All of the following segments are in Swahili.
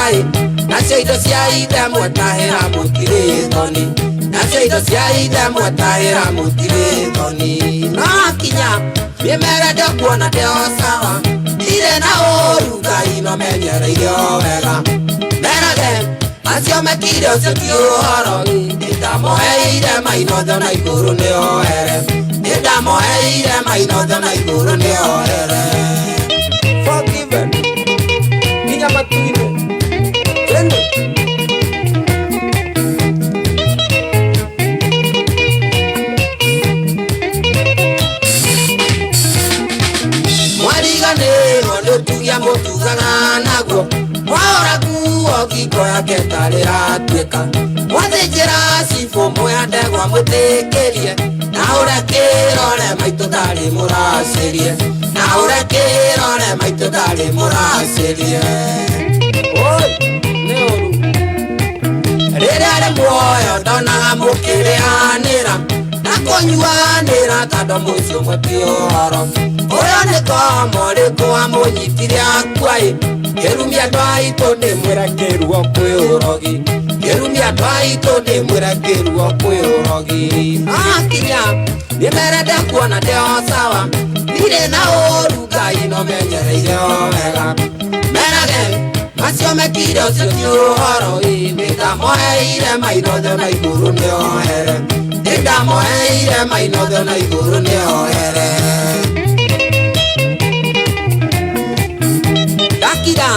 Ngai nacio indo cia ithe mwetahĩra mũtirĩ thoni nacio indo cia ithe mwetahĩra mũtirĩ thoni no kinya nĩmere ndekuona ndĩ o sawa ndirĩ na ũru Ngai no menyereire o wega merage acio mekire ũcio ti ũhoro nĩndamũheire mainothe na igũrũ nĩoere nĩndamũheire mainothe na igũrũ nĩoere forgiven nginya matu-inĩ mwariganĩrwo nĩũtugia mũtugaga naguo mwaora kuo ngingo yake tarĩ ratuĩka mwathĩnjĩra cibũ mũya ndegwa mwĩtĩkĩrie na ũrekĩrore maitũ tarĩ mũracĩrie na ũrekĩrore maitũ tarĩ mũracĩrie nĩ ũru rĩrĩa rĩ muoyo ndonaga mũkĩrĩanĩra na kũnyuanĩra tondũ mũici ũmwe ti ũhoro ũyũ nĩ komo rĩkũ wamũnyitire akuaĩ kĩrumia andũ aitũ ndĩmwĩra kĩruo kwĩ ũrogi kĩrumia andũ aitũ ndĩmwĩra kĩruo kwĩ ũrogi akinya nĩmere ndekuona ndĩ o sawa ndirĩ na ũru Ngai no menyereire o wega merage acio mekire ũcio ti ũhoro nĩndamũheire mainothe na igũrũ nĩoere nĩndamũheire mainothe na igũrũ nĩoere ndakira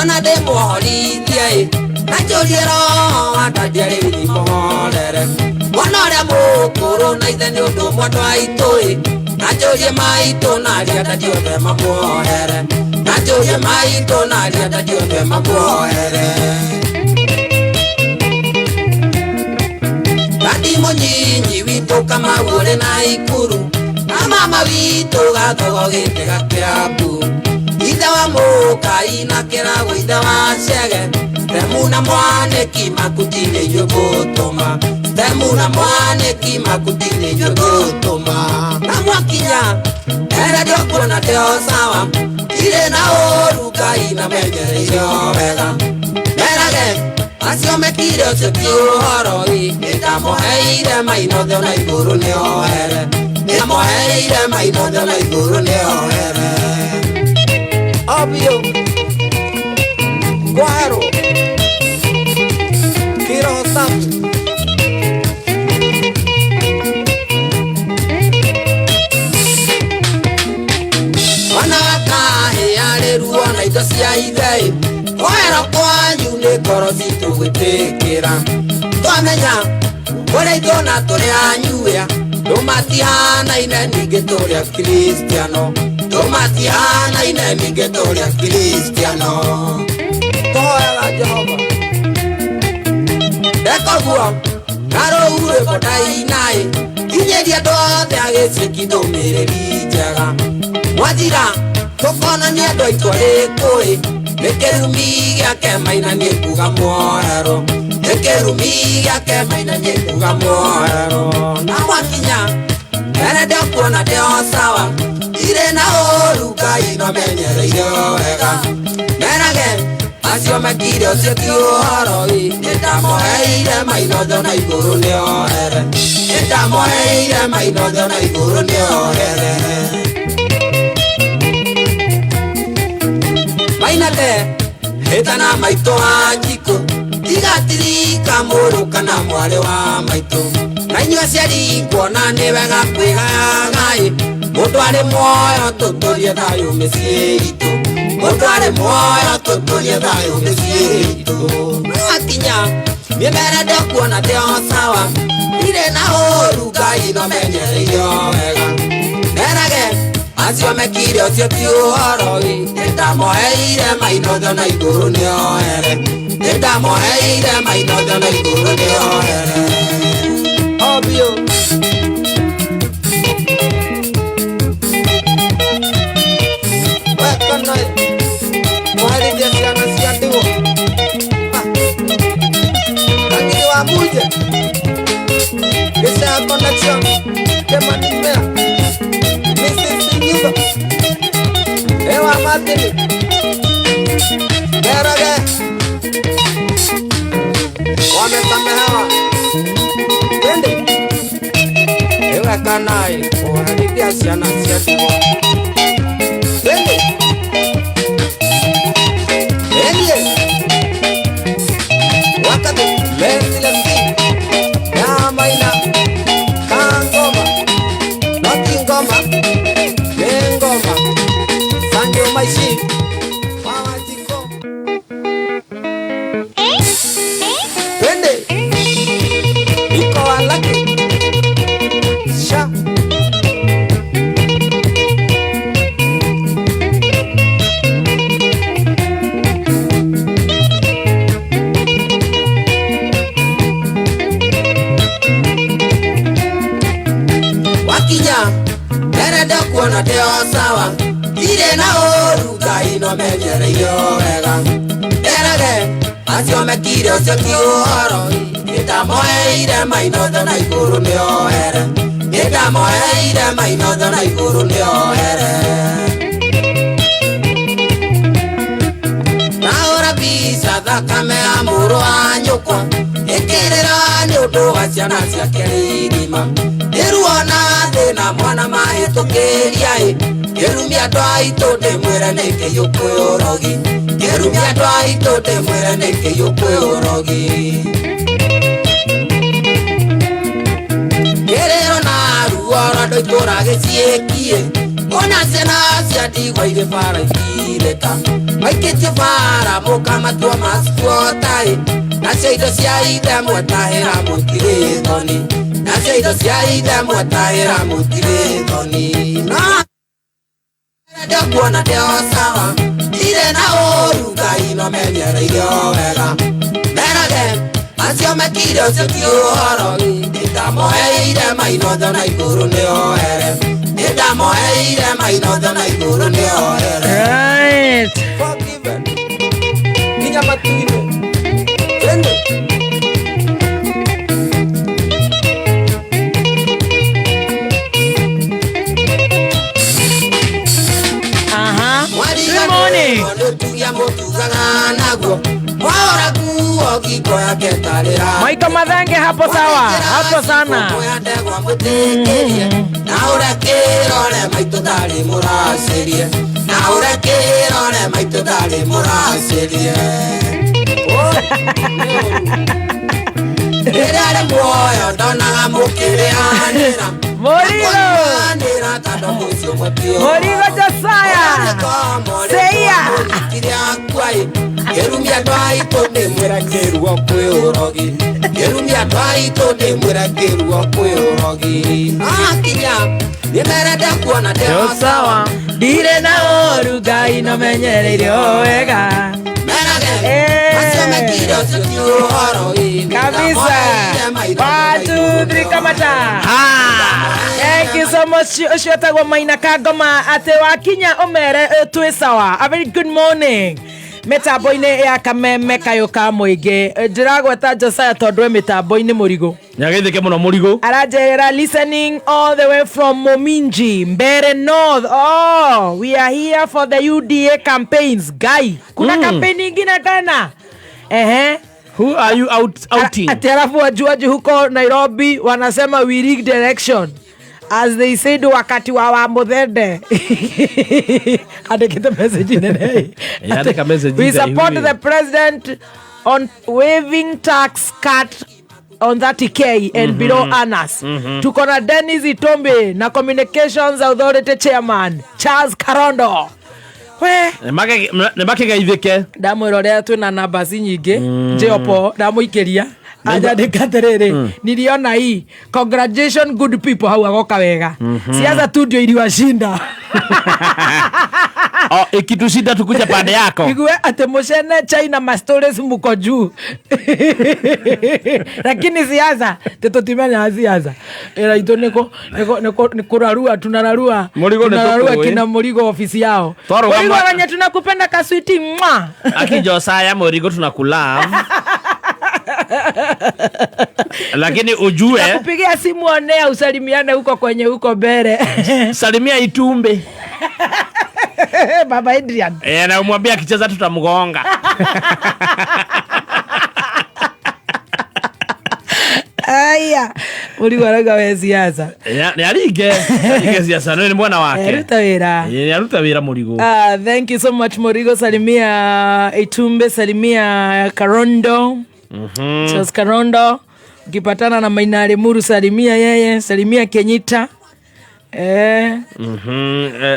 ona ndĩmũhorithie na njũrie roho atanjĩre mũhorere mwana ũrĩa mũkũrũ na ithe nĩ ũndũ ũmwe andũ aitũ na njũrie maitũ na aria ndatiothe mamuohere na njũrie maitũ na aria ndatiothe mamuohere Dadi mũnyinyi witũ Kamau ũrĩ na ikuru na mama witũ Gathogo gĩkĩ ga Kĩambu ithe wa Mũkai na Kĩrago ithe wa Chege Temu na Mwanĩki Makuti-inĩ inyuĩ ngũtũma Temu na Mwanĩki Makuti-inĩ inyuĩ ngũtũma na mwakinya ere ndĩkuona ndĩ o sawa ndirĩ na ũru Ngai na menyereire o wega merage acio mekire ũcio ti ũhoro nĩndamũheire mainothe na igũrũ nĩoere nĩndamũheire mainothe na igũrũ nĩoere obio kwaro kiroho safi ona kahĩarĩruo na indo cia ithe kwero kwanyu nĩ ngoro citũ gwĩtĩkĩra twamenya ũrĩa itũna tũrĩ anyuĩa tũmatihanaine ningĩ tũrĩa Kristiano tũmatihanaine ningĩ tũrĩa Kristiano tũhoyaga Jehova ndekoguo na rũu rwĩmbo ndainaĩ kinyĩria andũ othe agĩciĩki ndũmĩrĩri njega mwathira tũkonania andũ aitũ arĩkũĩ nĩ kĩrumi gĩake mainanie kuga mwoero nĩ kĩrumi gĩake mainanie kuga mwoero na mwakinya ere ndĩkuona ndĩ o sawa ndirĩ na ũru Ngai no menyereire o wega merage acio mekire ũcio ti ũhoro nĩndamũheire mainothe na igũrũ nĩoere nĩndamũheire mainothe na igũrũ nĩoere mainathe hĩtana maitũ wa njikũ tigatirika mũrũ kana mwarĩ wa maitũ na inyuĩ aciari kuona nĩ wega kwĩgayaga mũndũ arĩ muoyo tũtũrie thayũ mĩciĩ itũ mũndũ arĩ muoyo tũtũrie thayũ mĩciĩ itũ akinya nĩmere ndĩkuona ndĩ o sawa ndirĩ na ũru Ngai no menyereire o wega merage acio mekire ũcio ti ũhoro nĩndamũheire mainothe na igũrũ nĩoere nĩndamũheire mainothe na igũrũ nĩoere obio wekana mwarĩria ciana cia ndigũ Rangiri wa Muje Gĩcea Connection Kemanimea Mrs. Singizo Ewa Martin Merage wamesamehewa. Twende ewe kanai kuhadithia siana zetu. Twende wakati lezile ya maina kangoma noti ngoma ngoma sange maishi mawatiko. Twende iko walaki sha erede kuona teo sawa ire na oruga ino menyereire wega erege acio mekire ucio kiuhoro itamoeire mainothe na iguru nioere itamoeire mainothe na iguru nioere naura bisa thakame ya muru wa nyukwa ikirira ni undu wa ciana ciake rigima iruona thina mwana mahitukiria kirumia ndwaitu ndimwire nikiyukwiyurogi kirumia ndwaitu ndimwire nikiyukwiyurogi kiriro na ruoro andu itura giciekie ona ciana cia ndigwa iri bara ikirika maikitie bara mukamatua macikuotai nacio indo cia ithe mwetahira mutirĩ thoni nacio indo cia ithe mwetahira mutirĩ thoni erede kuona ndeo sawa ire na ũruga ino menyereire wega merage acio mekire ũcio ti ũhoro ndamoheire mainothe na igũrũ nĩoere ndamoheire mainothe na igũrũ nĩoere forgiven nginya matu-inĩ. Twende Maika Madhange hapo sawa, hapo sana. Morigo Josiah Seya Kerumia ndwaitu ndimwira ngiruo kwiyurogi Kerumia ndwaitu ndimwira ngiruo kwiyurogi akinya nimerede kuona ndeo sawa ndire na oruga ino menyereire wega kabisa. 1 2 3 kamata. Thank you so much. Ushotagwo Maina Kangoma ate wakinya omere twi sawa. A very good morning. Metambo-ini ya kameme kayuka muingi ndiragweta Josiah tondu metambo-ini murigo nyagithike muno murigo aranjera listening all the way from Mominji Mbere North. Oh, we are here for the UDA campaigns guy. Kuna campaign ingine tena who are you outing? Atarafu wajuaji huko Nairobi wanasema we rigged election as they said wakati wa Muthende. Adekete message nene. Yandika message. We support the president on waiving tax cut on 30K and below earners. Tuko na Dennis Itombe na Communications Authority Chairman Charles Karondo. We Nemake gaithike ndamwirorera twina namba nyingi Jeopo ndamuikeria ajandika terere niliona hii congratulations good people hau agoka wega siasa tu ndio iliwashinda. Ikitushinda tukuja pande yako igwe ate mushene China mastores muko juu lakini siasa tutotimanya siasa era ito niko nikurarua tunararua kina Murigo ofisi yao Murigo wenye tunakupenda kaswiti mwa akijosaya Murigo tunakula lakini ujue nakupigia simu onea usalimiane huko kwenye huko mbele salimia Itumbe Baba Adrian na umwambia akicheza tutamgonga Mũrigo arauga we siasa. Nĩ aringe siasa ni mwana wake. Aruta wĩra. Nĩ aruta wĩra Mũrigo. Thank you so much Mũrigo. Salimia Itumbe, salimia Karondo. Charles Karondo. Ukipatana na Mainari Muru salimia yeye, salimia Kenyita.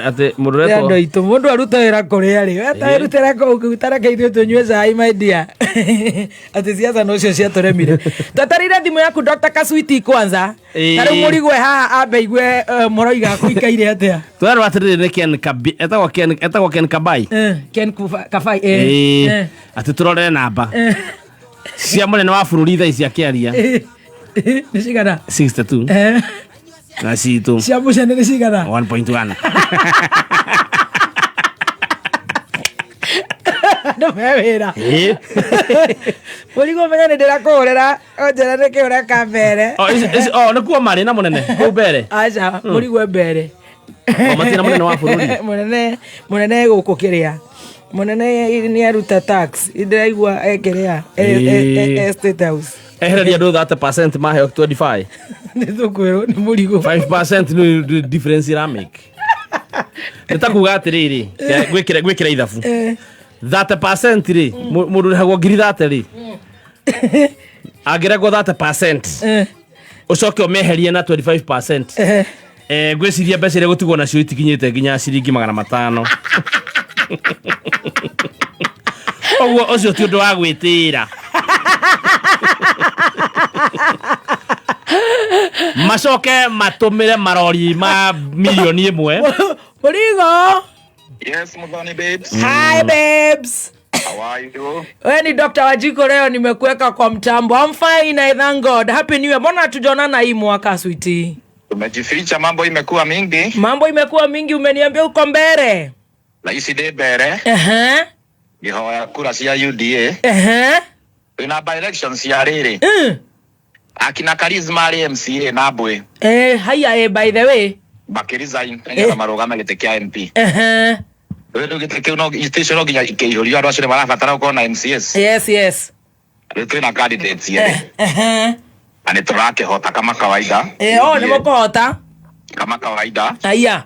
Ate mureto ndo ito mundu aruta wira kuria ri ata rutera ko gutara kaithio tunywe cai my dear ati siasa no cio cia turemire tatarira thimu yaku Dr. Kaswiti kwanza tari Mũrigo haha abeigwe moroiga kuikaire atia twaro atirire ne Ken Kabi etagwo Ken Kabai Ken Kabai ati turore namba cia munene wa bururi tha ici akiaria ni cigana 62 na citũ cia mũcene nĩ cigana 1.1 no me wĩra Mũrigo menya nĩ ndĩrakũhũrĩra onjera nĩ kĩ ũreka mbere nĩkuo marĩ na mũnene kũu mbere aca Mũrigo mbere matina mũnene wa bũrũri mũnene gũkũ kĩrĩa mũnene nĩ aruta tax ndĩraigua ekerea State House ehereria andũ 30% maheo 25 nĩ thũkwĩrwo nĩ Mũrigo 5% nĩ difference ira make nĩtakuga atĩrĩrĩ gwĩkĩra ithabu 30% rĩ mũndũ rĩhagwo 30 rĩ angĩregwo 30% ũcoke ũmeherie na 25% ngwĩciria mbeca iria gũtigwo nacio itikinyĩte nginya ciringi 500 ũguo ũcio ti ũndũ wa gwĩtĩĩra macoke matumire marori ma milioni 1 Mũrigo. Yes, Mudhani babes. Hi babes. How are you? Wewe ni Dr. Wajiko, leo nimekuweka kwa mtambo. I'm fine, I thank God. Happy New Year. Mbona hatujaonana hii mwaka sweetie? Tumejificha, mambo imekuwa mingi. Mambo imekuwa mingi, umeniambia uko mbere. Laisi de bere. Gihoya kura cia UDA. Ina by elections ya riri. Akina Charisma ari MCA na Mbwe. Haya by the way. Bakirizain ngira marugama gite kia MP. Wewe gite no station no ginya ikeihorio aro acire marabatara uko na MCS. Yes. Wewe na candidates yere. Ane turake hota kama kawaida. Ni mukohota. Kama kawaida. Haya.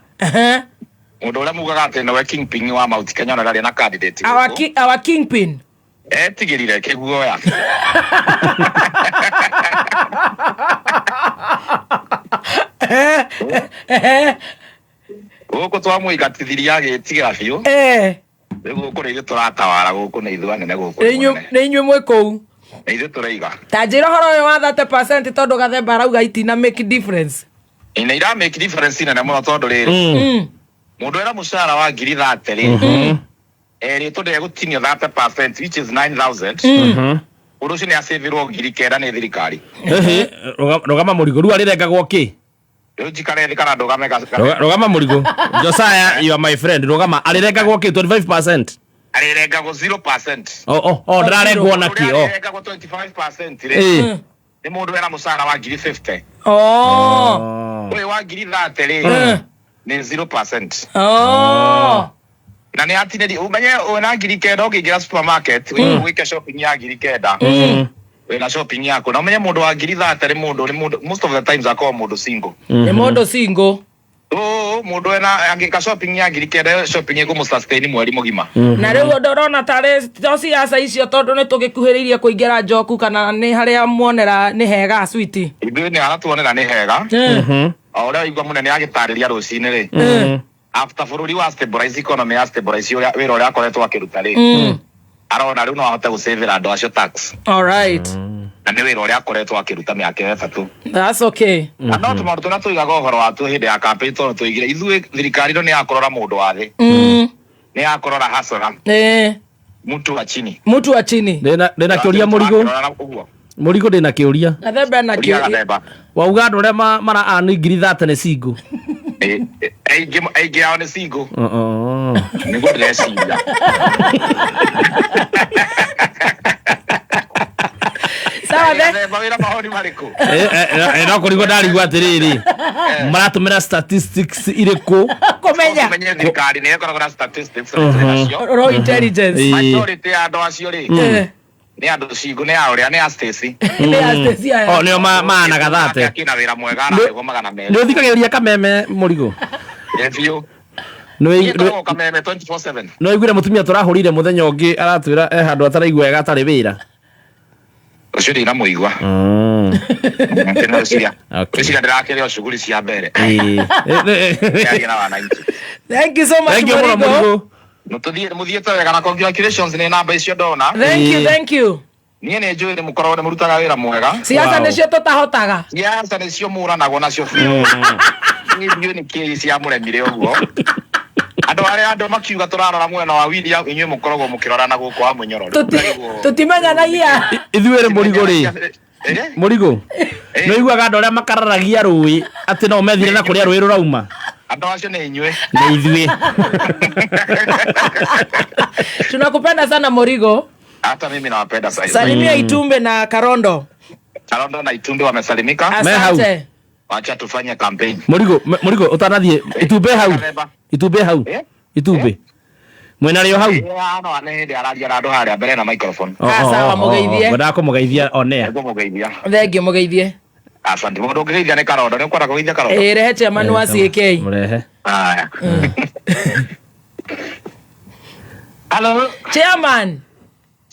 Mundu ura mugaga ati no kingpin wa Mount Kenya na na candidate. Our kingpin. Tigirire kiguoya. Gũkũ twamũigatithiria agĩtiga biũ. Rĩu gũkũ nĩ ithuĩ tũratawara gũkũ nĩ ithuĩ anene gũkũ. Nĩ inyuĩ mwĩ kũu. Nĩ ithuĩ tũraiga. Ta njĩra ũhoro ũyũ wa 30% tondũ Gathemba arauga itina make difference. Nĩ ira make difference nene mũno tondũ rĩrĩ. Mũndũ era mũcara wa 30 rĩ. Rĩtũ ndegũtinio 30% which is 9,000. Ũndũ ũcio nĩ asavirwo 9,000 nĩ thirikari. Rũgama Mũrigo rĩu arĩrengagwo kĩ? Rĩu njikare thĩ kana ndũgame Rũgama Mũrigo. Josiah, you are my friend. Rũgama arĩrengagwo kĩ 25%? Arĩrengagwo 0%. Ndĩrarengwo na kĩ? Arĩrengagwo 25% rĩ. Nĩ mũndũ era mũcara wa 50,000. Ũyũ wa 30,000 rĩ nĩ 0%. Na nĩ atineri umenye ona 9,000 ũkĩingĩra supermarket wĩke shopping ya 9,000 wĩna shopping yako na umenye mũndũ wa 30,000 mũndũ most of the times akoo mũndũ single nĩ mũndũ single mũndũ ena angĩka shopping ya 9,000 shopping ĩkũmũ sustain mweri mũgima na rĩu ndorona tarĩ ciaca icio tondũ nĩ tũgĩkuhĩrĩirie kũingĩra njoku kana nĩ harĩa muonera nĩ hega sweetie ithuĩ nĩ aratuonera nĩ hega o ũrĩa waigua mũnene agĩtarĩria rũcinĩ rĩ after bũrũri wa stabilize economy ya stabilize wĩra ũrĩa akoretwo akĩruta rĩ arona rĩu no ahote gũcĩvĩra andũ acio tax. Alright. Na nĩ wĩra ũrĩa akoretwo akĩruta mĩaka 3. That's okay. Na no tũmaũndũ tũrĩa tũigaga ũhoro wa hĩndĩ ya campaign tondũ tũigire ithuĩ thirikari ĩno nĩ yakũrora mũndũ wa thĩ. Nĩ yakũrora hasara. Mtu wa chini. Ndĩna kĩũria Mũrigo. Mũrigo ndĩna kĩũria. Gathemba na kĩũria. Wauga andũ arĩa mara ani 30,000 nĩ single. Aingĩ ao nĩ single. Nĩguo ndĩreciria. Sawa mawĩra mahoni marĩkũ? No kũrigwo ndarigwo atĩrĩrĩ maratũmĩra statistics irĩkũ kũmenya thirikari nĩ ĩkoragwo na statistics raw intelligence majority ya andũ acio rĩ ni andu cingu ni ya uria ni a Stacy o nio maana gathate akina wira mwega na nego magana meri ni uthikagiriria kameme Murigo efio no kameme 24/7 no igwire mutumia turahurire muthenya ungi aratwira handu ataraigua wega atari wira ucio ndina muigua tena ucia ucia ndirakire o shughuli cia mbere thank you so much Murigo muthiete wega na congratulations ni namba icio ndona thank you niĩ nĩ njũĩ nĩ mũkoragwo nĩ mũrutaga wĩra mwega ciaca nĩcio tũtahotaga ciaca nĩcio mũranagwo nacio biũ nĩndiũ nĩ kĩĩ cia mũremire ũguo andũ arĩa andũ makiuga tũrarora mwena wa William inyuĩ mũkoragwo mũkĩrorana gũkũ wa mũnyoro tutimenyanagia ithuĩ rĩ Murigo rĩ Murigo no iguaga andũ arĩa makararagia rũĩ atĩ no methire na kũrĩa rũĩ rũrauma andũ acio nĩ inyuĩ nĩ ithuĩ tunakupenda sana Murigo. Hata mimi nawapenda sana. Salimia Itumbe na Karondo. Karondo na Itumbe wamesalimika. Asante. Wacha tufanye campaign. Murigo utanathie Itumbe hau. Itumbe. Mwena rĩo hau. No ane araria na andũ harĩa mbere na microphone. Sawa mugeithie. Ngoda kumugeithia onea. Mugeithia. Thengio mugeithie. Asante. Mundu ngeithia ni Karondo, ni kwenda kugeithia Karondo. Rehe chairman wa CK. Murehe. Haya. Hello. Chairman.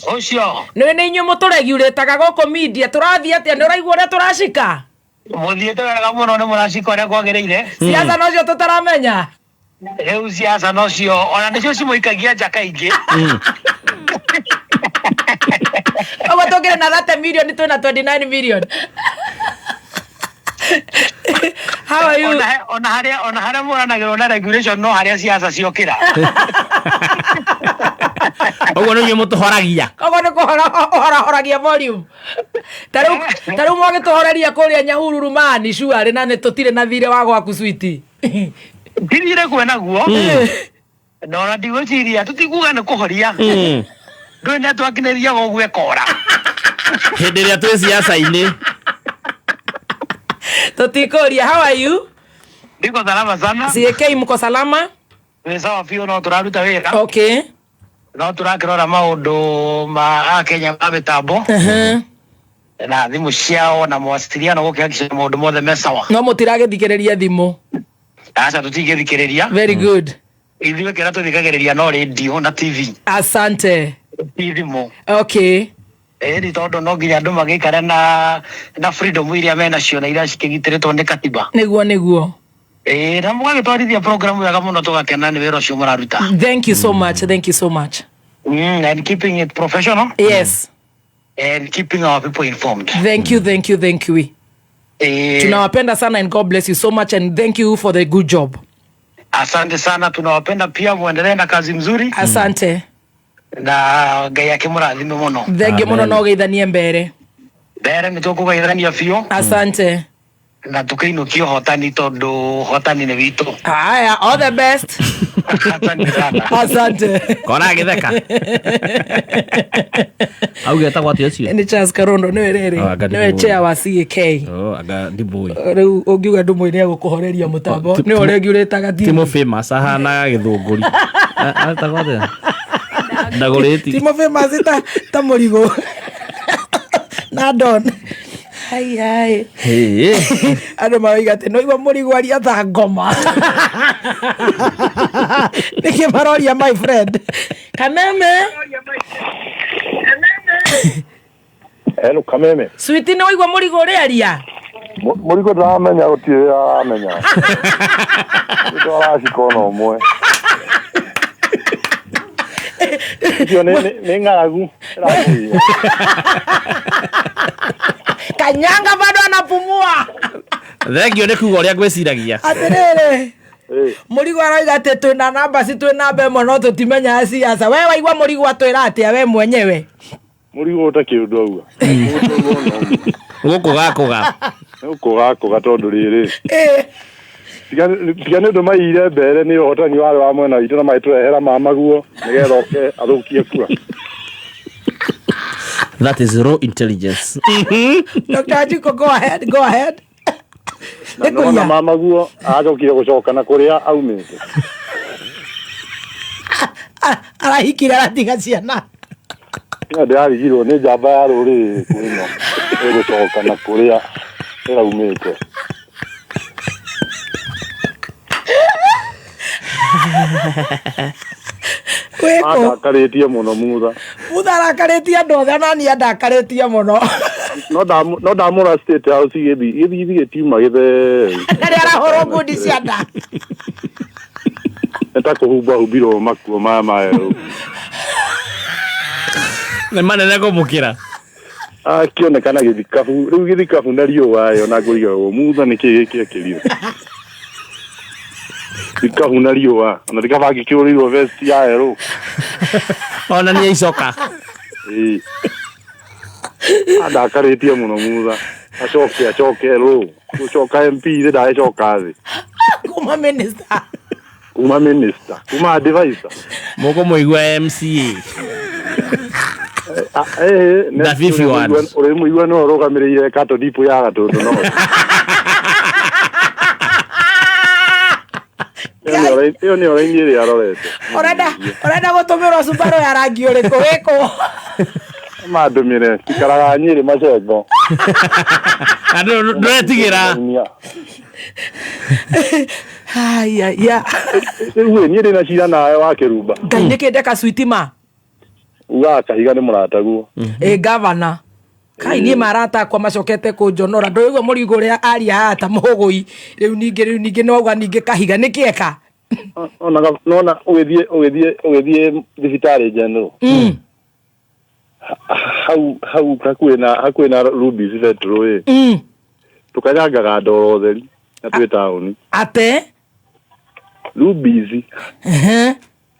Ocio. Nĩ inyuĩ mũtũregiurĩtaga gũkũ media tũrathiĩ atĩa nĩ ũraigua ũrĩa tũracika mũthiĩte wega mũno nĩ mũracika ũrĩa kwagĩrĩire ciaca nocio tũtaramenya rĩu ciaca nocio ona nĩcio cimũikagia nja kaingĩ ũguo tũngĩrĩ na 30 million twĩna 29 million how are you ona harĩa mũranagĩrwo na regulation no harĩa ciaca ciokĩra Ogo nĩ mũtũhoragia. Ogo nĩ kũhoragia volume. Tarĩu mwagĩtũhoreria kũrĩa Nyahururu mani shuarĩ na nĩ tũtirĩ na thire wa gwaku switi. Thire kwena guo. No na ndigwĩciria tũtikuga nĩ kũhoria. Ndũĩ nĩ twakinĩria gũgwe kora. Hĩndĩ ĩrĩa twĩ ciaca-inĩ. Tũtikũria, how are you? Niko salama sana. CK mko salama? Wĩ sawa biũ no tũraruta wĩra. Okay. No turakĩrora maũndũ ma Kenya ma mĩtambo na thimũ ciao na mawasiliano gũkĩhakikisha maũndũ mothe me sawa. No mũtiragĩthikĩrĩria thimũ. Aca tũtingĩthikĩrĩria. Very good. Ithuĩ kĩrĩa tũthikagĩrĩria no radio na TV. Asante. Thimũ. Okay. Ni tondũ no nginya andũ magĩikare na freedom iria menacio na iria cikĩgitĩrĩtwo nĩ katiba. Nĩguo. Na mũgagĩtwarithia program wega mũno tũgakena nĩ wĩra ũcio mũraruta. Thank you so much. And keeping it professional. Yes. And keeping our people informed. Thank you. Tunawapenda sana and God bless you so much and thank you for the good job. Asante sana, tunawapenda pia, muendelee na kazi mzuri. Asante. Na Ngai akĩmũrathime mũno. Thengi mũno no geithanie mbere. Mbere nĩ tũkũgeithania biũ. Asante. Na tukĩinũkia hotani tondũ hotani nĩ witũ. Aya, all the best. Asante. Kona gĩtheka. Auge etagwo atĩa ũcio? Ni Charles Karondo nĩwe rĩrĩ. Nĩwe chair wa CK. Anga ndimũĩ. Rĩu ũngiuga ndũmwe nĩ agũkũhoreria mũtambo. Nĩ ũrĩa ngiurĩtaga thimũ. Timo famous ahana gĩthũngũri. Etagwo atĩa? Ndagũrĩti. Timo famous ta Mũrigo. Na Don. Hai. Andũ maroiga atĩ no igua Mũrigo aria tha ngoma. Nĩkĩ maroria my friend. Kameme. Hello Kameme. Switi no igua Mũrigo ũrĩaria. Mũrigo ndamenya gũtirĩ amenya. Nĩ aracikona ũmwe. Ndio nĩ ng'aragu. Kanyanga bado anapumua. Thengio nĩ kuga ũrĩa ngwĩciragia. Atĩrĩrĩ. Mũrigo aroiga atĩ twĩna namba twĩna ĩmwe no tũtimenya ciaca. We waigua Mũrigo atwĩra atĩa we mwenyewe? Mũrigo ũtakĩũndũ auga. Gũkũga. Gũkũga tondũ rĩrĩ. Tiga nĩ ũndũ maire mbere nĩ ũhotani warĩ wa mwena witũ na magĩtũrehera mamaguo nĩgetha oke athũkie kura. That is raw intelligence. Dr. Jiko, go ahead. Na mamaguo agokire gũcoka na kũrĩa aumĩte. Arahikire aratiga ciana. ndirarigirwo nĩ njamba ya rũrĩrĩ kwĩno ĩgũcoka na kũrĩa ĩraumĩte. Ndakarĩtie mũno mutha arakarĩtie andũ othe na niĩ ndakarĩtie mũno. No ndamũra State House gĩtiuma gĩtheru na nĩarahũrwo ngundi cia nda nĩtakũhumbahũmbirwo makuo mayo nĩ manene kũmũkĩra akĩonekana gĩthikabu rĩu gĩthikabu na riũa na ngũigagwo mutha nĩkĩ gĩkĩakĩrire gĩthikabu na riũa na gĩkabangĩkĩũrĩirwo vest ya yellow ona nĩ icoka ndakarĩtie mũno mutha acoke rũ gũcoka MP ndagĩcoka thĩ kuma minister kuma advisor mũkũmũigua MCA Dafifi Wands uri muigua no rugamirire kato dipu ya gatundu no yo ni ore nyiri arorete orenda gutumirwo Subaru ya rangi uriku wiko madumire tikaraga nyiri macego andu ndetigira ya we nyiri na cira nawe wa kirumba ngai nikende ka sweetima kahiga nĩ mũrataguo gavana kai niĩ marata kwa macokete kũnjonora ndũigua mũrigo ũrĩa aria haha ta mũgũi rĩu ningĩ nĩwauga ningĩ kahiga nĩ kĩeka nona ũgĩthiĩ thibitarĩ general hau hakuĩ na Ruby's Vetro tũkanyangaga ndoro theri na twĩ taũni ate Ruby's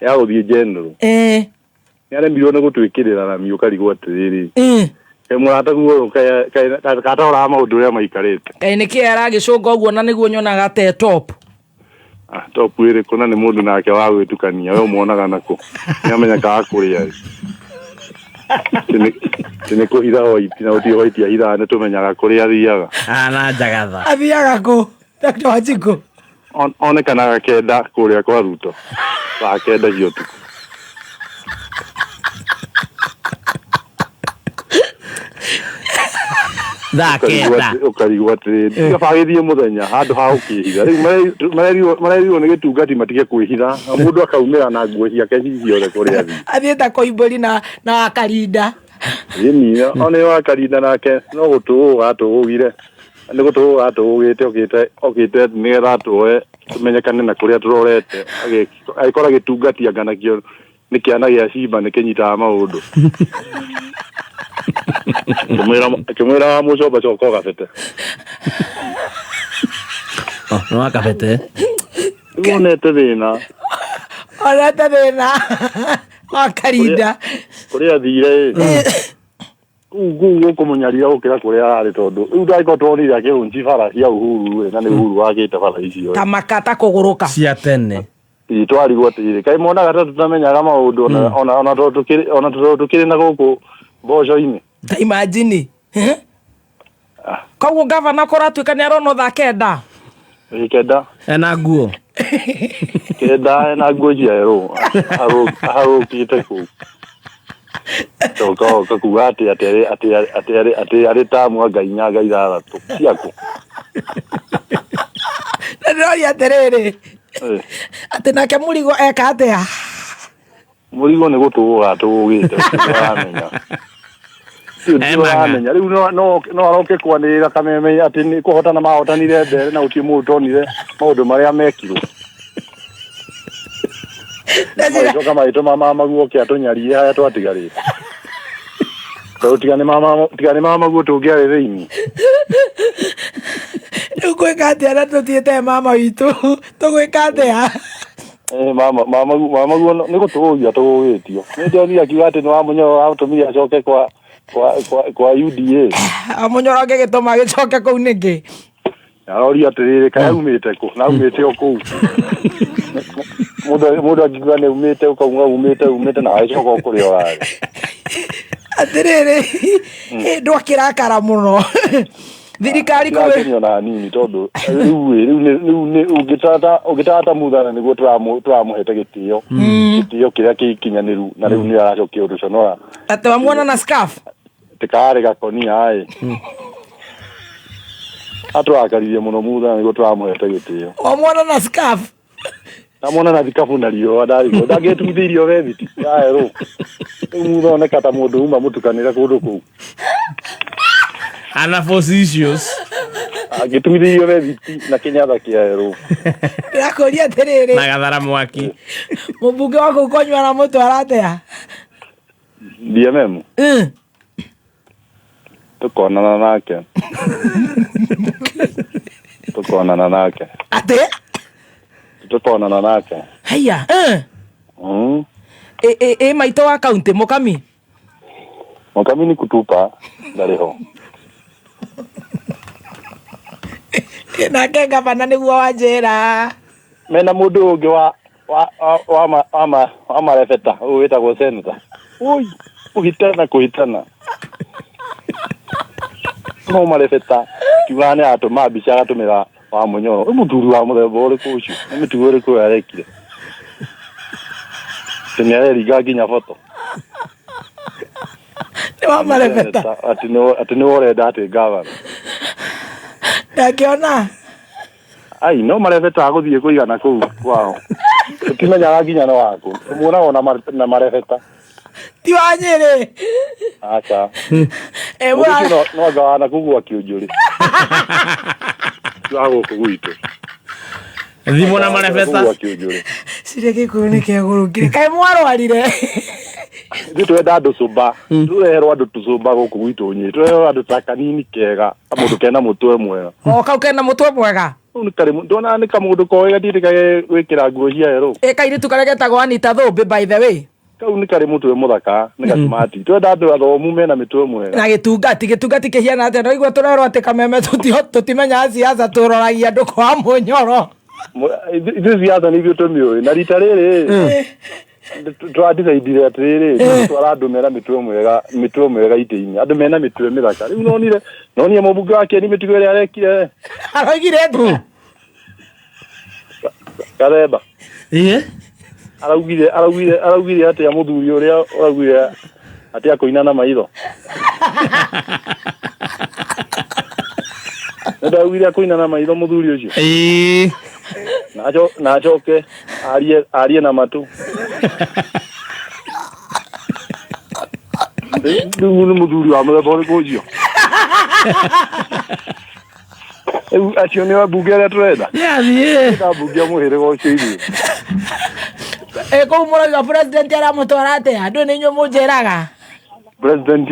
ya gũthiĩ general nĩaremirwo nĩ gũtwĩkĩrĩra na miũ karigwo atĩrĩrĩ mũrataguo kataũraga maũndũ ũrĩa maikarĩte kaĩ nĩkĩ aragĩcũnga ũguo na nĩguo nyonaga te top top ĩrĩkũ na nĩ mũndũ nake wa gwĩtukania we ũmonaga nakũ nĩamenyekaga kũrĩa nĩ kũhitha hwaiti na gũtirĩ hwaiti ahithaga nĩtũmenyaga kũrĩa athiaga na Njagatha athiaga kũ Dr. Wanjikũ onekanaga kenda kũrĩa kwa Ruto saa kenda cia ũtukũ ũkarigwo atĩrĩrĩ gabagĩthiĩ mũthenya handũ ha ũkĩhitha rĩu marerirwo nĩ gĩtungati matige kwĩhitha mũndũ akaumĩra na nguo ciake ciothe kũrĩa athiĩte Koimbũri na Wakarinda ĩni one Wakarinda nake no gũtũgũga atũgũgire nĩ gũtũgũga atũgũgĩte okĩte nĩgetha atũoe tũmenyekane na kũrĩa tũrorete agĩkora gĩtungati anganakio nĩ kĩana gĩa cimba nĩ kĩnyitaga maũndũ Kimwira mucoba coko gabete. No akabete. Wonete thina. Orete thina. Wakarinda. Kuria thire. Ugu kumunyarira ukira kuria ari tondu. Riu ndaiko twonire akihunji bara cia Uhuru na ni Uhuru wagite bara icio. Tamakata kuguruka. Cia tene. Itwarigwo atiri. Kai monaga tutamenyaga maundu ona tukiri na guku bojo-ini. Ta imagine koguo gavana kũratuĩka nĩ arona thaa kenda kenda ena nguo kenda ena nguo njerũ arũkĩte kũu kakuga atĩ arĩ tamu angainya ngai ithathatũ ciaku na ndĩroria atĩrĩrĩ atĩ nake mũrigo eka atĩa mũrigo nĩ gũtũgũga tũgũgĩte ũramenya amenya riu no aroke kwanĩrĩra kameme atĩ nĩ kũhotana mahotanire mbere na gũtirĩ mũndũ tonire maũndũ marĩa mekirwo coka maitũ mamaguo kĩatũnyarie harĩa twatigarĩte tondũ tigane mamaguo tũngĩarĩ thĩinĩ rĩu gwĩka atĩa na tũtiĩte mama witũ tũgwĩka atĩa mamaguo nĩ gũtũgũgia tũgũgĩtio nĩ ndionire akiuga atĩ nĩ wamũnyoro atũmire acoke kwa UDA amunyoro agĩgĩtũma agĩcoke kũu nĩkĩ aroria atĩrĩrĩ kaĩ aumĩte kũ na aumĩte o kũu mũndũ angĩuga nĩ umĩte ũkauga umĩte na agĩcoka o kũrĩa ũrarĩ atĩrĩrĩ ndwakĩrakara mũno thirikari kå na nini tondå ũngĩtata muthana nĩguo tũramå hete gĩtĩo kĩrĩa gĩkinyanĩru na rĩu nĩ aracokia ũndũ ũcio no atĩ wamuona na scarf tĩkarĩ gakonia ĩ atũrakaririe mũno muthana nĩguo tũramå hete gĩtĩo wamuona na scarf namona na thikabu na riũa ndangĩtumithĩirio webiti yaerũ rĩu mutha oneka ta mũndũ uma mũtukanĩre kũndũ kũu ana facetious angĩtumithĩirio webiti na kĩnyatha kĩaerũ ndĩrakũria atĩrĩrĩ na gathara mwaki mũmbunge wa kũu konyua na mũtwara atĩa DMM tũkonana nake atĩ tũkonana nake haya maitũ wa kaunti Mũkami nĩ kutupa ndarĩ ho nake gavana nĩguo wa njĩra mena mũndũ ũngĩ wa marebeta ũyũ wĩtagwo senator kũhitana no marebeta kiuga nĩ atũma mbica agatũmĩra wa Mũnyoro mũthuri wa mũthemba ũrĩkũ ũcio nĩ mĩtugo ĩrĩkũ yarekire nĩ areringa nginya foto nĩ wa marebeta atĩ nĩ ũrenda atĩ gavana ndakĩona no marebeta gũthiĩ kũigana kũu kwao tũtimenyaga nginya no wakũ tũmuonaga na marebeta ti wa Nyĩrĩ aca ũcio no gavana kũgua kĩũnjũrĩ wa gũkũ gwitũ thimo na marebeta cirĩ gĩkũyũ nĩ kĩagũrũkire kaĩ mwarwarire ithuĩ twenda andũ cũmba tũreherwo andũ tũcũmba gũkũ gwitũ Nyĩrĩ tũreherwo andũ ta kanini kega kamũndũ kena mũtwe mwega kau kena mũtwe mwega nĩ karĩ ndona nĩ kamũndũ koĩ gatiĩtĩkage gwĩkĩra nguo cia erũ kairĩtu karĩa getagwo Anita Thũmbĩ by the way kau nĩ karĩ mũtwe mũthaka nĩ gasmati twenda andũ athomu mena mĩtwe mwega na gĩtungati kĩhiana atĩa no igua tũrerwo atĩ kameme tũtimenyaga ciaca tũroragia andũ kwa Mũnyoro ithuĩ ciaca nĩ ithuĩ tũmĩũĩ na rita rĩrĩ twadicaidire atĩrĩrĩ twara andũ mena mĩtwe mwega itĩ-inĩ andũ mena mĩtwe mĩthaka rĩu nonire mũmbunge wake nĩ mĩtugo ĩrĩa arekire araugire atĩa Karemba araugire atĩa mũthuri ũrĩa ũraugire atĩ akũinana maitho ndaugire akũinana maitho mũthuri ũcio na acoke arie na matũ rĩu nĩ mũthuri wa mũthemba ũrĩkũ ũcio acio nĩ ambunge arĩa tũrenda ambunge mũhĩrĩga ũcio ithuĩ kũu mũroiga president aramũtwara atĩa andũ nĩ inyuĩ mũnjĩraga president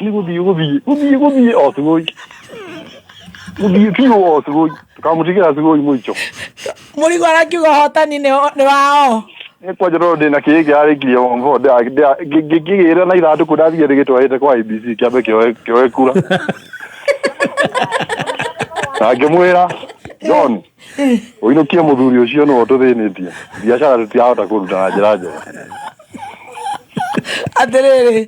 nĩ gũthiĩ o Sugoi gũthiĩ biũ o Sugoi tũkamũtigĩra Sugoi mũico mũrigo arakiuga ũhotani nĩ wao nĩ kwanja tondũ ndĩna kĩĩ kĩarĩkirie wambo ngĩgĩra na ithandũkũ ndathiĩ ndĩgĩtwarĩte kwa IBC kĩambe kĩoe kura na ngĩmwĩra John ũinũkie mũthuri ũcio nĩwe tũthĩnĩtie biacara tũtiahota kũruta na njĩra njega atĩrĩrĩ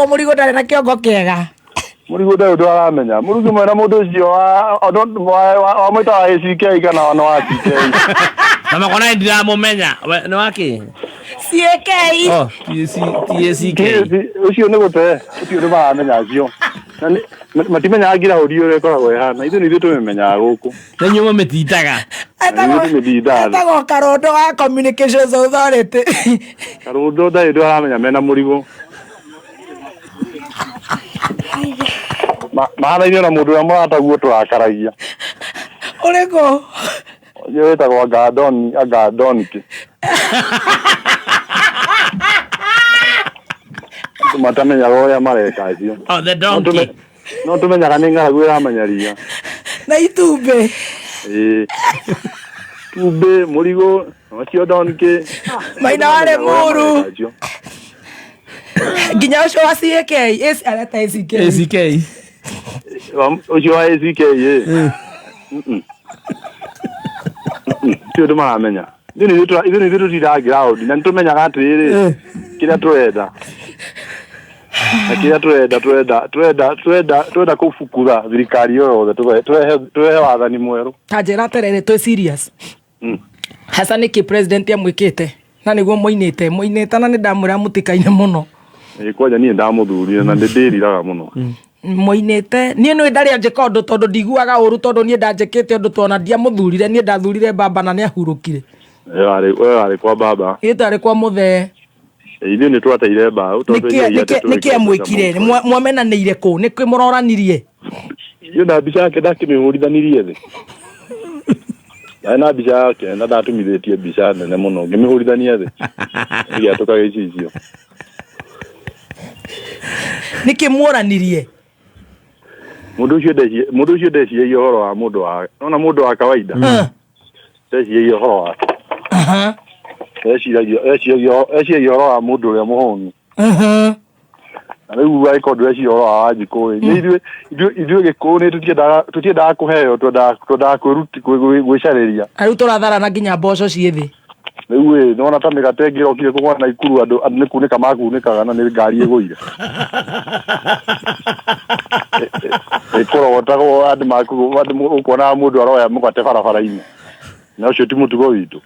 mũrigo ndarĩ na kĩongo kĩega mũrigo ndarĩ ndwaramenya mũrigo mwena mũndũ ũcio wa mwĩta wa ACK kana wa CK na makona ndiramũmenya nĩ waki CK TACK ũcio nĩ gũte ũcio nĩ maramenya acio matimenyaga ngira ũri ũrĩa ĩkoragwo ĩhana ithuĩ nĩ tũmĩmenyaga gũkũ na inyuĩ mũmĩtindaga etagwo Karondo wa Communications Authority Karondo ndarĩ ndwaramenya mena mũrigo mahanaine na mũndũ ũrĩa mũrataguo tũrakaragia ũrĩkũ ũcio wĩtagwo Agadonki matamenyaga ũrĩa mareka acio no tũmenyaga nĩ ng'aragu ĩramenyaria na itumbĩ tumbĩ mũrigo acio Donki Maina wa Lemuru nginya ũcio wa CK areta ACK ũcio wa ACK tio ndũ maramenya ithuĩ nĩ tũtindaga ground na nĩ tũmenyaga atĩrĩrĩ kĩrĩa tũrenda Akia twenda kufukura thirikari yothe twehe wathani mweru. Tajera terere to serious. Hasa niki president ya mwikite na niguo moinite na ni ndamura mutikaine muno. Kwaja nie ndamuthurire na ndiriraga muno. Moinite nie no ndari anjeka undu tondu ndiguaga uru tondu nie ndanjekete undu tona ndia muthurire nie ndathurire baba na ni ahurukire. Ari kwa baba. Itari kwa muthe. Ithu ni twateire mbaũ niki amwikire mwamena ni ire ku ni kwimuroranirie. Iyo na bica yake ndakimihurithanirie thi. Na bica yake na ndatumithitie bica nene muno ngimihurithania thi. Igia tukagicicio. Niki muoranirie. Mundu ucio ndecirie uhoro wa mundu wa ona mundu wa kawaida. Ndecirie uhoro wa. Eci uhoro wa mundu uria muhonu. Na riu aiko ndweci uhoro wa Wanjiku ri. Ithuĩ Gĩkũyũ nĩ tutiendaga kũheo twendaga gwĩcarĩria. Riu tũratharana nginya mboco ciĩ thĩ. Riu nona ta mĩgate ĩngĩrokire kũgũa na Ikuru andũ nĩ kunĩka makunĩkaga na nĩ ngari ĩgũire. Ĩkũrogotagwo andũ ũkuonaga mũndũ aroya mũgate barabara-inĩ. Na ũcio ti mũtugo witũ.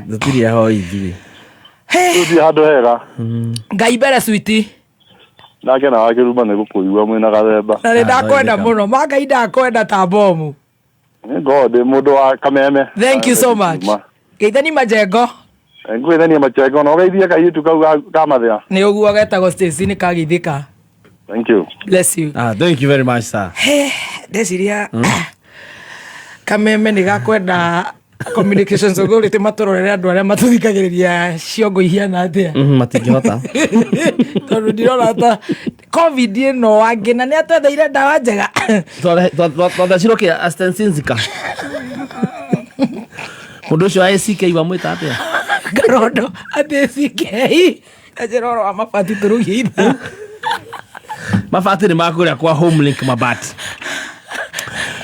Ndutiri aho ithuĩ. Tuthi handũ hega. Ngai mbere switi. Nake na wake ruma nĩ gũkũigua mwĩna gathemba. Na ndakwenda muno ma Ngai ndakwenda ta bomu. God mũndũ wa Kameme. Thank you so much. Geithani Majengo. Ngwithania Majengo no geithia kairitu kau kamathia. Nĩ ũguo getagwo station kagithika. Thank you. Bless you. Thank you very much sir. Ndeciria Kameme nĩ gakwenda communications authority matororere andu aria matuthikagiriria ciongo ihiana atia. Matingihota. Tondu ndirona ta COVID ino wangina ni atwetheire ndawa njega. Twathecirwo Astensinzika. Mundu ucio ACK wamwita atia? Garondo ACK. Ajiroro wa mabati turugiitha. Mabati ni makuria kwa Homelink mabati.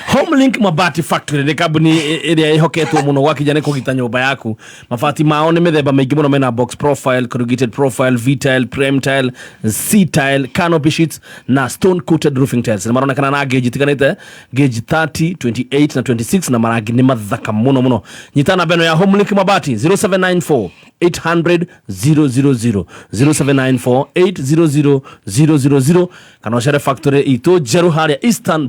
Homelink Mabati Factory ni kambuni iria ihoketwo muno gwa kijana kugita nyumba yaku. Mabati mao ni mithemba maingi muno mena box profile, corrugated profile, V-tile, prem tile, C-tile, canopy sheets na stone coated roofing tiles. Maronekana na gauge tikanite gauge 30, 28 na 26 na marangi ni mathaka muno. Nyitana beno ya Homelink Mabati 0794 800 000 0794 800 000 kana share factory ito jeru haria Eastern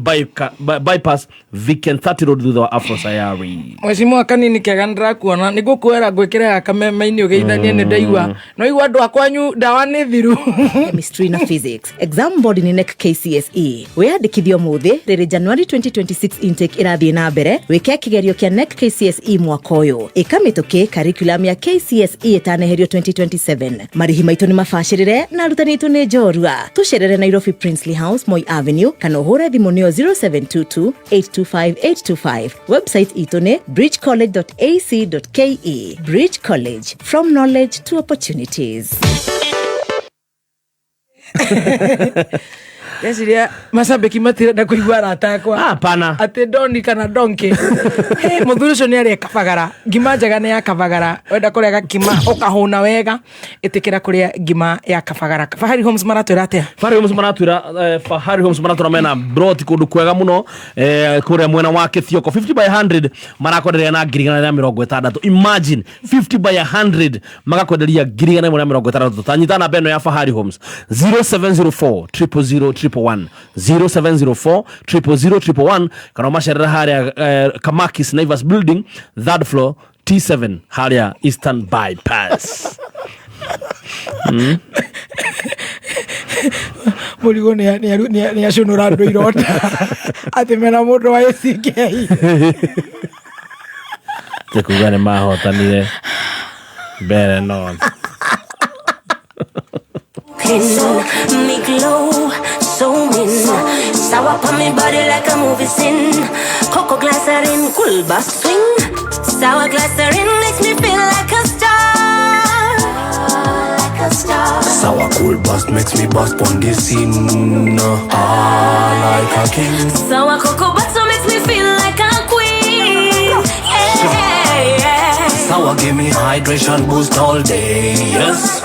bypass Viken 30 road thutha wa Afro Sayari. Mwecimu akanini kega ndirakuona nigukwera gwikira Kameme-ini ugeithanie ni ndaigua no igua andu akwanyu ndawa ni thiru. Chemistry na physics exam board ni NEC KCSE wiyandikithio muthi riri January 2026 intake irathie na mbere wike kigerio kia NEC KCSE mwaka uyu ikamituki curriculum ya KCSE itaneherio 2027 marihi maitu ni mabacirire na arutani itu ni njorua tucerere Nairobi Princely House Moi Avenue kana uhure thimu nio 0722 825 825 website itu ni bridgecollege.ac.ke. Bridge College, from knowledge to opportunities. Ndeciria macambiki matirenda kuigua arata akwa. Hapana. Ati doni kana donki. Muthuri ucio ni ari kabagara. Ngima njega ni ya kabagara. Wenda kuria gakima ukahuna wega itikira kuria ngima ya kabagara. Fahari Homes maratwira atia? Fahari Homes maratwira mena broti kundu kwega muno kuria mwena wa Kithioko 50 by 100 marakwenderia na 160. Imagine 50 by 100 magakwenderia 160. Tanyitana beno ya Fahari Homes 0704 000 111 0704 000 kana masharira haria Kamakis Naivas Building 3rd floor T7 haria Eastern Bypass. Murigo ni ashunura andu irota ati mena mundu wa ACK tekuga ni mahotanire mbere no me glow, so in. Sour on me body like a movie scene. Cocoa glycerin, cool bass swing. Sour glycerin makes me feel like a star. Like a star. Sour cool bass makes me bust on the scene. Like a king. Sour cocoa butter makes me feel like a queen. Yeah. Sour give me hydration boost all day, yes.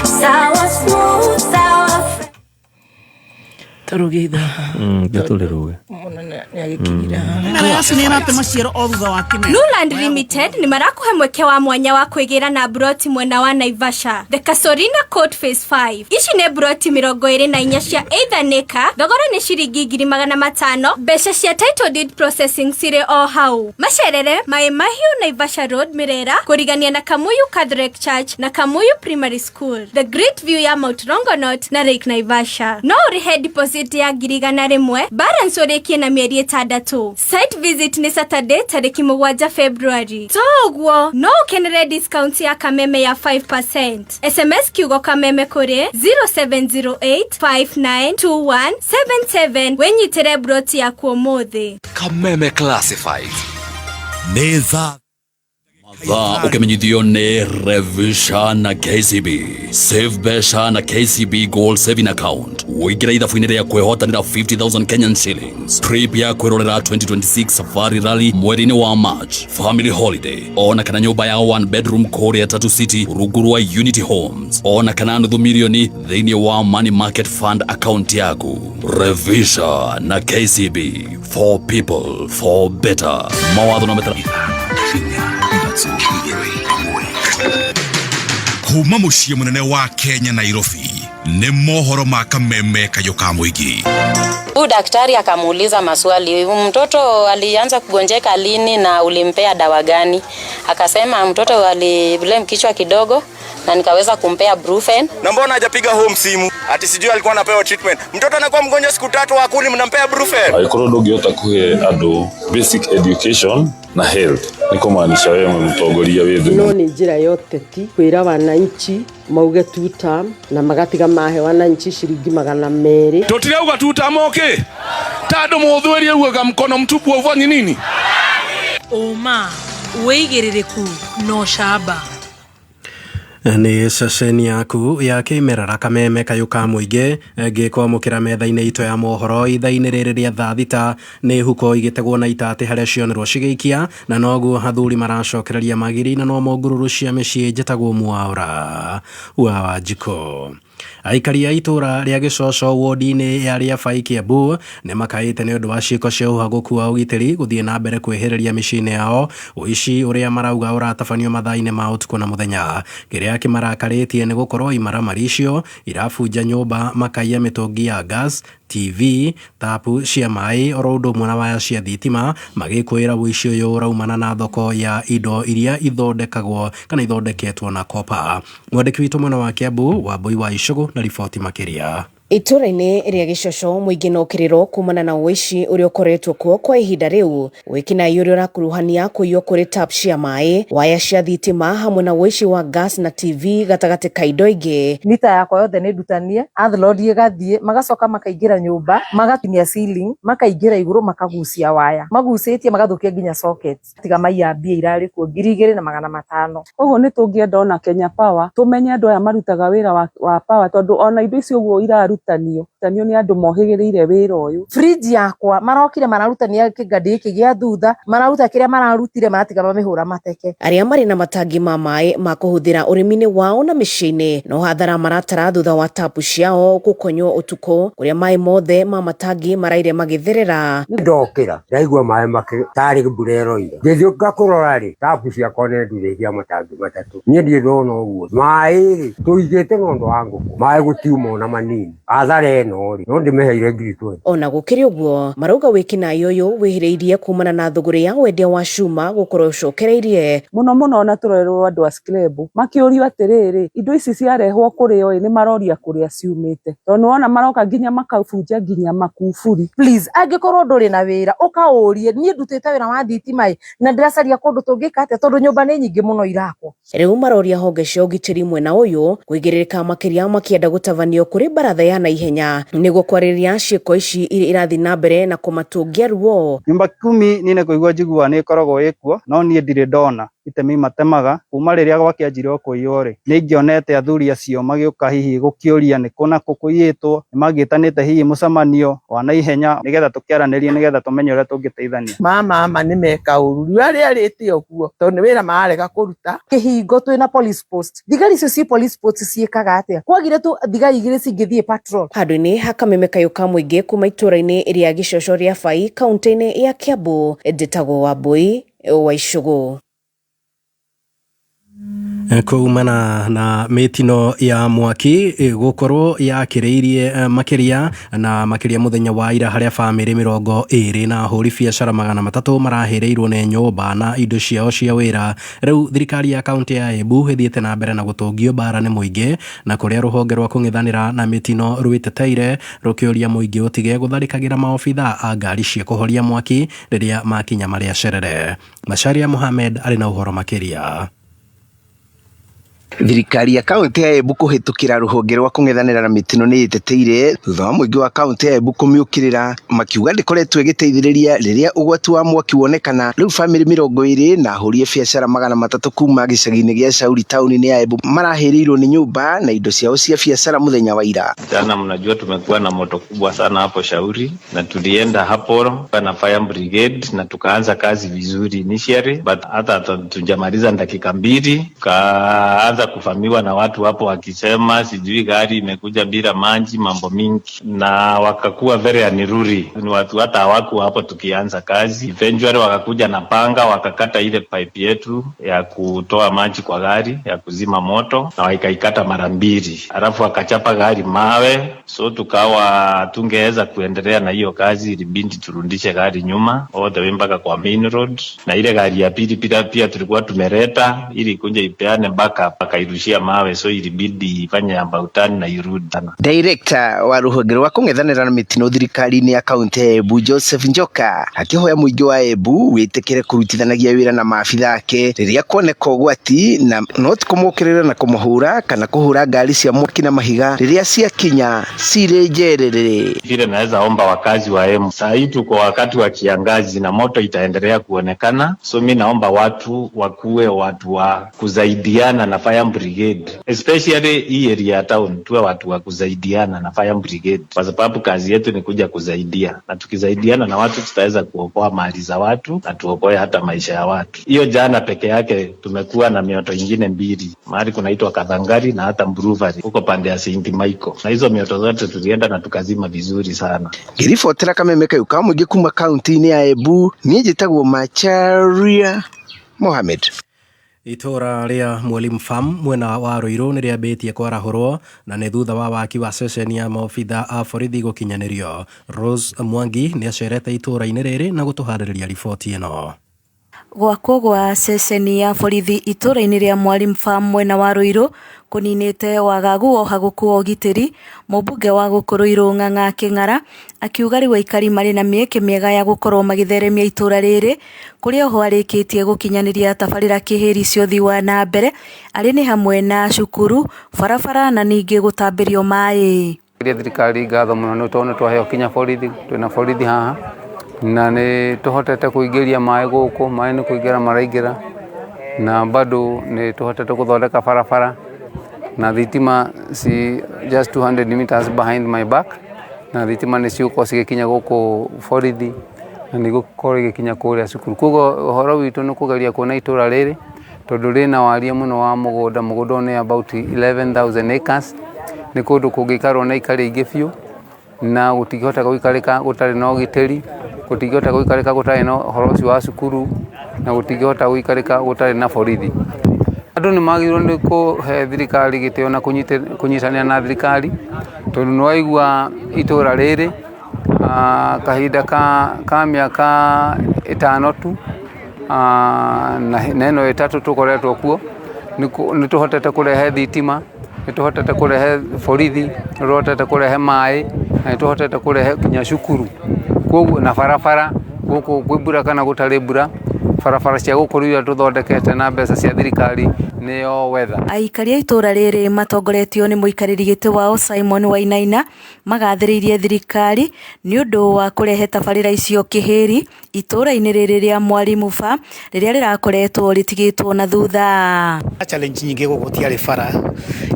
Sour smooth, sour Tarugitha. Gatuliruge. Nuland Limited ni marakuhe mweke wa mwanya wa kwigira na broti mwena wa Naivasha. The Kasorina Court Phase 5. Ici ne broti 24 cia either neka, thogora ni ciringi 500. Besha cia title deed processing sire o hau. Macerere Mai Mahiu Naivasha Road Mirera, kurigania na Kamuyu Catholic Church na Kamuyu Primary School. The Great View ya Mount Longonot na Lake Naivasha. No urihe deposit ya 1,000, balance urekie na mieri 6. Site visit ni Saturday tariki 7 February. Togwo no ukenere discount ya Kameme ya 5%. SMS kiugo Kameme kuri 0708592177 wenyitere broti ya kuomothi. Kameme Classified. Neza ukimenyithio ni Revisha na KCB. Save Besha na KCB Gold Saving Account. Uigira ithabu-inĩ rĩa kwĩhotanĩra 50,000 Kenyan shillings. Trip ya kwĩrorera 2026 Safari Rally mweri-inĩ wa March. Family holiday. Ona kana nyũmba ya 1 bedroom kũrĩa Tatu City rungu rwa Unity Homes. Ona kana nuthu milioni thĩinĩ wa Money Market Fund account yaku. Revisha na KCB. For people, for better. Mawatho na metara. Kuma muciĩ munene wa Kenya Nairobi ni mohoro ma Kameme Kayuka Muigi. Daktari akamuuliza maswali, mtoto alianza kugonjeka lini na ulimpea dawa gani? Akasema mtoto aliblame kichwa kidogo na nikaweza kumpea Brufen. Na mbona hajapiga home simu? Ati sijui alikuwa anapewa treatment. Mtoto anakuwa mgonjwa siku 3 akuli mnampea Brufen. Aikorodo giota kuhe ado basic education na health. Niko maanisha wewe mtongoria wetu. No ni njira yote ti kwira wananchi mauge tutam na magatiga mahe wananchi shiringi 200. Totirauga tutamoke. Tado muthwerie uga mkono mtupu ufanye nini? Oma weigiririku no shaba. Ni ceceni yaku ya kimerera Kameme Kayuka Muigi ngikwamukira metha-inĩ ito ya mohoro ithaa-inĩ rĩrĩ rĩa thaa thita nĩ huko igitegwo na itate harĩa cionerwo cigĩikia na noguo hathuri maracokereria magiri na no mongururu cia mĩciĩ njĩtagwo Mwaura wa Wanjikũ. Aikari a itura rĩa Gĩcoco wodi-inĩ ya Rĩabai Kiambu nĩ makaĩte nĩ ũndũ wa ciĩko cia ũhaguku wa ũgitĩri gũthiĩ na mbere kwĩhĩrĩria mĩciĩ-inĩ yao, ũici ũrĩa marauga ũratabanio mathaa-inĩ ma ũtukũ na mũthenya. Kĩrĩa kĩmarakarĩtie nĩ gũkorwo imaramari icio irabunja nyũmba, makaiya mĩtũngi ya gas, TV, tapu cia maĩ oro ũndũ ũmwe na waya cia thitima, magĩkwĩra ũici ũyũ ũraumana na thoko ya indo iria ithondekagwo kana ithondeketwo na kopa. Mwandĩki witũ mwena wa Kiambu Wambui wa Icũgũ na riboti makĩria. Itura-inĩ rĩa Gĩcoco mũingĩ no ũkĩrĩrwo kumana na ũici ũrĩa ũkoretwo kuo kwa ihinda rĩu. Wĩkinaĩ ũrĩa ũrakuruhania kũiywo kũrĩ tap cia maĩ, waya cia thitima hamwe na ũici wa gas na TV gatagatĩ ka indo ingĩ. Mita yakwa yothe nĩ ndutanie, athlondi ĩgathiĩ, magacoka makaingĩra nyũmba, magatinia ceiling, makaingĩra igũrũ makagucia waya. Magucĩtie magathukia nginya sockets. Tiga maiya mbia irarĩ kuo 2,500. Ũguo nĩ tũngĩenda ona Kenya Power tũmenye andũ aya marutaga wĩra wa power tondũ ona indo icio ũguo irarutanio nĩ andũ mohĩgĩrĩire wĩra ũyũ. Fridge yakwa marokire mararutania kĩgandi gĩkĩ gĩa thutha, mararuta kĩrĩa mararutire maratiga mamĩhũra mateke. Arĩa marĩ na matangi ma maĩ ma kũhũthĩra ũrĩmi-inĩ wao na mĩciĩ-inĩ no hathara maratara thutha wa tapu ciao gũkonywo ũtukũ kũrĩa maĩ mothe ma matangi maraire magĩtherera. Ndokĩra ndaigua maĩ tarĩ mbura ĩroira, ngĩthiũka kũrora rĩ tapu ciakwa nĩ ndurĩhia matangi 3. Niĩ ndĩrona ũguo maĩ rĩ tũigĩte ng'ondo wa ngũkũ, maĩ gũtiuma ona manini. Athare no ri no ndimeheire 20. Ona gũkĩrĩ ũguo marauga wĩkinaĩ ũyũ wĩhĩrĩirie kumana na thũgũrĩ ya wendia wa cuma gũkorwo ũcokereirie mũno ona tũrerwo andũ a scrap makĩũrio atĩrĩrĩ indo ici ciarehwo kũrĩo nĩ maroria kũrĩa ciumĩte tondũ ona maroka nginya makabunja nginya makuburi. Please angĩkorwo ndũrĩ na wĩra ũkaũrie niĩ ndutĩte wĩra wa thitima na ndĩracaria kũndũ tũngĩka atĩa tondũ nyũmba nĩ nyingĩ mũno irakwo. Rĩu maroria honge cia ũgitĩri mwena ũyũ kwĩgĩrĩrĩka makĩria makĩenda gũtabanio kũrĩ baratha ya naihenya nĩguo kwarĩrĩria ciĩko ici irathiĩ na mbere na kũmatũngia ruo. Nyumba 10 nĩ kũigua njiguaga nĩ ĩkoragwo ĩkuo no niĩ ndirĩ ndona itemi matemaga kuma riria gwakianjire kuiyore ni ngionete athuri acio magioka hihi gukiuria ni kuna kukuyitwo magitanite hihi mucemanio wa naihenya nigetha tukiaranirie nigetha tumenye uria tungiteithania mama ni meka uru aria arite oguo tondu wira marega kuruta kihingo twina police post thigari icio ci police post ciikaga atia kwagire tu thigari igire cingithie patrol handũ-inĩ ha kamemekayo ka mũingĩ kuma itũra-inĩ rĩa Gĩcoco rĩa Fai kaunti-inĩ ya Kiambu ndĩtagwo Wambui wa Icũgũ. Kuumana na mitino ya mwaki gukorwo yakiriirie makiria muthenya wa ira haria family 20 na huri biacara 300 marahireirwo ne nyumba na indo ciao cia wira. Riu thirikari ya kaunti ya Embu hithiete na mbere na gutungio bara ni muingi na kuria ruhonge rwa kung'ithanira na mitino rwiteteire rukioria muingi utige gutharikagira maofitha a ngari cia kuhoria mwaki riria makinya maria cerere. Masharia Mohamed ari na uhoro makiria. Thirikari ya kaunti ya Embu kuhitukira ruhonge rwa kung'ethanira na mitino ni iteteire thutha wa muingi wa kaunti ya Embu kumiukirira makiuga ndikoretwo igiteithiriria riria ugwati wa mwaki wonekana. Riu family 20 na hurie biacara 300 kuma gicagi-ini gia Shauri town-ini ya Embu marahirirwo ni nyumba na indo ciao cia biacara muthenya wa ira. Jana mnajua tumekuwa na moto kubwa sana hapo Shauri na tulienda hapo na fire brigade na tukaanza kazi vizuri initially, but hata tujamaliza dakika 2 kaanza kufamiwa na watu hapo wakisema sijui gari imekuja bila maji, mambo mingi, na wakakuwa very aniruri. Ni watu hata hawaku hapo tukianza kazi. Eventually wakakuja na panga wakakata ile pipe yetu ya kutoa maji kwa gari ya kuzima moto na wakaikata mara 2. Alafu wakachapa gari mawe, so tukawa tungeweza kuendelea na hiyo kazi, ilibidi turudishe gari nyuma all the way mpaka kwa main road, na ile gari ya pili pia tulikuwa tumereta ili kuja ipeane backup akairushia mawe, so ilibidi ifanye ambautani na irudi tena. Director wa ruhonge rwa kung'ethanira na mitino thirikari-ini ya kaunti ya Embu Joseph Njoka akihoya muingi wa Embu witikire kurutithanagia wira na maabitha ake riria kuoneka ugwati na not kumukirira na kumuhura kana kuhura ngari cia mwaki na mahiga riria cia kinya cirejerere. Vile naweza omba wakazi wa Embu, saa hii tuko wakati wa kiangazi na moto itaendelea kuonekana, so mimi naomba watu wakuwe watu wa kuzaidiana na fire brigade, especially hii area ya town, tuwe watu wa kuzaidiana na fire brigade, kwa sababu kazi yetu ni kuja kuzaidia, na tukizaidiana na watu tutaweza kuokoa mali za watu na tuokoe hata maisha ya watu. Hiyo jana peke yake tumekuwa na mioto ingine 2 mahali kunaitwa Kadhangari na hata Mbruvari huko pande ya St. Michael, na hizo mioto zote tulienda na tukazima vizuri sana. Girifotera Kamemekayo ka muingi kuma kaunti-ini ya Embu ni njitagwo Macharia Mohamed. Itora ria Mwalimu Farm mwena wa Ruiru ni riambitie kwarahurwo na ni thutha wa waki wa ceceni ya maofitha a borithi gukinyanirio. Rose Mwangi ni acerete itura-ini riri na gutuhaririria riboti ino. Gwakwo gwa ceceni ya borithi itura-ini ria Mwalimu Farm mwena wa Ruiru kuninite wagagu o hagukuo gitiri. Mubunge wa Gukuruiru Ng'ang'a King'ara akiuga riu aikari mari na mieke miega ya gukorwo magitheremia itura riri kuria ho arikitie gukinyaniria tabarira kihiri cio thiwa na mbere ari ni hamwe na cukuru, barabara na ningi gutambirio mai. Thirikari ngatho muno ni tone twaheo kinya borithi, twina borithi haha na ni tuhotete kuingiria mai guku, mai ni kuingira maraingira na bado ni tuhotete kuthondeka barabara na thitima si just 200 meters behind my back, na thitima ni ciuko cigikinya guku borithi na ni gukorwo igikinya kuria cukuru. Koguo uhoro witu ni kugeria kuona itura riri tondu rina waria muno wa mugunda ni about 11,000 acres. Ni kundu kungikarwo na ikari ingi biu na gutigihota guikarika gutari na ugiteri, gutigihota guikarika gutari na uhoro wa cukuru na gutigihota guikarika gutari na borithi. Andu ni magirwo ni kuhe thirikari gitio na kunyitania na thirikari tondu ni waigua itura riri kahinda ka miaka 5 tu na neno 3 tukoretwo kuo ni tuhotete kurehe thitima, ni tuhotete kurehe borithi, ni tuhotete kurehe mai na ni tuhotete kurehe kinya cukuru koguo na barabara guku gwibura kana gutari mbura barabara cia gũkũ rĩu tũthondekete na mbeca cia thirikari nĩyo weather. Aikari a itũra rĩrĩ matongoretio nĩ mũikarĩri gĩtĩ wao Simon Wainaina magathĩrĩirie thirikari nĩ ũndũ wa kũrehe tabarĩra icio kĩhĩri itũra-inĩ rĩrĩ rĩa Mwalimu Farm rĩrĩa rĩrakoretwo rĩtigĩtwo na thutha. Challenge nyingĩ gũgũtiarĩ bara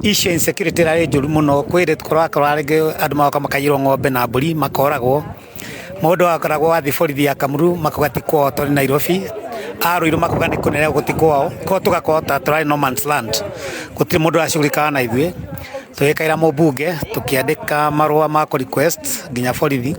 issue insecurity rarĩ njũru mũno kwĩrĩ kũrakora rĩngĩ andũ magoka makayirwo ng'ombe na mbũri makoragwo mũndũ akoragwo wathi borithi ya Kamuru makogatikwo tondũ Nairobi Ruiru makoga nĩ kũnene gũtikwao ko tugakota tũrarĩ no man's land gũtirĩ mũndũ aracugurikaga na ithuĩ tũgĩkaĩra mũmbunge tũkĩandĩka marũa ma request nginya borithi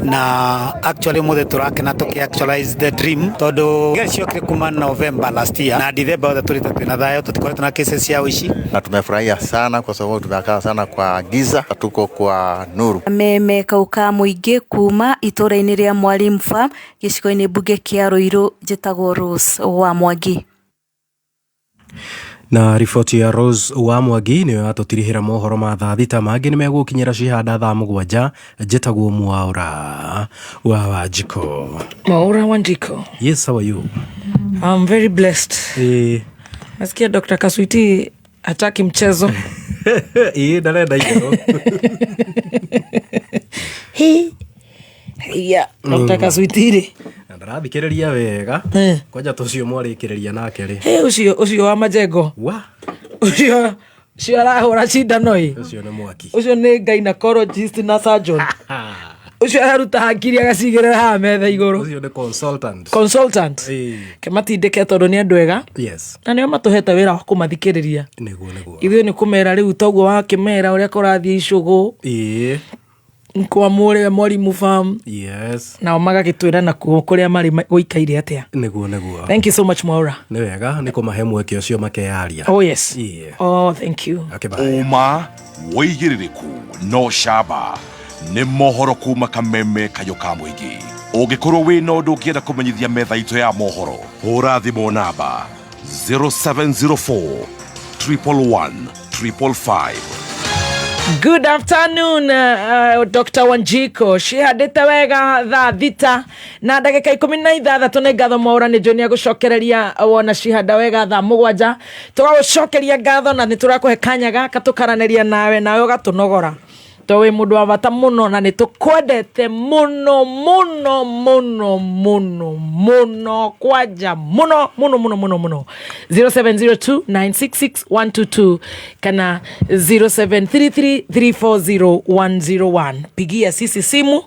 na actually mũthĩ tũrakena actualize the dream tondũ gari ciokire kuma November last year na December tũrĩte twĩna thayũ tũtikoretwo na cases cia ũici na tumefurahia sana kwa sababu tumekaa sana kwa giza tuko kwa nuru. Meme kauka mũingĩ kuma itũra-inĩ rĩa Mwalimu Farm gĩcigo-inĩ mbunge kĩa Ruiru njĩtagwo Rose wa Mwangi. Na riboti ya Rose wa Mwangi nĩyo yatũtirihĩra mohoro ma thaa thita mangĩ nĩ megũkinyĩra cihanda thaa mũgwanja njĩtagwo Mwaura wa Wanjiko. Mwaura Wanjiko. Yes, how are you? I'm very blessed. Nasikia Dr. Kaswiti hataki mchezo. Ndarenda igero. Yeah, Dr. Kaswiti ndarathikĩrĩria wega kwanja tũcio mwarĩkĩrĩria nake rĩ ũcio wa Majengo wa ũcio arahũra cindano ũcio nĩ mwaki ũcio nĩ gynecologist na surgeon ũcio aruta hakiri agacigĩrĩra haha metha igũrũ ũcio nĩ consultant kĩmatindĩke tondũ nĩ andũ ega na nĩo matũhete wĩra wa kũmathikĩrĩria ithuĩ nĩ kũmera rĩu toguo wa kĩmera ũrĩa kũrathiĩ icũgũ kwa Mwalimu Farm na magagĩtwĩra na kũrĩa marĩ gũikaire atĩa nĩguo. Thank you so much Mwaura. Nĩ wega nĩ kũmahe mweke ũcio makeyaria. Oh yes. Oh thank you. Uma wĩigĩrĩrĩku no camba nĩ mohoro kuma Kameme Kayũka Mũingĩ. Ũngĩkorwo wĩna ũndũ ũngĩenda kũmenyithia metha itũ ya mohoro hũra thimũ namba 0704 111 555. Good afternoon, Dr. Wanjiko. Cihandĩte wega thaa thita na ndagĩka 16 nĩ ngatho Mwaura nĩ John agũcokereria wona cihanda wega thaa mũgwanja tũgagũcokeria ngatho na nĩ tũrakũhe kanya gaka tũkaranĩria nawe ũgatũnogora to wĩ mũndũ wa bata mũno na nĩ tũkwendete mũno kwanja mũno 0702966122 kana 0733340101. Pigia sisi simu,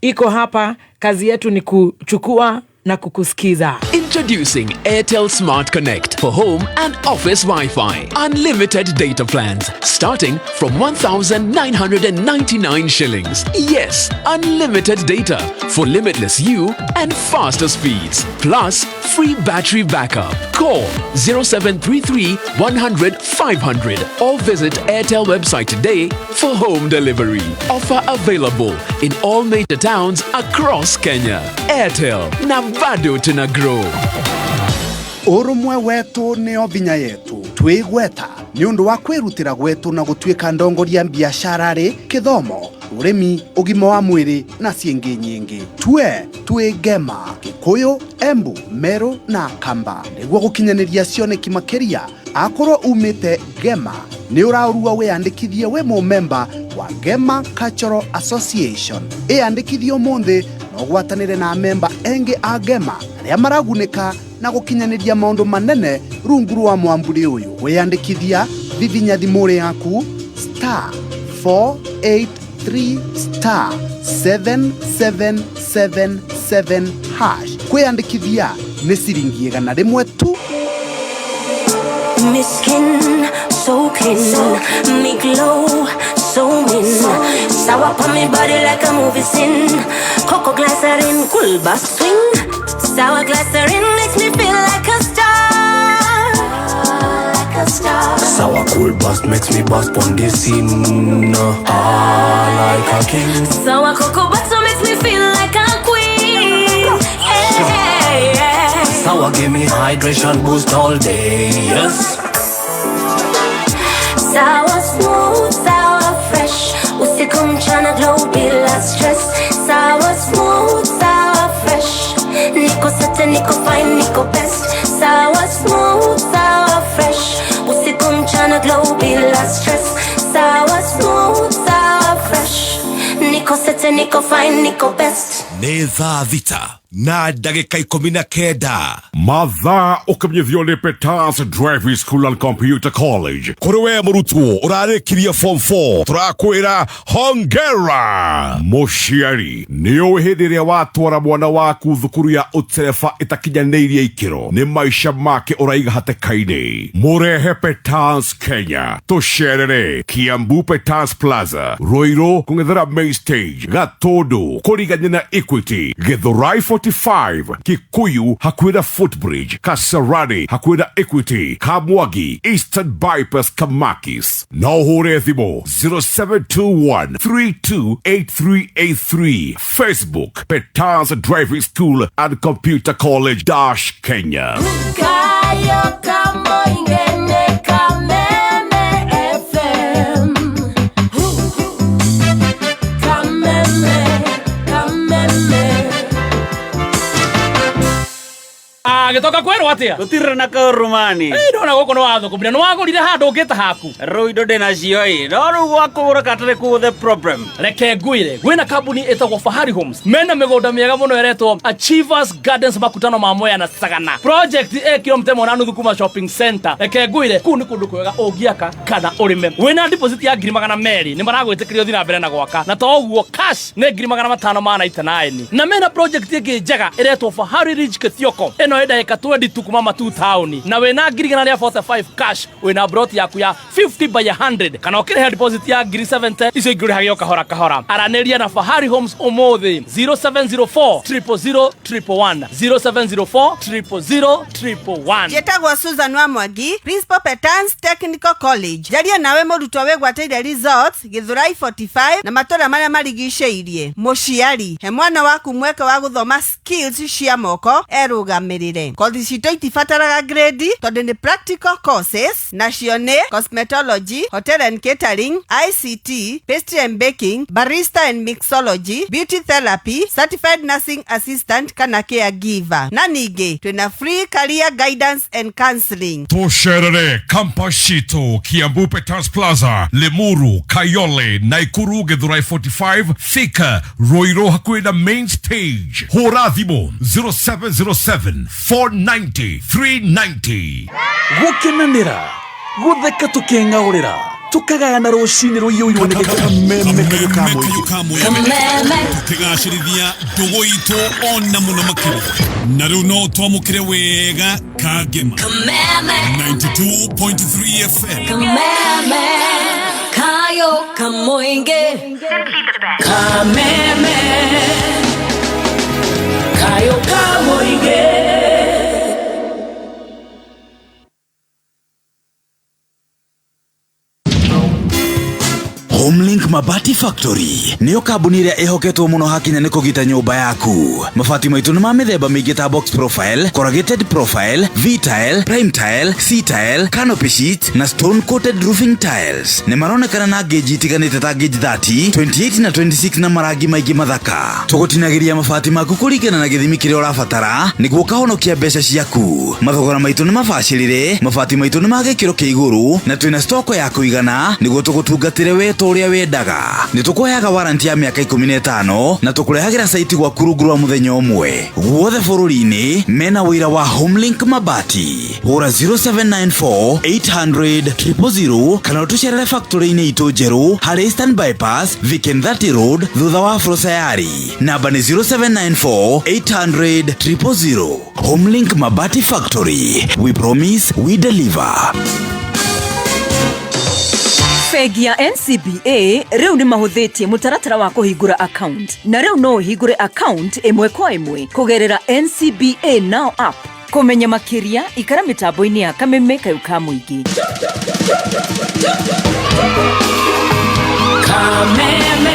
iko hapa, kazi yetu ni kuchukua na kukusikiza. Introducing Airtel Smart Connect for home and office Wi-Fi. Unlimited data plans starting from 1,999 shillings. Yes, unlimited data for limitless you and faster speeds. Plus free battery backup. Call 0733 100 500 or visit Airtel website today for home delivery. Offer available in all major towns across Kenya. Airtel, na bado tuna grow. Urumwe wetu nĩo binya yetu twĩgweta nĩ ũndũ wa kwĩrutĩra gwetu na gũtuĩka ndongoria biashara rĩ kithomo urimi ũgima wa mwĩrĩ na ciĩngĩ nyingĩ twĩ Gema Kikuyu Embu Meru na Kamba nĩguo gũkinyanĩria cioneki makĩria akorwo umĩte Gema nĩ ũraurua wĩandĩkithie we mũmemba wa Gema Cultural Association ĩandĩkithio mũndĩ na ũgwatanĩre na memba engĩ a Gema arĩa maragunĩka na gũkinyanĩria maũndũ manene rungu rwa mwamburi ũyũ wĩandĩkithia vivinya thimũ yaku *483*777# kwĩandĩkithia nĩ ciringi 100 tu. Miskin, so clean, me glow, so mean. Sour on me body like a movie scene. Cocoa glycerin, cool bass swing. Sour glycerin makes me feel like a star. Like a star. Sour cool bass makes me bust on the scene. Like a king. Sour cocoa butter makes me feel like a queen. Yeah. Sour give me hydration boost all day, yes. Sour smooth, sour fresh. Usikum chana glow bila stress. Sour smooth, sour fresh. Niko sate sete niko fine niko best. Sawa smooth, sawa fresh. Usiku mchana glow bila stress. Sawa smooth, sawa fresh. Niko sete niko fine niko best. Nĩ thaa thita na ndagĩka 19 mathaa ũkamenyithio nĩ Peters Driving School and Computer College. Kũrĩ we mũrutwo ũrarĩkirie form 4 tũrakwĩra hongera. Mũciari nĩũĩ hĩndĩ ĩrĩa watwara mwana waku thukuru ya ũtereba ĩtakinyanĩirie ikĩro nĩ maica make ũraiga hatĩka-inĩ. Mũrehe Peters Kenya tũcerere Kiambu Peters Plaza, Ruiru kũng'ethera main stage, Gatũndũ kũrigania na Equity, Githurai 45, Kikuyu hakuhĩ na Footbridge, Kasarani hakuhĩ na Equity, Kamwagi Eastern Bypass Kamakis. Na ũhũre thimũ 0721328383. Facebook Peters Driving School and Computer College Kenya. Kayo kamo ingene kameme FM. Kameme. Gĩtoka kwerwo atia gũtirĩ na kaũrũmani ndona gũkũ nĩ wathũkũmire nĩ wagũrire handũ ũngĩta haku rĩu indo ndĩnacio no rĩu gwakũgũra katarĩ kuo the problem reke ngwĩre gwĩna kambuni ĩtagwo Fahari Homes mena mĩgũnda mĩega mũno ĩretwo Achievers Gardens makutano ma Mwea na Sagana. Project kilomita 1.5 kuma shopping center. Reke ngwĩre kũu nĩ kũndũ kwega ũngĩaka kana ũrĩme. Wĩna deposit ya 200,000 nĩ maragwĩtĩkĩria ũthiĩ na mbere na gwaka na to ũguo cash nĩ 599 na mena project ĩngĩ njega ĩretwo Fahari Ridge Kithioko. Ĩno ĩndagĩka 22 kuma matu town na wĩna 45 cash wĩna broti yaku ya 50 by 100 kana ũkĩrĩha deposit ya 70 icio ingĩrĩhagio kahora kahora. Aranĩria na Fahari Homes ũmũthĩ 0704 000 111 0704 000 111. Njĩtagwo Susan Wamwangi, Principal Peters Technical College. Jaria nawe mũrutwo wĩgwatĩire results Githurai 45 na matũra marĩa marigicĩirie. Mũciari he mwana waku mweke wa gũthoma skills cia moko erũgamĩrĩre. Kothi citũ itibataraga grade tondũ nĩ practical courses nacio nĩ cosmetology, hotel and catering, ICT, pastry and baking, barista and mixology, beauty therapy, certified nursing assistant kana caregiver. Na ningĩ twĩna free career guidance and counseling. Tũcerere campus citũ Kiambu Peters Plaza, Limuru, Kayole, Naikuru, Githurai 45, Thika, Ruiru hakuhĩ na main stage. Hũra thimũ 0707 490 390. Gũkenanĩra gũtheka tũkeng'aũrĩra tukagayana rũcinĩ rũiyũirwo nĩ kameme tũkĩgacĩrithia ndũgũ itũ ona mũno makĩria na rĩu no twamũkĩre wega kangema 92.3 FM Kameme kayo kamoinge kameme kayo kamoinge. Homelink Mabati Factory nĩyo kambuni ĩrĩa ĩhoketwo mũno hakinya nĩ kũgita nyũmba yaku. Mabati maitũ nĩ ma mĩthemba mĩingĩ ta box profile, corrugated profile, V-tile, prime tile, C-tile, canopy sheet na stone coated roofing tiles. Nĩ maronekana na gauge itiganĩte ta gauge 30, 28 na 26 na marangi maingĩ mathaka. Tũgũtinagĩria mabati maku kũringana na gĩthimi kĩrĩa ũrabatara nĩguo kahonokia mbeca ciaku. Mathogora maitũ nĩ mabacĩrĩre, mabati maitũ nĩ ma gĩkĩro kĩa igũrũ na twĩna stoko ya kũigana nĩguo tũgũtungatĩre weto ũrĩa wendaga. Nĩ tũkũheaga warranty ya mĩaka 15 na tũkũrehagĩra site gwaku rungu rwa mũthenya ũmwe. Guothe bũrũri-inĩ mena wĩra wa Homelink Mabati. Hũra 0794 800 000 kana ũtũcerere factory-inĩ itũ njerũ harĩ Eastern Bypass, Viken 30 Road thutha wa Afro Sayari. Namba nĩ 0794 800 000. Homelink Mabati Factory. We promise, we deliver. Bengi ya NCBA rĩu nĩ mahũthĩtie mũtaratara wa kũhingũra account na rĩu no ũhingũre account ĩmwe kwa ĩmwe kũgerera NCBA Now app. Kũmenya makĩria ikara mĩtambo-inĩ ya kameme kayo ka mũingĩ. Kameme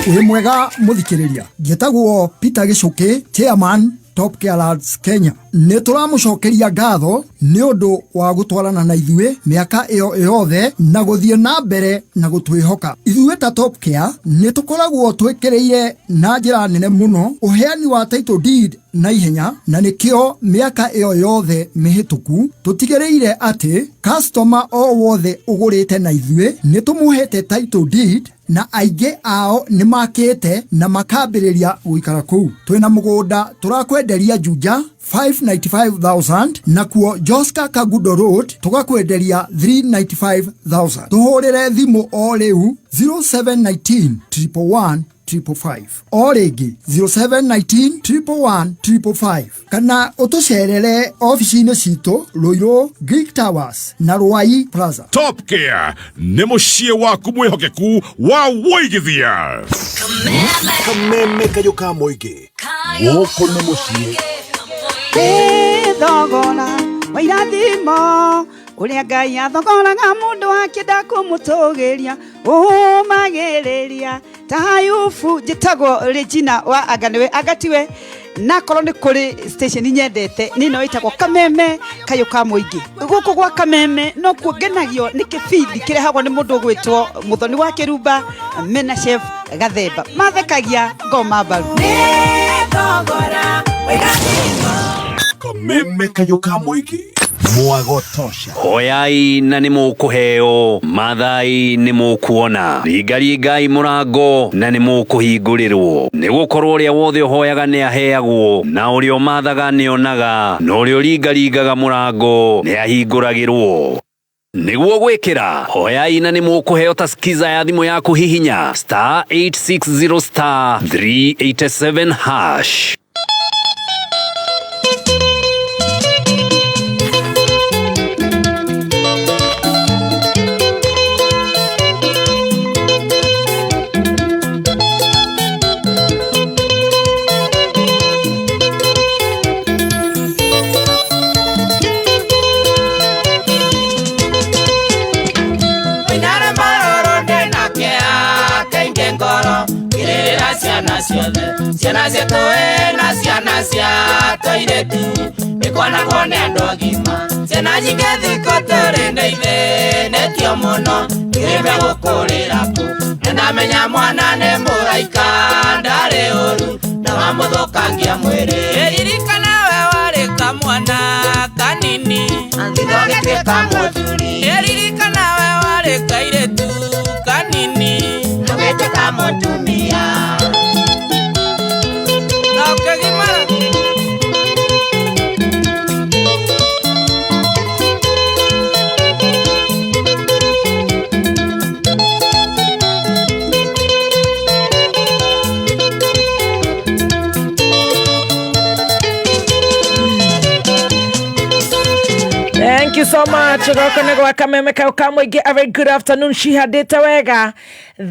Wĩ mwega mũthikĩrĩria. Ngĩtagwo Peter Gĩcũkĩ, chairman Top Care Lads Kenya. Nituramucokeria ngatho ni undu wa gutwarana na ithuĩ miaka iyo yothe na guthie na mbere na gutwihoka. Ithuĩ ta Top Care nitukoragwo twekereire na njira nene muno uheani wa title deed na ihenya, na nikio miaka iyo yothe mihituku tutigereire ati customer o wothe ugurite na ithuĩ nitumuhete title deed na aingĩ ao nĩ makĩte na makambĩrĩria gũikara kũu. Twĩna mũgũnda turakwenderia Juja 595,000 na kuo Joska Kagudo Road tugakwenderia 395,000. Tuhũrĩre thimũ o rĩu 0719 111 555 o rĩngĩ 0719 111 555 kana utucerere ofici-inĩ citũ Ruiru Greek Towers na Ruai Plaza. Top Care nĩ mũciĩ waku mwĩhokeku wa woigithia. Kameme kayo ka mũingĩ gũkũ nĩ mũciĩ thogora wa irathimo ũrĩa Ngai athogoraga mũndũ akĩenda kũmũtũgĩria ũmagĩrĩria Tayufu njĩtagwo Regina wa Aganiwe agatiwe na korwo nĩ kũrĩ station nyendete nino ĩtagwo Kameme kayo ka mũingĩ. Gũkũ gwa Kameme no kuongenagio nĩ kĩbindi kĩrehagwo nĩ mũndũ gwĩtwo Mũthoni wa Kĩrumba Mena Chef Gathemba mathekagia ngoma mbaru. Kameme kayo ka mũingĩ mwagotosha. Hoyai na nĩ mũkũheo, mathai nĩ mũkuona, ringaringai mũrango na nĩ mũkũhingũrĩrwo, nĩ gũkorwo ũrĩa wothe ũhoyaga nĩ aheagwo, na ũrĩa ũmathaga nĩ onaga, na ũrĩa ũringaringaga mũrango nĩ ahingũragĩrwo. Nĩguo gwĩkĩra, hoyai na nĩ mũkũheo ta skiza ya thimũ yaku hihinya *860*387#. Ciana cia toe na ciana cia toiretu ikwanagwo nĩ andũ agima. Ciana nyingĩ thikũ tũrĩ ndeithe netio mũno kĩrĩme gũkũrĩra kũ. Nĩndamenya mwana nĩ mũraika ndarĩ ũru na wamũthũkangia mwĩrĩ. Ĩririkana we warĩ kamwana kanini thutha ũgĩtuĩka mũthuri. Ĩririkana we warĩ kairĩtu kanini ũgĩtuĩka mũtumia. Thank you so much. Gokone gwa Kameme kayo ka mũingĩ. A very good afternoon. Cihandĩte wega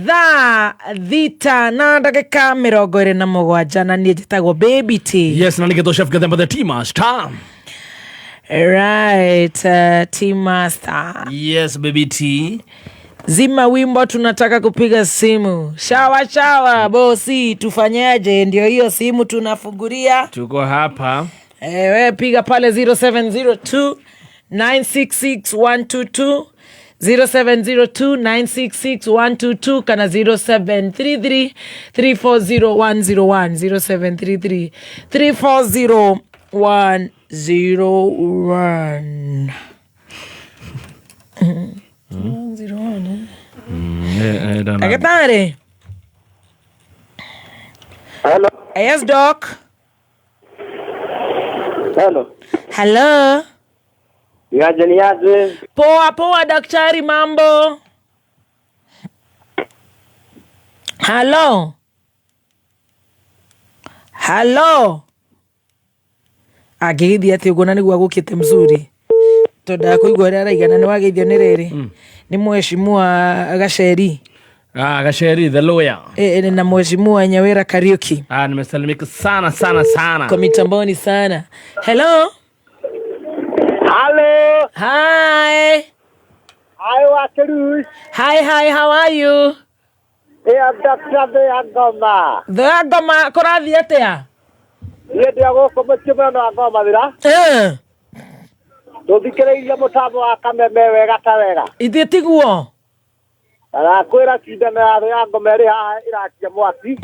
thaa thita na ndagĩka 27 na niĩ njĩtagwo Baby T. Yes, na nĩgetwo Chef Gathemba the Tea Master. Right, Tea Master. Yes, Baby T. Zima wimbo, tunataka kupiga simu. Shawa bosi, tufanyaje? Ndio hiyo simu tunafungulia. Tuko hapa. We piga pale 0702 966 122 0702 966 122 kana 0733 340 101 0733 340 101. Akatare. Hello. Yes, Doc. Hello. Niaje. Poa daktari, mambo. Hello. Ageithia ati ugona niguo agukite mzuri. Tonda kuigwa rara igana ni wageithio ni riri. Ni mheshimiwa Gacheri. Gacheri the lawyer. Na mheshimiwa Nyawera Kariuki. Nimesalimika sana. Kwa mitamboni sana. Hello. Hi. Hi, Wakiru. Hi, how are you? Dr. Agoma. The Agoma, korathi atia? Yende agoko mutime no ngomathira. Tuthikireirie mutambo wa kameme wega ta wega. Ithe tiguo. Arakwira cindano ya ngomeri haha irakia mwaki.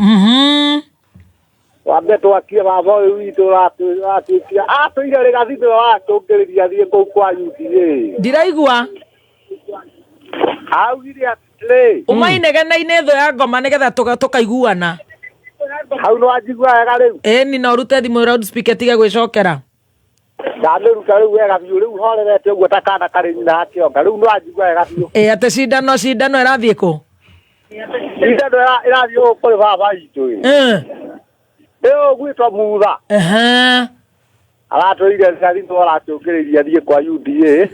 Wambe twakie baba uyu witu ratukia atuire rigathithio wa tungiriria thie kuu kwa UDA. Ndiraigua. Augire atire. Umainegena-inĩ thũ ya ngoma nĩgetha tukaiguana. Hau no anjigua wega rĩu. Ni no rute thimũ loudspeaker tiga gwĩcokera. Ndamĩruta rĩu wega biũ rĩu horerete ũguo ta kana karĩ nyina akĩonga rĩu no anjigua wega biũ. Atĩ cindano ĩrathiĩ kũ? Cindano ĩrathiĩ gũkũ kũrĩ baba witũ. Ĩyo gwĩtwo Mutha. Aratũire rigathithio aratũngĩrĩria thiĩ kwa UDA.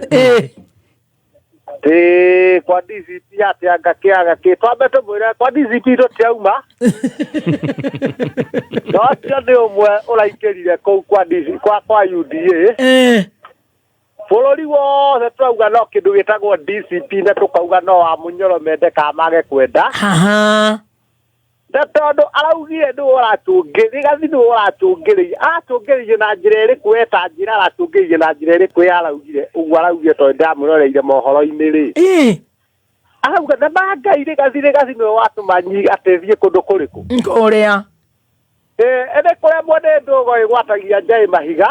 Kwa DCP atianga kiaga twambe tumwire kwa DCP tutiauma no cio ni umwe uraingirire kuu kwa DCP kwa UDA bururi wothe turauga no kindu gitagwo DCP na tukauga no wa munyoro mende kamage kwenda na tondu araugire ndu uratungiriria ndu uratungiriria atungiririe na njira iriku eta njira aratungiririe na njira iriku araugire uguo araugire tondu ndamuroreire mohoro-ini ri arauga na bangaire gathire no watumanyi atethie kundu kuriku uria ene kuria mwene ndugo igwatagia njai mahiga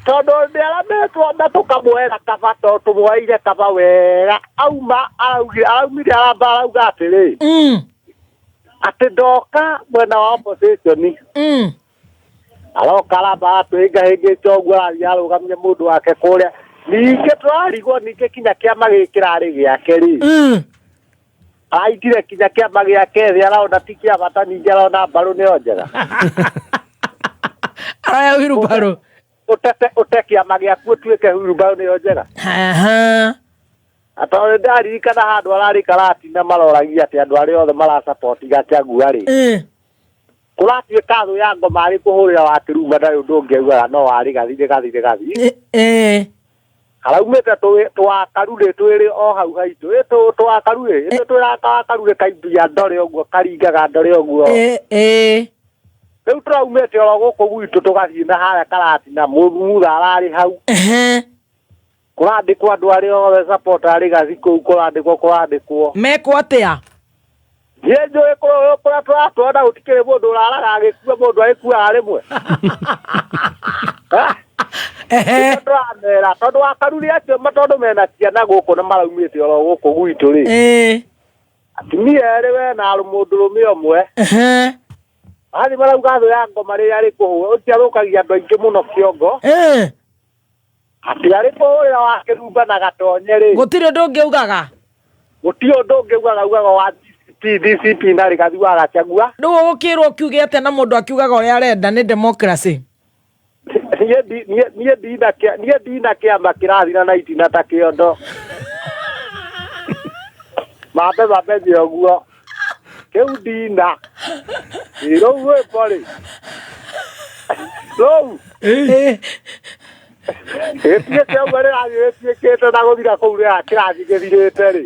tondu ndiarametwo na tukamwera kaba to tumwaire kaba wega araumire arauga atiri ati ndoka mwena wa opposition aroka aramba atwingahingite uguo arathiĩ arũgamie mũndũ wake kũrĩa ningĩ tũrarigwo ningĩ kinya kĩama gĩkĩ kĩrarĩ gĩake rĩ araitire kinya kĩama gĩake thĩ arona ti kĩa bata ningĩ arona mbarũ nĩyo njega araya wheelbarrow ute kĩama gĩaku ũtuĩke wheelbarrow nĩyo njega atondũ ndaririkana handũ ararĩ karatina maroragia atĩ andũ arĩa othe marasupport Gachagua rĩ kuratuĩka thũ ya ngoma arĩ kũhũrĩra wakĩruma ndarĩ ũndũ ũngĩaugaga no warĩ gathire araumĩte twakarurĩ twĩrĩ o hau haitũ twakarurĩ twĩrakakarurĩ kaimbia ndore ũguo karingaga ndore ũguo rĩu tũraumĩte oro gũkũ gwitũ tũgathiĩ na harĩa karatina Mutha ararĩ hau kũrandĩkwo andũ arĩa othe support arĩ gathi kũu kũrandĩkwo mekwo atĩa niĩ njũĩ kũrĩa tũratwona gũtikĩrĩ mũndũ ũraraga agĩkua mũndũ agĩkuaga rĩmwe tũramera tondũ wakaruri acio tondũ mena ciana gũkũ na maraumĩte oro gũkũ gwitũ rĩ atumia erĩ we na mũndũrũme ũmwe athi marauga thũ ya ngoma rĩrĩa arĩ kũhũra ũcio arũkagia andũ aingĩ mũno kĩongo atĩ arĩ kũhũrĩra wakĩrumba na gatonye rĩ gũtirĩ ũndũ ũngĩugaga ugaga wa DCP na Rigathi wa Gachagua rĩu ũgũkĩrwo kiuge atĩ na mũndũ akiugaga ũrĩa arenda nĩ democracy niĩ ndina kĩama kĩrathira na itina ta kĩondo mambe thĩ ũguo kĩu ndina rĩu wĩpo rĩ rĩu ĩtuĩke ũguo rĩrathiĩ rĩtuĩkĩte na gũthira kũu rĩra kĩrathi gĩthirĩte rĩ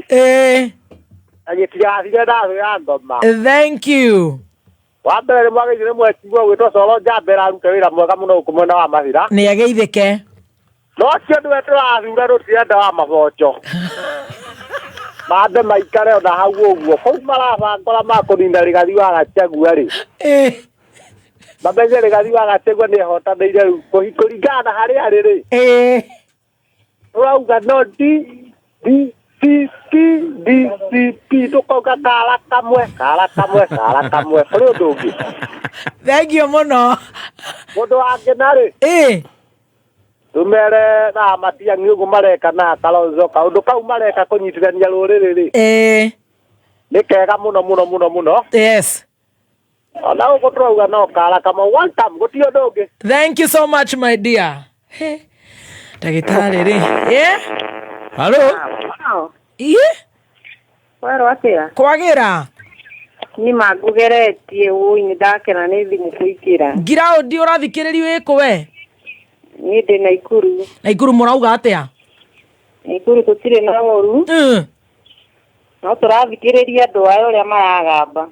agĩtigathire na thũ ya ngoma thank you wa mbere nĩmwagĩire mwecigo gwĩtwo Solo Njambera arute wĩra mwega mũno gũkũ mwena wa Mathira nĩ ageithĩke no cio nĩwe tũrathura rũtirenda wa maboco mambe maikare ona hau ũguo kũu marabangora ma kũnina Rigathi wa Gachagua rĩ mamenye Rigathi wa Gachagua nĩ ehotanĩire rĩu kũringana na harĩa arĩ rĩ tũrauga no DCP tukauga kara kamwe kũrĩ ũndũ ũngĩ thengio mũno mũndũ wangĩna rĩ tumere na Matiang'i ũguo mareka na Kalonzo kaũndũ kau mareka kũnyitithania rũrĩrĩ rĩ nĩ kega mũno yes ona ũguo tũrauga no kara kamwe one time gũtirĩ ũndũ ũngĩ thank you so much my dear ndagĩtarĩ rĩ halo Kwero atia kwagira ni magugeretie uini ndakena ni thimu kuikira ngira ndi urathikiririo wiko we ni ndi Naikuru murauga atia Naikuru tutire na woru no turathikiriria andu ayo ria maragamba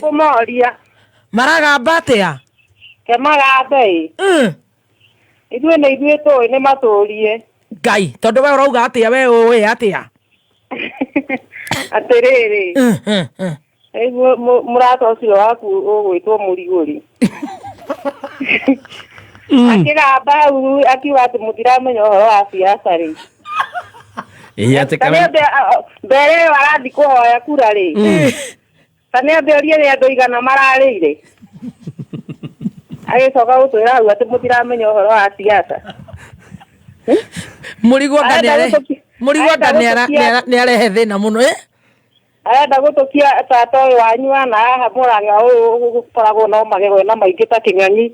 Kumoria. Maragamba atia? Kemagambe. Ithuĩ nĩ ithuĩ tũĩ nĩ matũrie. Ngai, tondũ we ũrauga atia we ũĩ atia? Atĩrĩrĩ. Mũrata ũcio waku ũgwĩtwo Mũrigũri. Akĩgamba hau akiuga atĩ mũtiramenya ũhoro wa biaca rĩ. Mbere ĩyo arathiĩ kũhoya kura rĩ. Kana ambĩũrie nĩ andũ igana mararĩire. Agĩcoka gũtwĩra hau atĩ mũtiramenya ũhoro wa siasa. Mũrigũnda nĩ arehe thĩna mũno arenda gũtũkia tata ũyũ wanyu na haha Mũrang'a ũyũ gũkoragwo na magego na maingĩ ta kĩng'ang'i.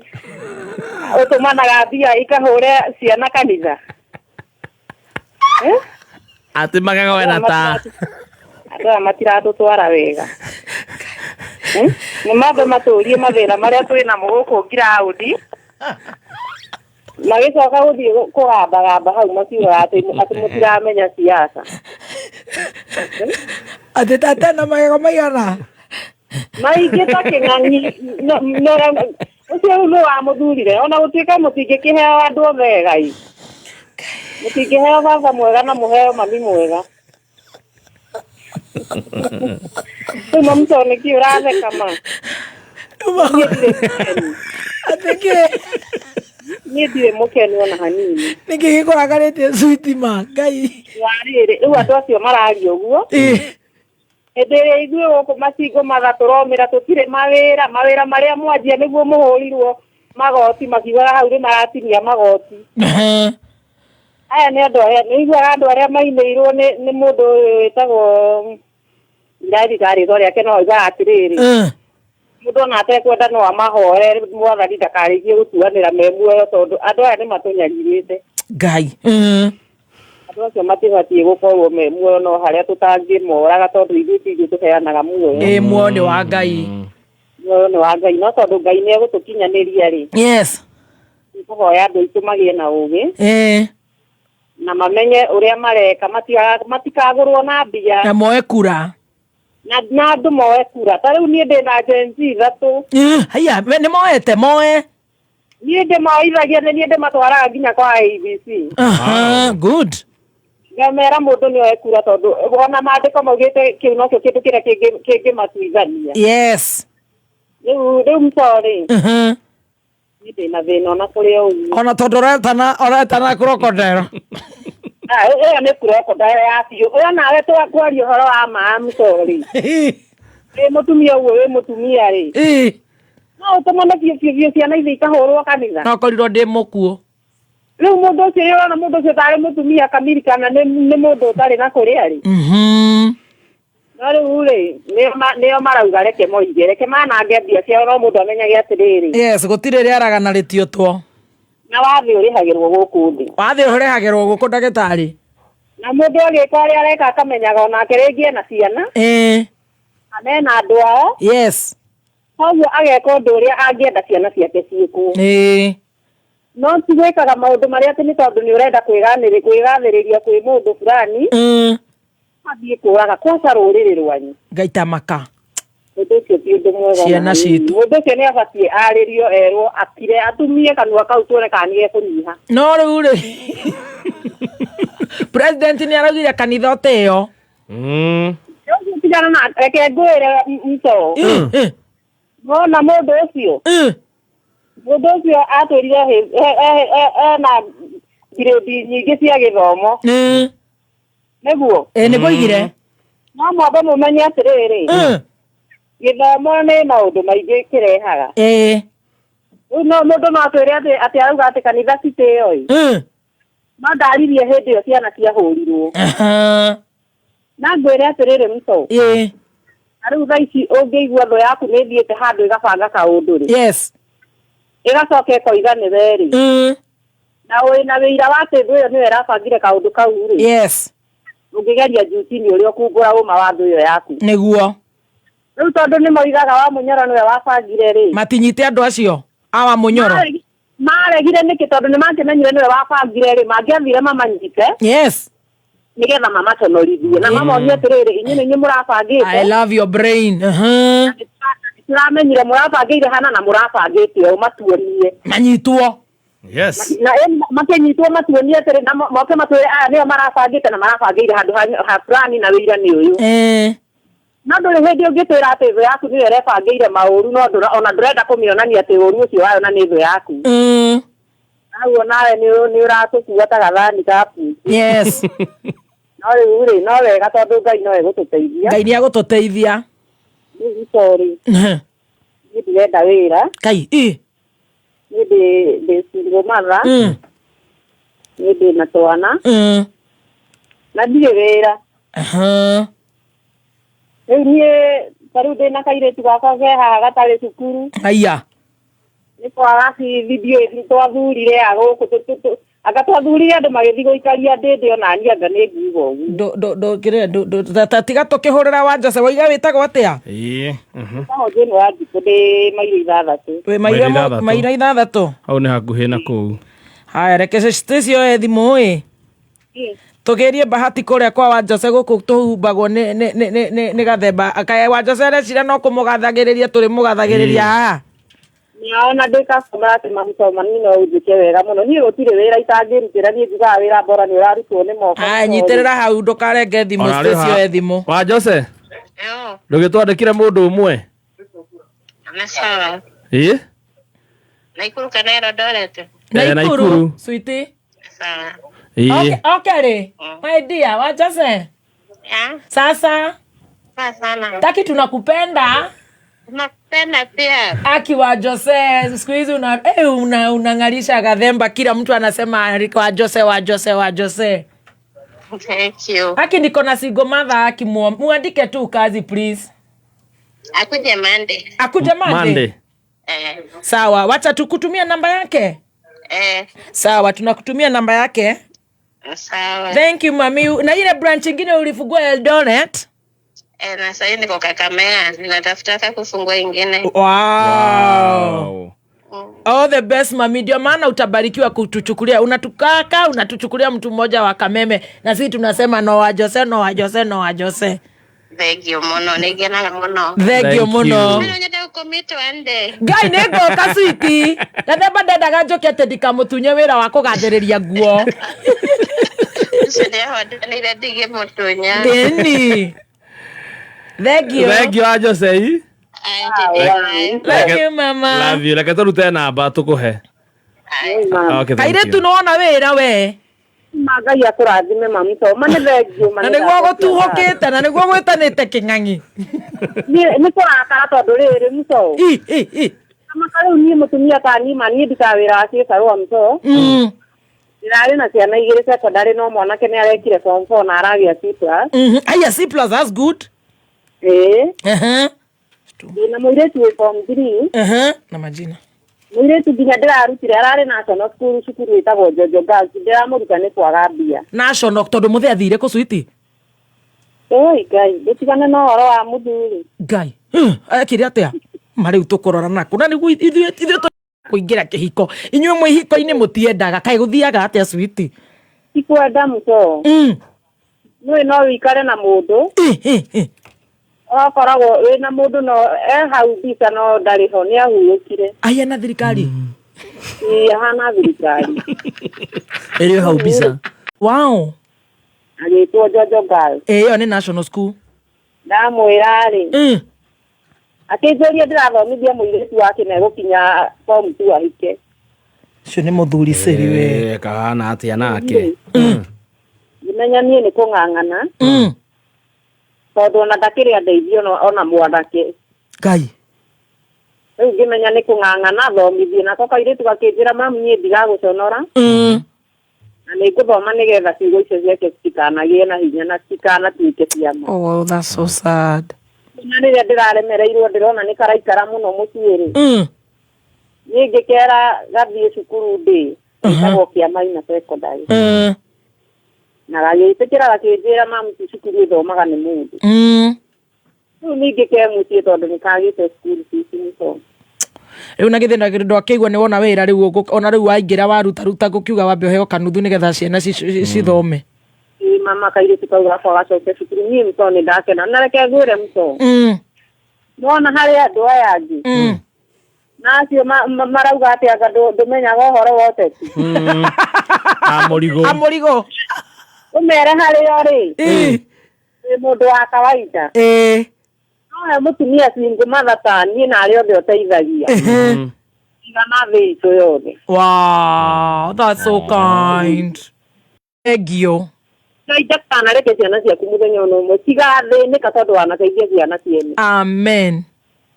Ũtũmanaga mbia ikahũre ciana kanitha. Atĩ magego na ta andũ matiratũtwara wega. Nĩ mambe matũrie mathĩna marĩa twĩnamo gũkũ ngiraũndi. Magĩcoka gũthiĩ kũgamba hau makiuga atĩ mũtiramenya siasa. Atĩ tata na magego maigana? Maingĩ ta kĩng'ang'i. Ũcio nĩ wa mũthurire ona gũtuĩka mũtingĩkĩheo andũ othe gai. Mũtingĩheo baba mwega na mũheo mami mwega. Tuma mtone ki ũratheka ma. Niĩ ndirĩ mũkenu ona hanini. Nĩkĩ gĩkũrakarĩtie switi ma Ngai? Warĩrĩ rĩu andũ acio mararia ũguo. Hĩndĩ ĩrĩa ithuĩ gũkũ macingo magatũromĩra tũtirĩ mawĩra marĩa mwanjia nĩguo mũhũrirwo magoti makiugaga hau nĩ maratinia magoti. Aya nĩ andũ arĩa nĩiguaga andũ arĩa mainĩirwo nĩ mũndũ ũyũ wĩtagwo thirikari rĩake no oigaga atĩrĩrĩ. Mũndũ ona atekwenda no amahoere mwathani ndakarĩkie gũtuanĩra me muoyo tondũ andũ aya nĩ matũnyariirĩte. Ngai. Andũ acio matibatiĩ gũkorwo me muoyo no harĩa tũtangĩmoraga tondũ ithuĩ tiguo tũheanaga muoyo. Muoyo nĩ wa Ngai. Muoyo nĩ wa Ngai no tondũ Ngai nĩ egũtũkinyanĩria rĩ. Yes. Tũhoya andũ aitũ magĩe na ũgĩ. Na mamenye ũrĩa mareka matikagũrwo na mbia. Na moe kura. Na andũ moe kura. Ta rĩu niĩ ndĩna Gen Z ithatũ. Haya, nĩ moete moe. Niĩ ndĩmoithagia nĩ niĩ ndĩmatwaraga nginya kwa IEBC. Good. Ngamera mũndũ nĩ oe kura tondũ ona maandĩko maugĩte kĩu no kĩo kĩndũ kĩrĩa kĩngĩmatuithania. Yes. Rĩu msorry. Niĩ ndĩna thĩna ona kũrĩa ũguo. Ona tondũ ũretana crocodile. Ĩyo nĩ crocodile ya biũ. Ũyũ nawe twaria ũhoro wa maa msorry. Wĩ mũtumia ũguo wĩ mũtumia rĩ. No ũtũmane biũ ciana ithe ikahũrwo kanitha. No korirwo ndĩ mũkuũ. Rĩu mũndũ ũcio yona mũndũ ũcio tarĩ mũtumia kamirikana nĩ mũndũ ũtarĩ na kũrĩa rĩ. No rĩu rĩ nĩo marauga reke moige reke manange mbia ciao no mũndũ amenyage atĩrĩrĩ. Yes, gũtirĩ rĩaraga na rĩtiũtwo. Na wathĩ ũrĩhagĩrwo gũkũ thĩ. Wathĩ ũrĩhagĩrwo gũkũ ndagĩtarĩ. Na mũndũ agĩka ũrĩa areka akamenyaga onake rĩngĩ ena ciana. Kana ena andũ ao. Yes. Koguo ageka ũndũ ũrĩa angĩenda ciana ciake ciĩkwo. No ti gwĩkaga maũndũ marĩa atĩ nĩ tondũ nĩ ũrenda kwĩgathĩrĩria kwĩ mũndũ fulani. Athiĩ kũraga kwanza rũrĩrĩ rwanyu. Ngaita maka. Mũndũ ũcio ti ũndũ mwega. Ciana citũ. Mũndũ ũcio nĩ abatiĩ arĩrio erwo akire atumie kanua kau tuone kana nĩ ekũnyiha. No rĩu rĩ. President nĩ araugire kanitha ũteo. Tigana na reke ngwĩre mto. Wona mũndũ ũcio. Mũndũ ũcio atwĩrire ena grade nyingĩ cia gĩthomo. Nĩguo? Nĩguo igire. No mwambe mũmenye atĩrĩrĩ. Gĩthomo nĩ maũndũ maingĩ kĩrehaga. Rĩu no mũndũ no atwĩre atĩ arauga atĩ kanitha citĩyo. No ndaririe hĩndĩ ĩyo ciana ciahũrirwo. Na ngwĩre atĩrĩrĩ mto. Rĩu thaa ici ũngĩigua thũ yaku nĩ ĩthiĩte handũ ĩgabanga kaũndũ rĩ. Yes. Ĩgacoka ĩkoiga nĩ werĩ. Na wĩna wĩira wa atĩ thũ ĩyo nĩwe ĩrabangire kaũndũ kau rĩ. Yes. Ũngĩgeria njuti-inĩ ũrĩa ũkungũra ũma wa thũ ĩyo yaku. Nĩguo. Rĩu tondũ nĩ moigaga wa Mũnyoro nĩwe wabangire rĩ. Matinyite andũ acio a wa Mũnyoro. Maregire nĩkĩ tondũ nĩ makĩmenyire nĩwe wabangire rĩ mangĩathire mamanyite. Yes. nigetha mama tonorithie na mama onye atiriri inyuĩ nĩ mũrabangĩte. I love your brain. Tũramenyire mũrabangĩire hana na mũrabangĩte o matuonie. Manyitwo. Yes. Na makenyitwo matuonie atĩrĩ na moke matwĩre aya nĩo marabangĩte na marabangĩire handũ ha fulani na wĩira nĩ ũyũ. No ndũrĩ hĩndĩ ũngĩtwĩra atĩ thũ yaku nĩyo ĩrebangĩire maũru no ona ndũrenda kũmĩonania atĩ ũru ũcio wayo na nĩ thũ yaku. Naguo nawe nĩ ũratũkua ta gathani kapu. Yes. No rĩu rĩ, no wega tondũ Ngai no egũtũteithia. Ngai nĩ agũtũteithia. Sorry. Niĩ ndirenda wĩra. Kai. Niĩ ndĩ single mother. Niĩ ndĩ na twana. Na ndirĩ wĩra. Rĩu niĩ tarĩu ndĩna kairĩtu gakwa ke haha gatarĩ cukuru. Aya. Nĩ kwaga video twathurire agũkũ agatwathurire andũ magĩthiĩ gũikaria ndĩndĩ ona niĩ anga nĩ nguga ũguo. Tiga tũkĩhũrĩra wa Jose waiga wĩtagwo atĩa? Kahonje nĩ wa Ndikũ ndĩ mairo 6. Wĩ mairo 6? Hau nĩ hakuhĩ na kũu. Haya reke cicio thimũ ĩ. Tũgerie bahati kũrĩa kwa wa Jose gũkũ tũhumbagwo nĩ gathemba. Akae wa Jose recira no kũmũgathagĩrĩria tũrĩ mũgathagĩrĩria haha. Niona ndĩkasoma atĩ mahuto manini no ũnjĩke wega mũno. Niĩ gũtirĩ wĩra itangĩrutĩra niĩ njugaga wĩra bora nĩ ũrarutwo nĩ moko. Nyitĩrĩra hau ndũkarenge thimũ cicio thimũ. Wa Jose. Ndũgĩtwandĩkire mũndũ ũmwe. Nĩ sawa. Naikuru kana Eldoret? Naikuru. Sweetie. Sawa. Okay, my dear, wa Jose. Sasa. Sana. Taki tunakupenda. Nakupenda pia. Aki wa Jose, siku hizi unang'arisha gathemba, kila mtu anasema wa Jose, wa Jose, wa Jose. Thank you. Aki niko na single mother, aki muandike tu kazi please. Akuje Monday. Akuje Monday? Sawa, wacha tukutumia namba yake. Sawa, tunakutumia namba yake. Sawa. Thank you mami. Na ile branch nyingine ulifungua Eldoret? Na sasa niko Kakamega, ninatafuta kufungua ingine. Wow. All the best mami, ndio maana utabarikiwa kutuchukulia. Unatuchukulia mtu mmoja wa Kameme na sisi tunasema no wa Jose, no wa Jose, no wa Jose. Thank you mono, nigena mono. Thank you mono. Mimi nataka commit one day. Gai nego kaswiti. Na ndaba ndendaga njokete ndikamutunye wira wa kugathĩrĩria nguo. Sio ndio ndige mutunya. Deni. Thank you. Thank you Jose. Thank you mama. Love you. Like tũrute namba tũkũhe. Okay, thank you. Kaire tunaona wĩra we. Magai akũrathime mami to mane thengio mane. Na nĩguo gũtuhũkĩte na nĩguo gwĩtanĩte kĩng'ang'i. Nĩ kũrakara tondũ rĩrĩ mto. Kama rĩu niĩ mũtumia ta nima niĩ ndikaga wĩra wa CSRO mto. Ndĩrarĩ na ciana 2 secondary no mwanake nĩ arekire form 4 na aragĩa C+. Aya C+, that's good. Na mũirĩtu wĩ form 3. Na majina. Mũirĩtu nginya ndĩrarutire ararĩ national school cukuru ĩtagwo Jojo Girls. Ndĩramũruta nĩ kwaga mbia. National tondũ mũthĩ athire kũ Sweetie? Ngai, ndĩtigane na ũhoro wa mũthuri. Ngai. Akĩrĩ atĩa? Marĩ tũkũrora naku. Na nĩguo ithuĩ kũingĩra kĩhiko. Inyuĩ mwĩhiko-inĩ mũtiendaga. Kaĩ gũthiaga atĩa Sweetie? Ikwenda mũto. Nũĩ no wĩikare na mũndũ. Okoragwo wĩna mũndũ no hau bisa no ndarĩ ho nĩ ahurũkire. Aya na thirikari. Hana thirikari. Ĩrĩ hau bisa. Wow. Agĩtwo Jojo Girls. Ĩyo nĩ national school. Ndamwĩra rĩ. Akĩnjũria ndĩrathomithia mũirĩtu wake na gũkinya form 2 ahike. Ũcio nĩ mũthuri ceri we. Kahana atĩa nake. Ngĩmenya niĩ nĩ kũng'ang'ana. Tondũ ona ndakĩrĩ andeithio ona mwanake. Ngai. Rĩu ngĩmenya nĩ kũng'ang'ana thomithie nako kairĩtu gakĩnjĩra mamu niĩ ndigagũconora. Na nĩ ngũthoma nĩgetha ciugo icio ciake citikanagie na hinya na citikanatuĩke ciama. Oh, that's so sad. Na rĩrĩa ndĩraremereirwo ndĩrona nĩ karaikara mũno mũciĩ rĩ. Niĩ ngĩkera gathiĩ cukuru ndĩ. Ĩtagwo Kĩamaina secondary. Na gagĩtĩkĩra gakĩnjĩra mamu cukuru ĩthomaga nĩ mũndũ. Rĩu ningĩ ke mũciĩ tondũ nĩ kagĩte school fees mũto. Rĩu na gĩthĩna kĩrĩndũ akĩigua nĩ wona wĩra rĩu ona rĩu waingĩra waruta gũkiuga wambe ũheo kanuthu nĩgetha ciana cithome. mama kaire tukauga kwa gacoke cukuru niĩ mto nĩ ndakena na reke ngwĩre mto mona harĩ andũ aya angĩ nacio marauga atĩ anga ndũmenyaga ũhoro wa ũteti amũrigo ũmere harĩa rĩ nĩ mũndũ wa kawaida no mũtumia single mother ta niĩ na arĩa othe ũteithagia igana thĩ itũ yothe. Wow, that's so kind. Thank you. Ngai kana reke ciana ciaku mũthenya ũmwe tiga thĩnĩka tondũ wanateithia ciana ciene. Amen.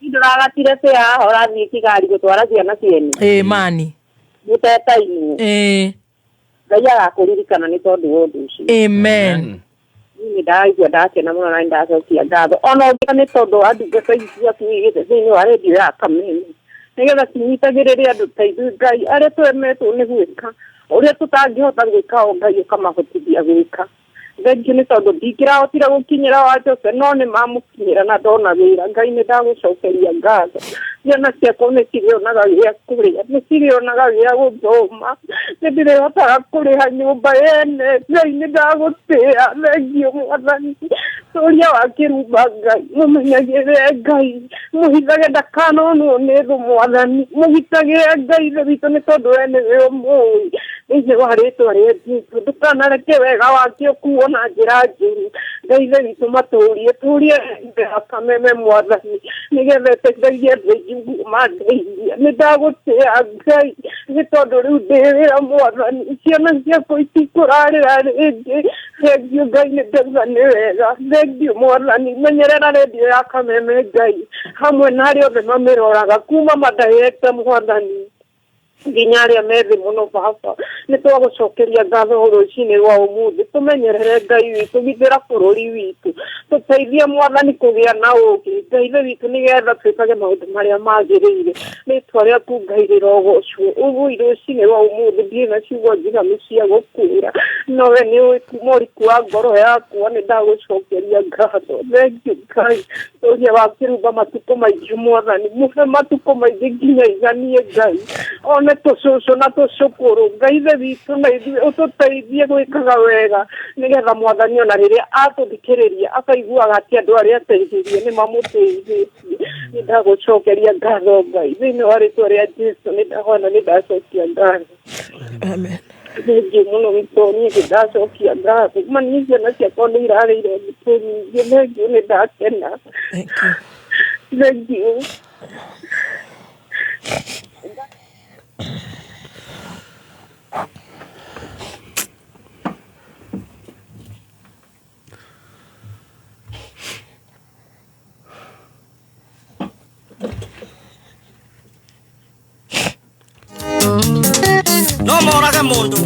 Ndũragatire cia ũrathiĩ kĩgari gũtwara ciana ciene. Mani. Gũteta-inĩ. Ngai agakũririkana nĩ tondũ wa ũndũ ũcio. Amen. Niĩ ndaigua ndakena mũno na ndacokia ngatho ona ũngĩka nĩ tondũ wa ndungata ici ciaku igĩte thĩinĩ wa redio ya Kameme nĩgetha cinyitagĩrĩre andũ ta ithuĩ Ngai arĩa twemetwo nĩ gwĩka ũrĩa tũtangĩhota gwĩka o Ngai ũkamahotithia gwĩka. Thengiũ nĩ tondũ ndingĩrahotire gũkinyĩra wa Jose no nĩ mamũkinyĩra na ndona wĩra. Ngai nĩ ndagũcokeria ngatho. Ciana ciakwa nĩ cirĩonaga gĩa kũrĩa nĩ cirĩonaga gĩa gũthoma nĩ ndĩrĩhotaga kũrĩha nyũmba yene. Ngai nĩ ndagũtĩĩa thengiũ Mwathani. Ũrĩa wa kĩrumba Ngai mũmenyagĩrĩre Ngai mũhithage ndakanonwo nĩ thũ Mwathani mũgitagĩre Ngai ithe witũ nĩ tondũ we nĩwe ũmũĩ thĩinĩ wa rĩtwa rĩa Jesũ ndũkanareke wega wake ũkuo na njĩra njũru. Ngai ithe witũ matũrie tũrie Kameme Mwathani nĩgetha ĩteithagie andũ aingĩ mandeithia. Nĩ ndagũtĩĩa Ngai nĩ tondũ rĩu ndĩ wĩra Mwathani ciana ciakwa itikũrarĩra rĩngĩ. Thengiũ Ngai nĩ ndauga nĩ wega. Thengiũ Mwathani menyerera redio ya Kameme Ngai hamwe na arĩa othe mamĩroraga kuma madaireta Mwathani nginya arĩa methĩ mũno Baba nĩ twagũcokeria ngatho rũcinĩ rwa ũmũthĩ. Tũmenyerere Ngai witũ githĩra bũrũri witũ tũteithie Mwathani kũgĩa na ũũgĩ Ngai ithe witũ nĩgetha twĩkage maũndũ marĩa magĩrĩire. Rĩtwa rĩaku Ngai rĩrogocwo ũguo rũcinĩ rwa ũmũthĩ ndirĩ na ciugo njiganu cia gũkwĩra no we nĩ ũĩ kuma ũriku wa ngoro yakwa nĩ ndagũcokeria ngatho. Thengiũ Ngai ũrĩa wa kĩrumba matukũ maingĩ Mwathani mũhe matukũ maingĩ nginya iganie Ngai one tũcũcũ na tũcũkũrũ Ngai ithe witũ na ithuĩ ũtũteithie gwĩkaga wega nĩgetha Mwathani ona rĩrĩa atũthikĩrĩria akaiguaga atĩ andũ arĩa ateithĩrie nĩ mamũteithĩtie. Nĩ ndagũcokeria ngatho Ngai thĩinĩ wa rĩtwa rĩa Jesũ nĩ ndahona nĩ ndacokia ngatho. Amen. Thengiũ mũno witũ niĩ nĩ ndacokia ngatho mani ciana ciakwa nĩ irarĩire thikũ nyingĩ. Thengiũ nĩ ndakena. Thengiũ. No morage mũndũ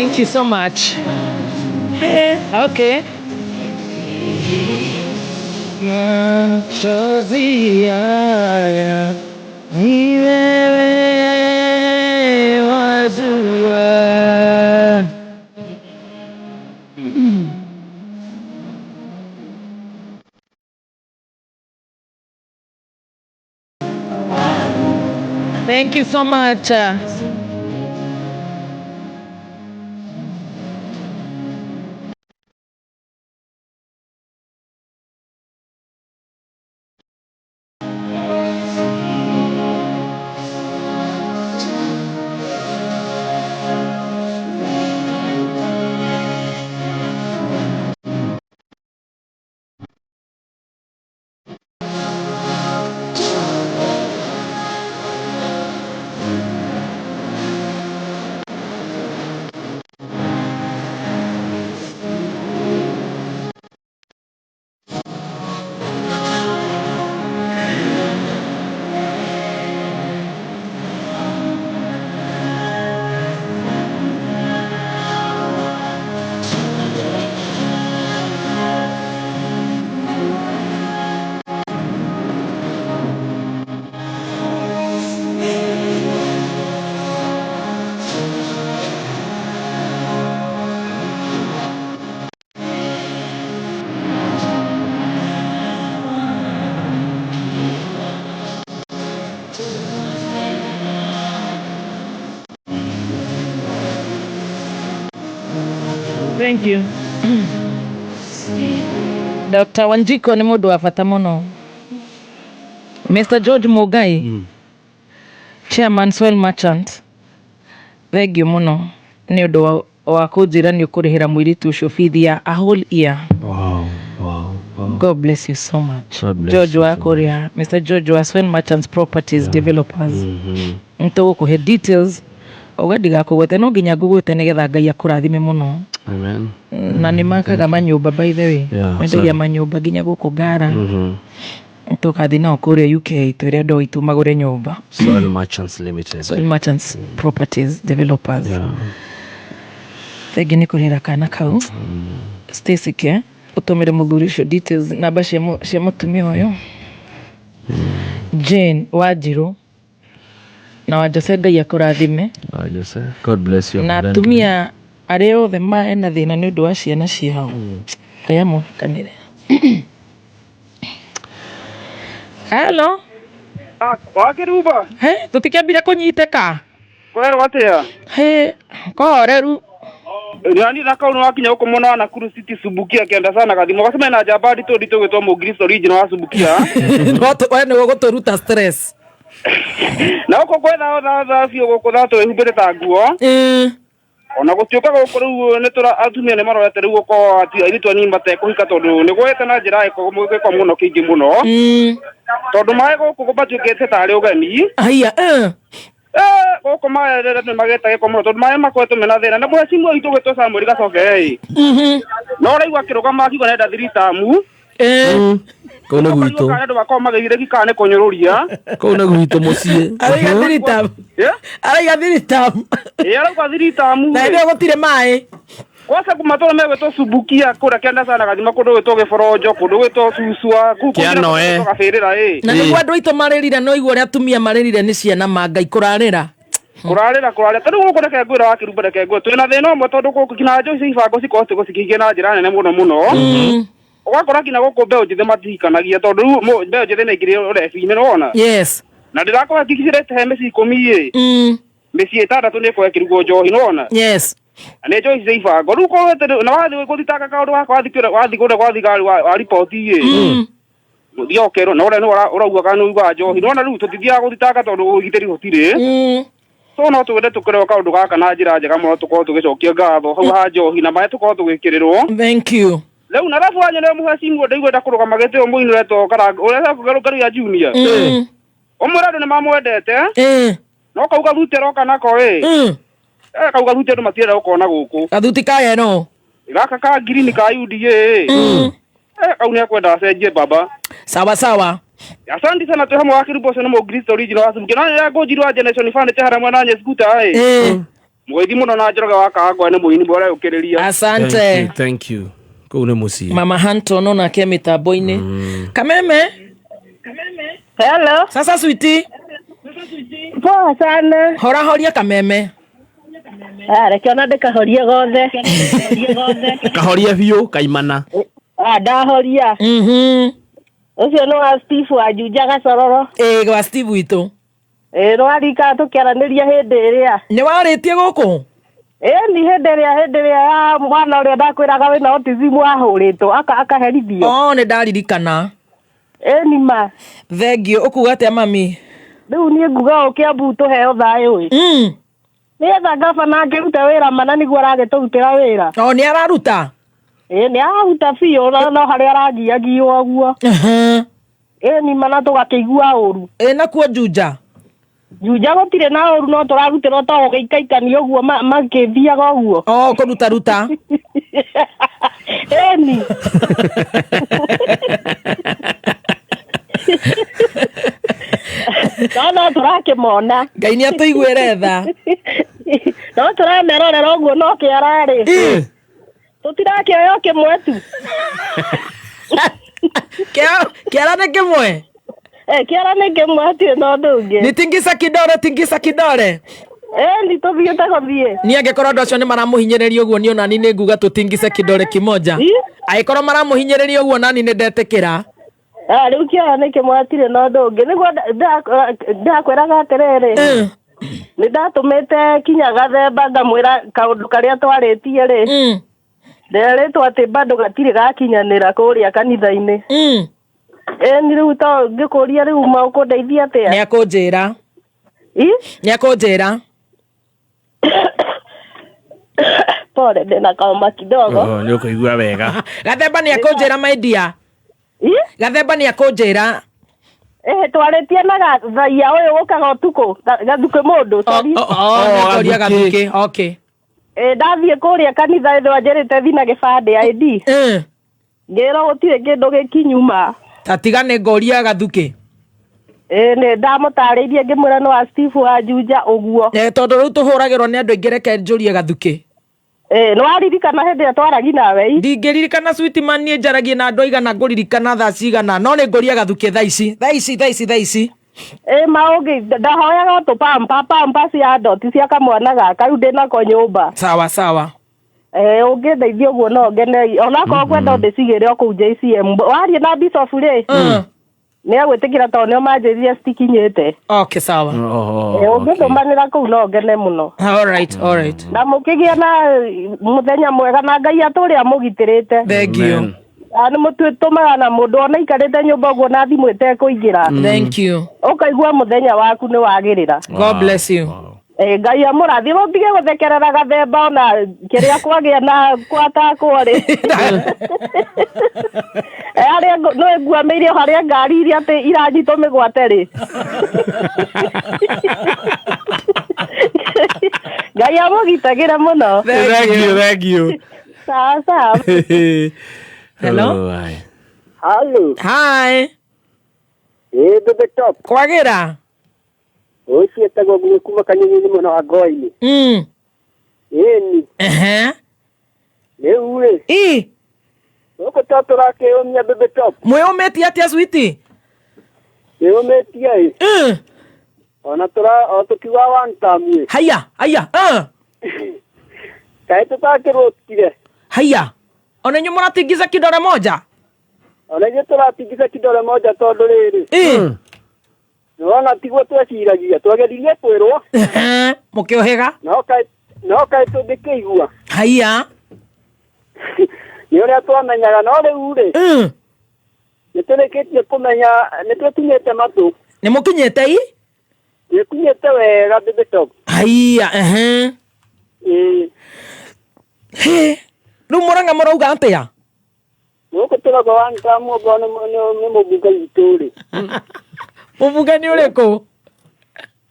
Thank you so much. Okay. Thank you so much. Thank you. Dr. Wanjiko ni mundu wa bata muno. Mr. George Mugai, Chairman Soil Merchant. Thank you muno. Ni undu wa kunjira ni ukurihira mwiritu ucio feed ya a whole year. Wow. God bless you so much. George wa Korea, Mr. George wa Soil Merchants Properties Developers. Nto kuhe details. Ogadiga kugwete no nginya ngugwete nigetha Ngai akurathime muno. Amen. Na ni makaga manyumba by the way. Mendagia manyumba nginya guku Ngara. Tukathi nao kuria UK twire ndo itu magure nyumba. Soil Merchants Limited. Soil Merchants Properties Developers. Thegi ni kurira kana kau. Stacy ke utumire muthuri cio details namba cia mutumia uyu. Jane Wanjiru na Wajose Ngai akurathime. Wajose, God bless you. Na tumia arĩa othe mena thĩna nĩ ũndũ wa ciana ciao. Ngai amũkanĩre. Hello. Wakiruba. Tũtikĩambire kũnyitĩka. Kwerwo atĩa? Koreru. Nani thakau wakinya huko mwana na Nakuru City Subukia kenda sana gathimo gasema na jabadi to dito gwetwo Mugristo original wa Subukia. Wewe nĩ gũtũruta stress. Na huko kwetha tha cio gũkũ tha twĩhumbĩre ta nguo. Ona gũtuĩka gũkũ rĩu nĩ tũra atumia nĩ marorete rĩu gũkorwo ati airĩtu anini matekũhika tondũ nĩ gwete na njĩra ĩkũmũgĩko mũno kĩingĩ mũno. Tondũ maĩ gũkũ gũbatuĩkĩte tarĩ ũgeni. Aya gũkũ maĩ nĩ magĩte gĩko mũno tondũ maĩ makoretwo mena thĩna na mwecimu witũ gwĩtwo Samuel Gacoke no ũraigua akĩrũgama akiuga nenda thiritamu. Kau na gwitũ andũ makorwo magĩire gĩkaa nĩ kũnyũrũria. Kau na gwitũ mũciĩ. Araiga thiritamu. Araiga thiritamu. Arauga thiritamu. Na ndio gũtirĩ maĩ. Kwasa kumatoro megwetwo Subukia kũrĩa kenda sana gathima kũndũ gwĩtwo Gĩborojo kũndũ gwĩtwo Suswa Kĩanoe gabĩrĩra na nĩguo andũ aitũ marĩrire no igua ũrĩa atumia marĩrire nĩ ciana ma Ngai kũrarĩra tondũ gũkũ reke ngwĩra Wakĩrumba reke ngwĩra twĩna thĩna ũmwe tondũ gũkũ kinya njohi ibango cikorwo gũcikĩingĩ na njĩra nene mũno ũgakora kinya gũkũ mbeũ njĩthĩ matikanagia tondũ rĩu mbeũ njĩthĩ nĩ ingĩrĩ ũrebi-inĩ nĩwona na ndĩrakorwo akikicirĩte he mĩciĩ 10 mĩciĩ 6 nĩ ĩkorwo ĩkĩrugwo njohi nĩwona nĩ njohi cia ibango rĩu korwo na wathiĩ gũthitanga kaũndũ gaka wathiĩ kũrĩa gwa thigari wa riboti mũthia ũkerwo na ũrĩa nĩ ũrauga kana nĩ ũiguaga njohi nĩwona rĩu tũtithiaga gũthitanga tondũ ũgitĩri gũtirĩ so no tũgende tũkĩrwo kaũndũ gaka na njĩra njega mũno tũkorwo tũgĩcokia ngatho hau ha njohi na maĩ tũkorwo tũgĩkĩrĩrwo. Thank you. Rĩu na rabu wanya nĩ mũhecimu ndaigwenda kũrũgama gĩtĩo mũini retwo Karanga ũrĩa ngaru ya junior ũmũra andũ nĩ mamwendete no kauga thute roka nako kauga thute andũ matienda gũkona gũkũ gathuti kaya no gaka ka green ka UDA kau nĩ akwenda acenjie baba sawa. Asante sana twĩ hamwe Wakĩrumba ũcio nĩ Mugristo original wa Subukia na ngũnjirwa Generation Fund te haramwe na nye skuta Mwethi muno na Njoroge wa Kahangwa nĩ mũini bora ũkĩrĩria. Asante. Thank you. Kũu nĩ mũciĩ. Mama Hanton ona ke mitambo-inĩ. Kameme. Hello. Sasa sweetie. Poa sana. Horia Kameme. Reke ona ndĩkahorie gothe. Kahoria biũ kaimana. Ndahoria. Ũcio nĩ wa Steve Wanjuja Gacororo. Wa Steve witũ. No arika tũkĩaranĩria hĩndĩ ĩrĩa. Nĩ warĩtie gũkũ? Ni hĩndĩ ĩrĩa ya mwana ũrĩa ndakwĩraga wĩna autism wahũrĩtwo akaherithio. Nĩ ndaririkana. Ni ma. Thengio ũkuga atĩa mami? Rĩu niĩ nguga Kĩambu tũheo thayũ ĩ. Nĩgetha ngabana angĩruta wĩra mana nĩguo aragĩtũrutĩra wĩra. Nĩ araruta? Nĩ araruta biũ no harĩa aragiagiwa ũguo. Ni mana tũgakĩigua ũru. Nakuo Juja? Juja gũtirĩ na ũru no tũrarutĩrwo to gũgĩikaikania ũguo magĩthiaga ũguo. Kũruta. Ni. No tũrakĩmona. Ngai nĩ atũiguĩre tha. No tũramerorera ũguo no kĩararĩ. Tũtirakĩoya kĩmwe tu. Kĩara nĩ kĩmwe? Kĩara nĩ kĩmwe hatirĩ na ũndũ ũngĩ. Nĩ tingisa kidore. Nĩ tũthiĩte gũthiĩ. Niĩ angĩkorwo andũ acio nĩ maramũhinyĩrĩria ũguo niĩ onani nĩ nguga tũtingise kidore kimoja. Angĩkorwo maramũhinyĩrĩria ũguo nani nĩ ndetĩkĩra. Rĩu kĩara nĩ kĩmwe hatirĩ na ũndũ ũngĩ. Nĩguo ndakwĩraga atĩrĩrĩ. Nĩ ndatũmĩte kinya Gathemba ngamwĩra kaũndũ karĩa twarĩtie rĩ. Nderĩtwo atĩ bado gatirĩ gakinyanĩra kũrĩa kanitha-inĩ. Ni rĩu to ngĩkũria rĩu maũkũndeithia atĩa? Nĩ akũnjĩra. Pole ndĩna kaoma kidogo. Nĩ ũkũigua wega. Gathemba nĩ akũnjĩra my dear. Gathemba nĩ akũnjĩra. Twarĩtie na thaia ũyũ gũkaga ũtukũ gathuke mũndũ. Nĩkũria gathuke. Okay. Ndathiĩ kũrĩa kanitha ĩno anjĩrĩte thiĩ na gĩbandĩ ID. Ngĩrwo gũtirĩ kĩndũ gĩkinyuma. Tatiga nĩ ngoria gathuke. Nĩ ndamũtarĩirie ngĩmwĩra nĩ wa Steve Wanjuja ũguo. Tondũ rĩu tũhũragĩrwo nĩ andũ aingĩ reke njũrie gathuke. Nĩ waririkana hĩndĩ ĩrĩa twaragi nawe? Ndingĩririkana sweet man niĩ njaragie na andũ aigana ngũririkana thaa cigana no nĩ ngoria gathuke thaa ici. Maũngĩ ndahoyaga tũpampa cia ndoti cia kamwana gaka rĩu ndĩnako nyũmba. Sawa. Ũngĩndeithia ũguo no ngene onakorwo kwenda ndĩcigĩre o kũu JCM. Warie na Bishop rĩ? Nĩ agwĩtĩkĩra tondũ nĩo manjĩrire citikinyĩte. Okay, sawa. Ũngĩndũmanĩra kũu no ngene mũno. All right. Na mũkĩgĩa na mũthenya mwega na Ngai atũrĩa amũgitĩrĩte. Thank you. Nĩ mũtũmaga na mũndũ ona ikarĩte nyũmba ũguo na thimũ ĩtekũingĩra. Thank you. Ũkaigua mũthenya waku nĩ wagĩrĩra. God bless you. Ngai amũrathime ũtige gũthekerera Gathemba ona kĩrĩa kwagĩa na kwatakwo rĩ. Harĩa no nguamĩire harĩa ngari iria atĩ iranyitwo mĩgwate rĩ. Ngai amũgitagĩre mũno. Thank you. Sawa. Hello. Hi. Bebe Top. Kwagĩra. Ũcio etagwo nguo kuma Kanyoni mũno wa Ngoi-inĩ. Ni. Rĩu rĩ. Ũko tũrakĩũmia Bebe Top. Mwĩũmĩtie atĩa sweetie? Mwĩũmĩtie ĩ. Ona tũkiuga one time ĩ. Haya. Kaĩ tũtakĩrũtire. Haya. Ona nyuĩ mũratingiza kidole moja? Ona nyuĩ tũratingiza kidole moja tondũ rĩrĩ. Nona tiguo tweciragia twageririe kwĩrwo. Mũkĩohega. No kaĩ tũngĩkĩigua. Haya. Nĩ ũrĩa twamenyaga no rĩu rĩ. Nĩtũrĩkĩtie kũmenya nĩtũkinyĩte matũ. Nĩ mũkinyĩte i? Nĩkinyĩte wega Bebe Top. Haya. Rĩu Mũrang'a mũrauga atĩa? Gũkũ tũrauga one time ũguo nĩ mũbunge witũ rĩ. Mũbunge nĩ ũrĩkũ?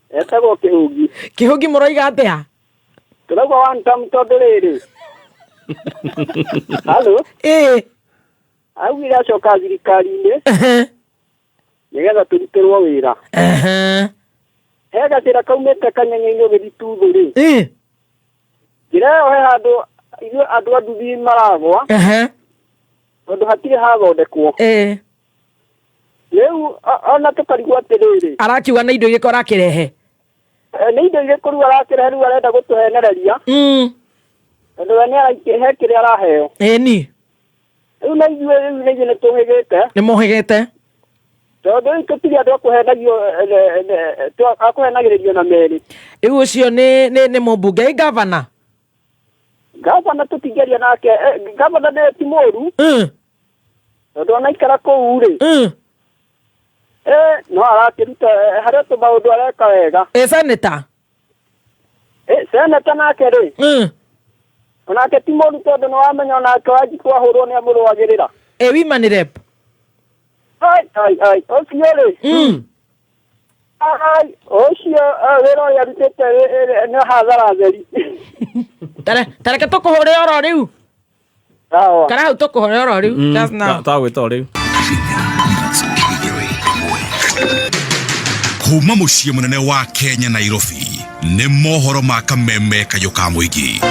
Etagwo Kĩhũngi. Kĩhũngi mũrauga atĩa? Tũrauga one time tondũ rĩrĩ. Halo? Augire acoka thirikari-inĩ. Nĩgetha tũrutĩrwo wĩra. He gacĩra kaumĩte Kanyanya-inĩ ũgĩthiĩ Tuthu rĩ. Kireo he handu ithu andu anduthi maragwa. Tondu hatire hathondekwo. Riu ona tukarigwo atiriri. Arakiuga na indo igiko arakirehe. Nĩ indo igĩkũrua arakirehe rĩu arenda gũtũhenereria. Tondũ we nĩ araikihe kĩrĩa araheo. Ĩni. Rĩu na ithuĩ nĩ tũhĩgĩte. Nĩ mũhĩgĩte. Tondũ rĩu tũtirĩ andũ akũhenagĩrĩrio na merĩ. Rĩu ũcio nĩ mũmbunge gavana. Gavana tũtingĩaria nake. Gavana nĩ ti mũru. Tondũ anaikara kũu rĩ. No arakiruta harĩa tũmaũndũ areka wega. Senator. Senator nake rĩ. Onake ti mũru tondũ nĩ wamenya onake Wanjiku ahũrwo nĩ amũrũagĩrĩra. Women rep. Ũcio rĩ. Ũcio wĩra ũrĩa arutĩte nĩ hathara theri. Tareke tũkũhũre oro rĩu. Kana hau tũkũhũre oro rĩu. Just now. Tagwĩta rĩu. Kuma muciĩ munene wa Kenya Nairobi ni mohoro ma Kameme Kayuka Mũingĩ.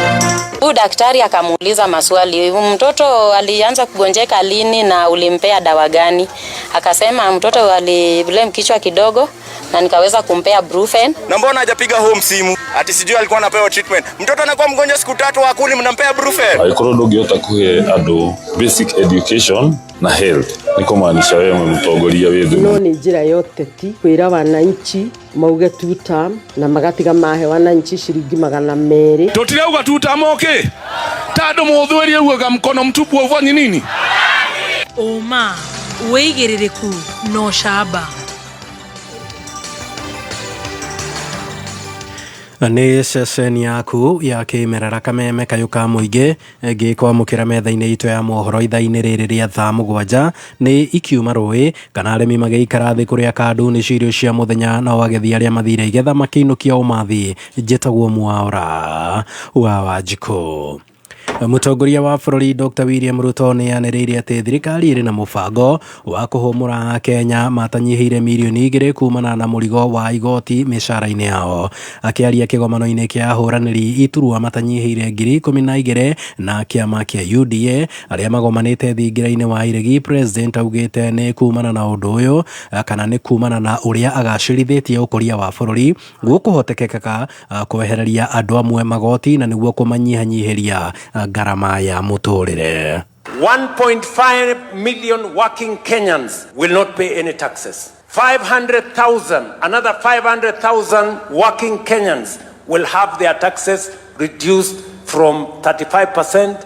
Huyu daktari akamuuliza maswali, mtoto alianza kugonjeka lini na ulimpea dawa gani? Akasema mtoto aliblame kichwa kidogo na nikaweza kumpea Brufen. Na mbona hajapiga home simu? Ati sijui alikuwa anapewa treatment. Mtoto anakuwa mgonjwa siku 3 akuli mnampea Brufen. Aikoro ndũngĩhota kũhe andũ basic education na health. Niko maanisha wewe mũtongoria withu. No nĩ njĩra ya ũteti kwĩra wananchi mauge 2 term na magatiga mahe wananchi shilingi 200. Tutirauga 2 term okay. Tado muthweri uga mkono mtupu ufanye nini? Oma weigĩrĩrĩku no shaba. Nĩ ceceni yaku ya kĩmerera Kameme Kayuka Mũingĩ ngĩkwamũkĩra metha-inĩ itũ ya mohoro ithaa-inĩ rĩrĩ rĩa thaa 7 nĩ ikiuma rũĩ kana arĩmi magĩikara thĩ kũrĩa kanduni cirio cia mũthenya na agethi arĩa mathire igetha makĩinũkia ũmathi. Njĩtagwo Mwaũra wa Wanjiku. Mũtongoria wa bũrũri Dr. William Ruto nĩ anĩrĩire atĩ thirikari ĩrĩ na mũbango wa kũhũmũra Kenya matanyihĩire mirioni 2 kumana na mũrigo wa igoti mĩcara-inĩ yao. Akĩaria kĩgomano-inĩ kĩa ahũranĩri iturwa matanyihĩire 12,000 na kĩama kĩa UDA arĩa magomanĩte thingira-inĩ wa iregi, President augĩte nĩ kumana na ũndũ ũyũ kana nĩ kumana na ũrĩa agacĩrithĩtie ũkũria wa bũrũri gũkũhotekeka kwehereria andũ amwe magoti na nĩguo kũmanyihanyihĩria garama ya mũtũrĩre. 1.5 million working Kenyans will not pay any taxes. 500,000, another 500,000 working Kenyans will have their taxes reduced from 30%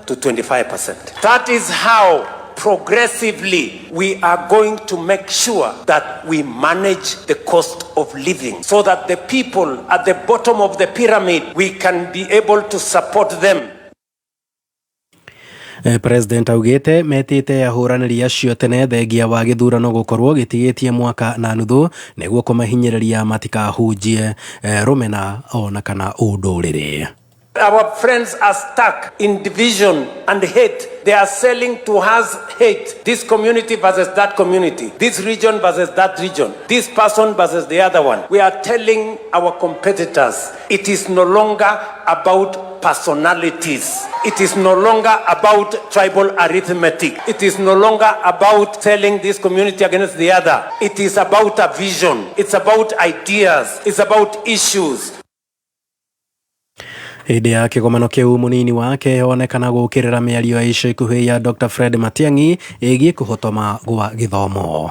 to 25%. That is how progressively we are going to make sure that we manage the cost of living so that the people at the bottom of the pyramid, we can be able to support them. President augĩte metĩte ahũranĩri acio tene thengia wa gĩthurano gũkorwo gĩtigĩtie mwaka na nuthu nĩguo kũmahinyĩrĩria matikahunjie rũmena ona kana ũndũrĩrĩ. Our friends are stuck in division and hate. They are selling to us hate. This community versus that community. This region versus that region. This person versus the other one. We are telling our competitors, it is no longer about personalities. It is no longer about tribal arithmetic. It is no longer about telling this community against the other. It is about a vision. It's about ideas. It's about issues. Hĩndĩ ya kĩgomano kĩu mũnini wake onekana gũkĩrĩra mĩario ya ica ikuhĩ ya Dr. Fred Matiang'i ĩgiĩ kũhotoma gwa gĩthomo.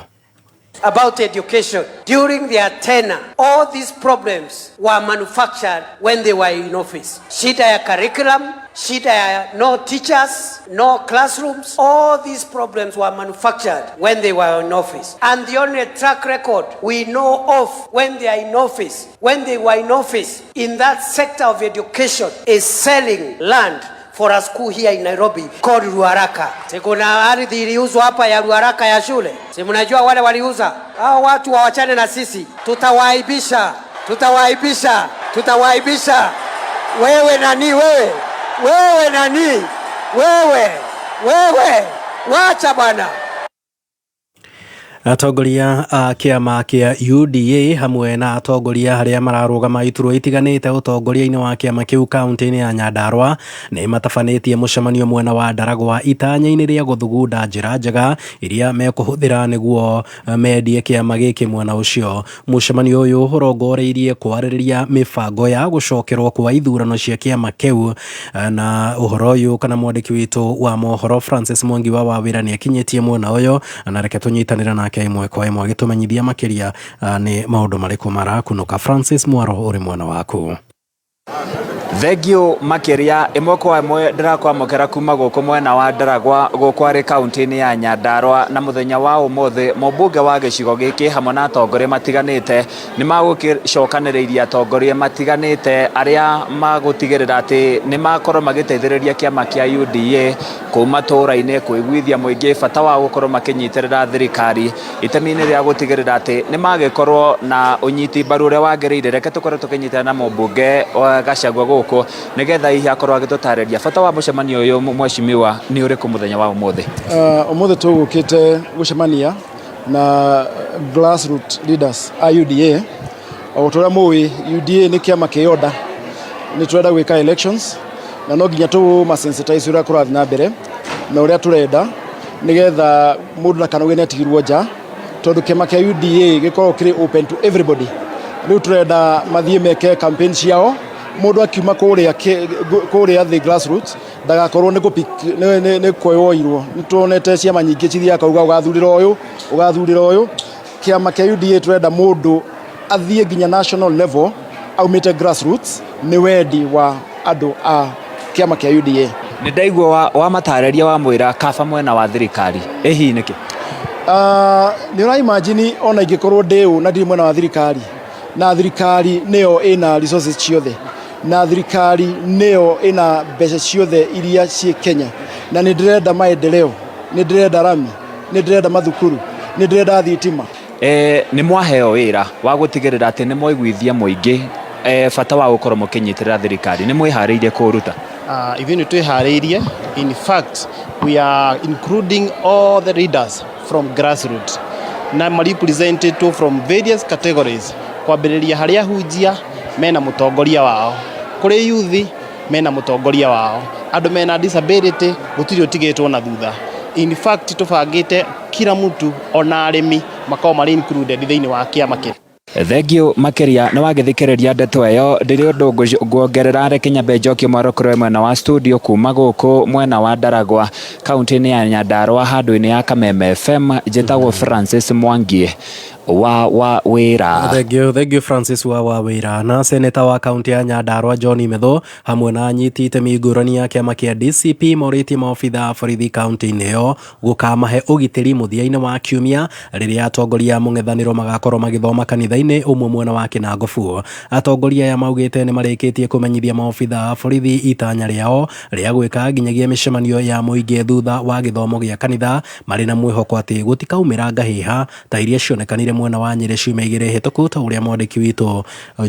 About education. During their tenure, all these problems were manufactured when they were in office. Shida ya curriculum, shida ya no teachers, no classrooms. All these problems were manufactured when they were in office. And the only track record we know of when they are in office, when they were in office, in that sector of education, is selling land for a school here in Nairobi called Ruaraka. Kuna ardhi iliuzwa hapa ya Ruaraka ya shule. Si mnajua wale waliuza? Hao watu waachane na sisi. Tutawaibisha. Tutawaibisha. Tutawaibisha. Wewe nani wewe? Wewe nani? Wewe. Wewe. Wacha bwana. Atongoria a kiama kia UDA hamwe na atongoria haria mararugama iturwa itiganite utongoria-ini wa kiama kiu kaunti-ini ya Nyandarua ni matabanetie mucemanio mwena wa Ndaragwa itanya-ini ria guthugunda njira njega iria mekuhuthira niguo mendie kiama giki mwena ucio. Mucemanio uyu urongoreirie kwaririria mibango ya gucokerwo kwa ithurano cia kiama kiu, na uhoro uyu kana mwandiki witu wa mohoro Francis Mwangi wa Wawira ni akinyetie mwena uyu, na reke tunyitanira na imwe kwa imwe agitumenyithia makiria ni maundu mariku marakunuka. Francis Mwaro uri mwena waku. Thegio makiria imwe kwa imwe ndirakwamukira kuma guku mwena wa Ndaragwa guku ari kaunti-ini ya Nyandarua, na muthenya wa umothe mubunge wa gicigo giki hamwe na atongoria matiganite ni magucokaniriria atongoria matiganite aria magutigirira ati ni makorwo magiteithiriria kiama kia UDA kuma tura-ini kuiguithia muingi bata wa gukorwo makinyitirira thirikari itemi-ini ria gutigirira ati ni magikorwo na unyiti mbaru uria wagiriire. Reke tukorwo tukinyitana na mubunge Gachagua guku nigetha hihi akorwo agitutariria bata wa mucemanio uyu mweshimiwa ni uriku muthenya wa umothe. Umothe tugukite gucemania na grassroots leaders a UDA. Otoria muwi UDA ni kiama kioda ni turenda gwika elections na no nginya tu masensitize uria kurathi na mbere na uria turenda nigetha mundu na kanoge netigirwo nja tondu kiama kia UDA gikorwo kiri open to everybody. Riu turenda mathie meke campaign ciao mundu akiuma kuria the grassroots ndagakorwo ni kwewoirwo. Nitonete ciama nyingi cithia kauga ugathurira uyu kiama kia UDA turenda mundu athie nginya national level aumite grassroots ni wendi wa andu a kiama kia UDA. Ni ndaigua wa matareria wa mwira kaba mwena wa thirikari ehi niki ni ura imagine ona ingikorwo ndeu na ndiri mwena wa thirikari, na thirikari niyo ina resources ciothe, na thirikari niyo ina mbeca ciothe iria ci Kenya, na ni ndirenda maendeleo, ni ndirenda rami, ni ndirenda mathukuru, ni ndirenda thitima. Ni mwaheo wira wa gutigirira ati ni moiguithia muingi bata wa gukorwo mukinyitirira thirikari, ni mwihariirie kuruta? Even twihariirie. In fact, we are including all the leaders from grassroots na represented from various categories, kwambiriria haria hunjia mena mutongoria wao, kuri youth mena mutongoria wao, andu mena disability gutiri utigitwo na thutha. In fact, tubangite kila mtu ona arimi makao mari included thiini wa kiama kii. Thegio makiria na wagithikiriria ndeto eyo ndiri undu nguongerera reke nyambe njokio Mwarokoro mwena wa studio kuma guku mwena wa Ndaragwa kaunti-ini ya Nyandarua handu-ini ya Kameme FM. Njitagwo Francis Mwangi wa Wawira. Thegio Francis wa Wawira. Na seneta wa kaunti ya Nyandarua John Imedho hamwe na anyiti itemi ngurani ya kiama kia DCP moriti maobitha a borithi kaunti-ini iyo gukamahe ugitiri muthia-ini wa kiumia riria atongoria mung'ethaniro magakorwo magithoma kanitha-ini umwe mwena wa Kinangofu. Atongoria ya maugite ni marikitie kumenyithia maobitha a borithi itanya riao ria gwika nginyagia micemanio ya muingi thutha wa githomo gia kanitha mari na mwihoko ati gutikaumira ngahiha ta iria cionekanire mwena wa Nyeri ciumia igiri hituku ta uria mwandiki witu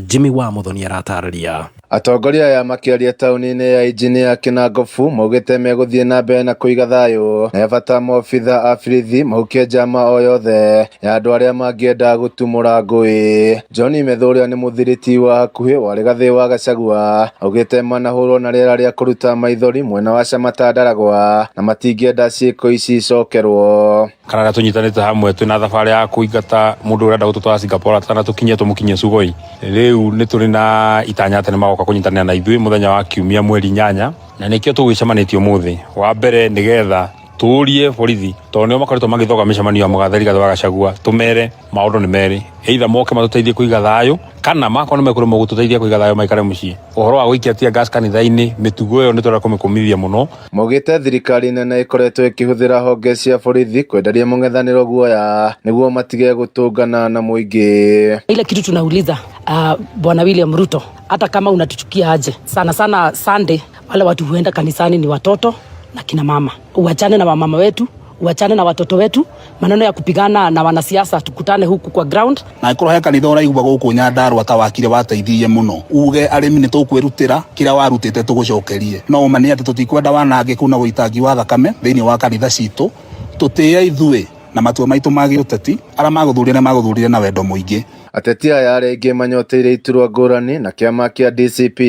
Jimmy wa Muthoni aratariria. Atongoria ya makiaria tauni-ini ya Injinia Kinangofu maugite meguthie na mbere na kuiga thayu na bata maobitha a borithi mahukie njama o yothe ya andu aria mangienda gutumura ngui. John Imedho uria ni muthiriti wa hakuhi wa Rigathi wa Gachagua augite manahurwo na riera ria kuruta maithori mwena wa Camata Ndaragwa na matingienda ciiko ici icokerwo. Kana tunyitanite hamwe twina thabari ya kuingata mundu urenda gututwara Singapore atana tukinye tumukinye Sugoi. Riu ni turi na itanya tene magoka kunyitanira na ithui muthenya wa kiumia mweri 8 na nikio tugicemanitio muthi wa mbere nigetha turie borithi tondu makoretwo magithoga micemanio mugatheri Rigathi wa Gachagua tumere maundu ni meri either moke matuteithie kuiga thayu kana makoro nimekuru mugututeithia kuiga thayu maikare mucii. Uhoro wa guikia tia gas kanitha-ini mitugo yo nitura kumikumithia muno. Mugite thirikari nene ikoretwo ikihuthira honge cia borithi kwenderia mung'ethaniro guoya niguo matige gutungana na muingi. Ile kitu tunauliza Bwana William Ruto, hata kama unatuchukia aje, sana sana Sunday wale watu huenda kanisani ni watoto na kina mama. Uachane na mama wetu, uachane na watoto wetu, maneno ya kupigana na wanasiasa tukutane huku kwa ground. Na ikoro he kanitha uraigwa guku Nyandarua ta wakire wateithie muno. Uge arimi ni tukwirutira kira warutite tugucokerie. No mani ati tutikwenda wanange kuna witangi wa thakame thiini wa kanitha citu. Tutia ithue na matua maitũ ma gĩũteti arĩa magũthurire magũthurire na wendo mũingĩ. Ateti aya arĩngĩ manyoteire iturwa ngũrani na kĩama kĩa DCP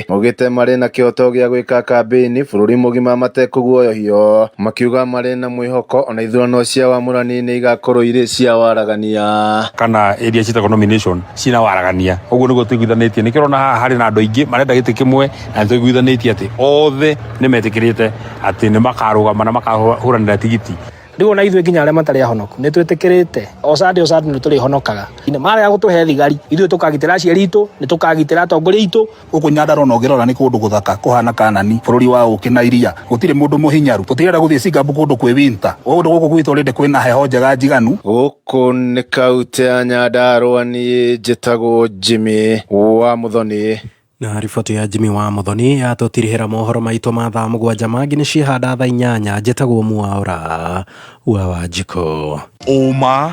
maugĩte marĩ na kĩhoto gĩa gwĩka kambĩini bũrũri mũgima matekũguoyohio, makiuga marĩ na mwĩhoko ona ithurano cia wamũrani nĩ igakorwo irĩ cia waragania kana area ciĩtagwo nomination cina waragania. Ũguo nĩguo tũiguithanĩtie, nĩkĩo ũrona haha harĩ na andũ aingĩ marenda gĩtĩ kĩmwe na tũiguithanĩtie atĩ othe nĩmetĩkĩrĩte atĩ nĩ makarũgama na makahũranĩra tigiti. Rĩu ona ithuĩ nginya arĩa matarĩ ahonoku nĩ twĩtĩkĩrĩte ocandi nĩ tũrĩ honokaga marĩa gũtũhe thigari ithuĩ tũkagitĩra aciari itũ, nĩ tũkagitĩra atongoria itũ. Gũkũ Nyandarua no ũngĩrora nĩ kũndũ gũthaka kũhana Kanani, bũrũri wa ũkĩ na iria, gũtirĩ mũndũ mũhinyaru, gũtirĩenda gũthiĩ Singapore kũndũ kwĩ winter, kũndũ gũkũ gwitũ rĩndĩ kwĩna heho njega njiganu. Gũkũ nĩ kaunti ya Nyandarua, niĩ njĩtagwo Jimmy wa Muthoni. Na riboti ya Jimmy wa Muthoni yatũtirihĩra mohoro maitũ ma thaa 7 mangĩ nĩ ciehanda thaa 8. Njĩtagwo Mwaũra wa Wanjikũ. Ũma,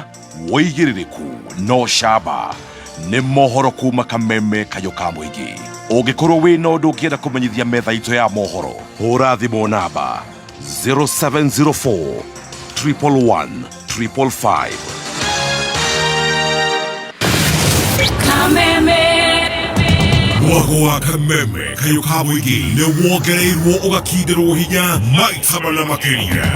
wĩigĩrĩrĩku no camba nĩ mohoro kuma Kameme kayũ ka mũingĩ. Ũngĩkorwo wĩna ũndũ ũngĩenda kũmenyithia metha itũ ya mohoro, hũra thimũ namba 0704 111 555. Kameme Mwago wa Kameme kayũ ka mũingĩ nĩ wongereirwo ũgakindĩrwo hinya maita mana makĩria.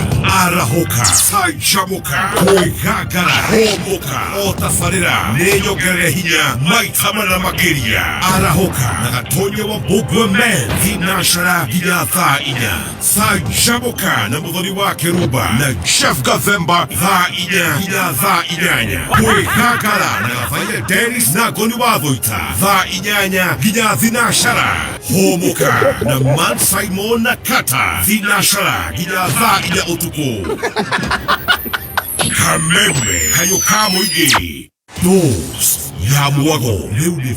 Arahũka, canjamũka, kwĩgangara, homũka, o tabarĩra nĩ nyongerere hinya maita mana makĩria. Arahũka na Gatonye wa Bugweme thinacara nginya thaa 4. Canjamũka na Muthoni wa Kĩrumba na Chef Gathemba thaa 4 nginya thaa 8. Kwĩgangara na Gathaire Dennis na Ngoni wa Thũita thaa 8 nginya thinacara. Homũka na Man Simon na Kata thinacara nginya thaa 4 ũtukũ. Kameme kayũ ka mũingĩ, dose ya mwago rĩu nĩ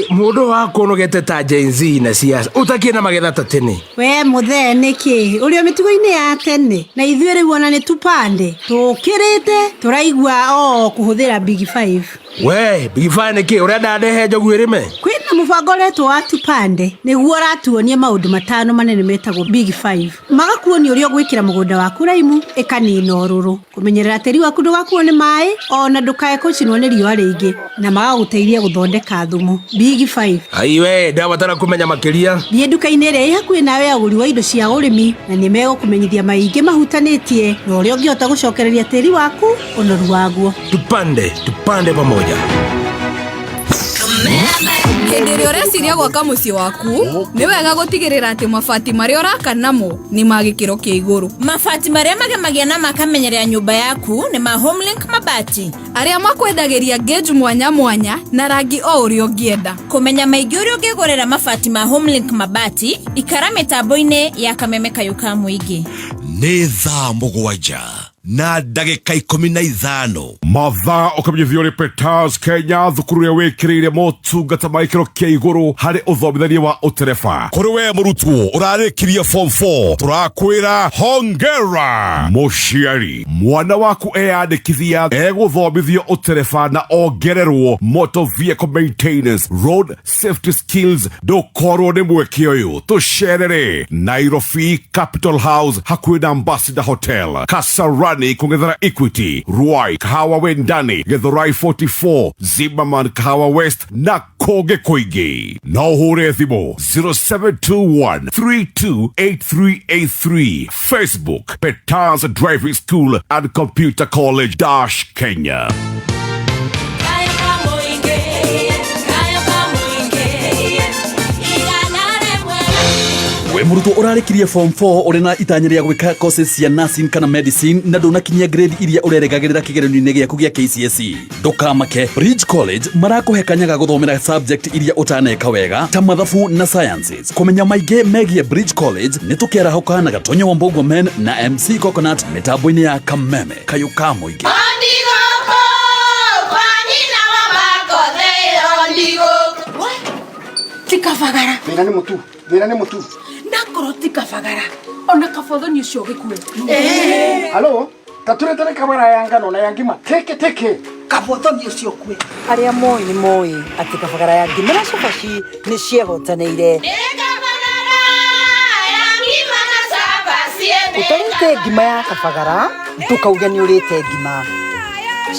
mũndũ wako nũgete ta Gen Z na siasa utakie na magetha ta tene. We mũthee nĩkĩ ũrĩa mĩtugo-inĩ ya tene na ithuĩ rĩu ona nĩ tupande tũkĩrĩte tũraigua kũhũthĩra Big 5. We Big 5 nĩkĩ ũrenda ndehe njogu ĩrĩme? Kwĩna mũbango ũretwo wa tupande nĩguo ũratuonia maũndũ matano manene metagwo Big 5. Magakuonia ũrĩa ũgwĩkĩra mũgũnda waku raimu ĩkanina ũrũrũ, kũmenyerera tĩri waku ndũgakuo nĩ maĩ ona ndũkae gũcinwo nĩ riũa rĩingĩ, na magagũteithia gũthondeka thumu. Big 5. Aiwe ndabatara kũmenya makĩria. Thiĩ nduka-inĩ ĩrĩa ĩ hakuhĩ nawe agũri wa indo cia ũrĩmi na nĩ megũkũmenyithia maingĩ mahutanĩtie na ũrĩa ũngĩhota gũcokereria tĩri waku ũnoru waguo. Tupande pamoja. Hĩndĩ ĩrĩa ũreciria gwaka mũciĩ waku nĩ wega gũtigĩrĩra atĩ mabati marĩa ũraka namo nĩ ma gĩkĩro kĩa igũrũ. Mabati marĩa magemagia na makamenyerera nyũmba yaku nĩ ma Homelink mabati, arĩa makwendagĩria gauge mwanya mwanya na rangi o ũrĩa ũngĩenda. Kũmenya maingĩ ũrĩa ũngĩgũrĩra mabati ma Homelink mabati, ikara mĩtambo-inĩ ya Kameme kayũ ka mũingĩ. Nĩ thaa 7 na ndagĩka 15 mathaa ũkamenyithio nĩ Peters Kenya, thukuru ũrĩa wĩkĩrĩire motungata ma gĩkĩro kĩa igũrũ harĩ ũthomithania wa ũtereba. Kũrĩ we mũrutwo ũrarĩkirie form 4 tũrakwĩra hongera. Mũciari, mwana waku eyandĩkithia egũthomithio ũtereba na ongererwo motor vehicle maintenance, road safety skills. Ndũkorwo nĩ mweke ũyũ, tũcerere Nairobi Capital House hakuhĩ na Ambassador Hotel, Kasarani kũng'ethera Equity, Ruai Kahawa Wendani, Githurai 44, Zimmerman Kahawa West na kũngĩ kũingĩ. No ũhũre thimũ 0721 328383. Facebook Peters Driving School and Computer College Kenya. We mũrutwo ũrarĩkirie form 4 ũrĩ na itanya rĩa gwĩka courses cia nursing kana medicine na ndũnakinyia grade iria ũrerĩgagĩrĩra kĩgeranio-inĩ gĩaku gĩa KCSE, ndũkamake. Bridge College marakũhe kanya ga gũthomera subject iria ũtaneka wega ta mathabu na sciences. Kũmenya maingĩ megiĩ Bridge College nĩ tũkĩarahũka na Gatonye wa Mbũgũmen na MC Coconut mĩtambo-inĩ ya Kameme kayũ ka mũingĩ. Tikafagara. Wĩra nĩ mũtu. Nakoro tikafagara. Ona kabodhoni ũcio gĩkue. Halo, tatũretane kamera ya ngano na ya ngima. Teke. Kabodhoni ũcio kue. Arĩa moĩ nĩ moĩ atĩ kabagara ya ngima na cabaci nĩ ciĩhotanĩire. utarite ngima ya kabagara ndukauga ni urite ngima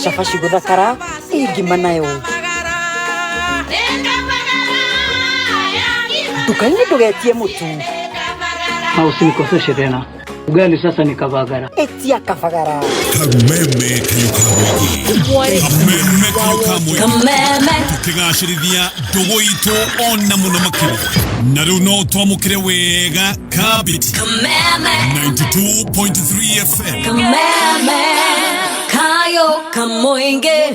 cabaci guthakara ngima nayo dukaini ndugetie mutu au usinikoseshe tena. Ugali sasa ni kabagara. Etia kabagara. Kameme tukigashirithia ndugu itu ona muno makiri na riu no twamukire wega kabiti 92.3 FM Kameme kayo kamoinge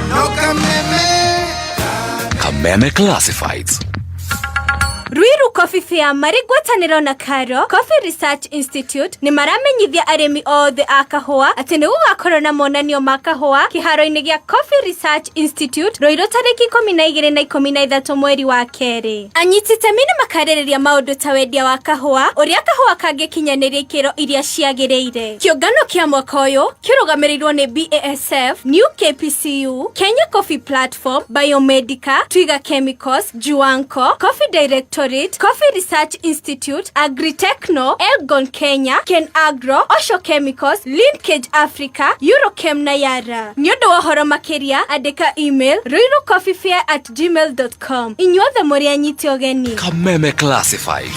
no Kameme Classifieds. Ruiru Coffee Fair marigwataniro na Karo Coffee Research Institute ni maramenyithia arimi othe a kahua ati ni gugakorwo na monanio ma kahua kiharo-ini gia Coffee Research Institute Ruiru tariki 12 na 13 mweri wa keri. Anyiti itemi ni makarĩrĩria maundu ta wendia wa kahua uria kahua kangikinyaniria ikiro iria ciagĩrĩire. Kĩũngano kia mwaka uyu kirũgamĩrĩirwo ni BASF, New KPCU, Kenya Coffee Platform, Biomedica, Twiga Chemicals, Juanco, Coffee Directorate, Coffee Research Institute, Agritechno, Elgon Kenya, Ken Agro, Osho Chemicals, Linkage Africa, Eurochem na Yara. Nyondo wa horo makiria andika email ruirucoffeefair@gmail.com. Inyuothe muri anyiti ogeni. Kameme Classified.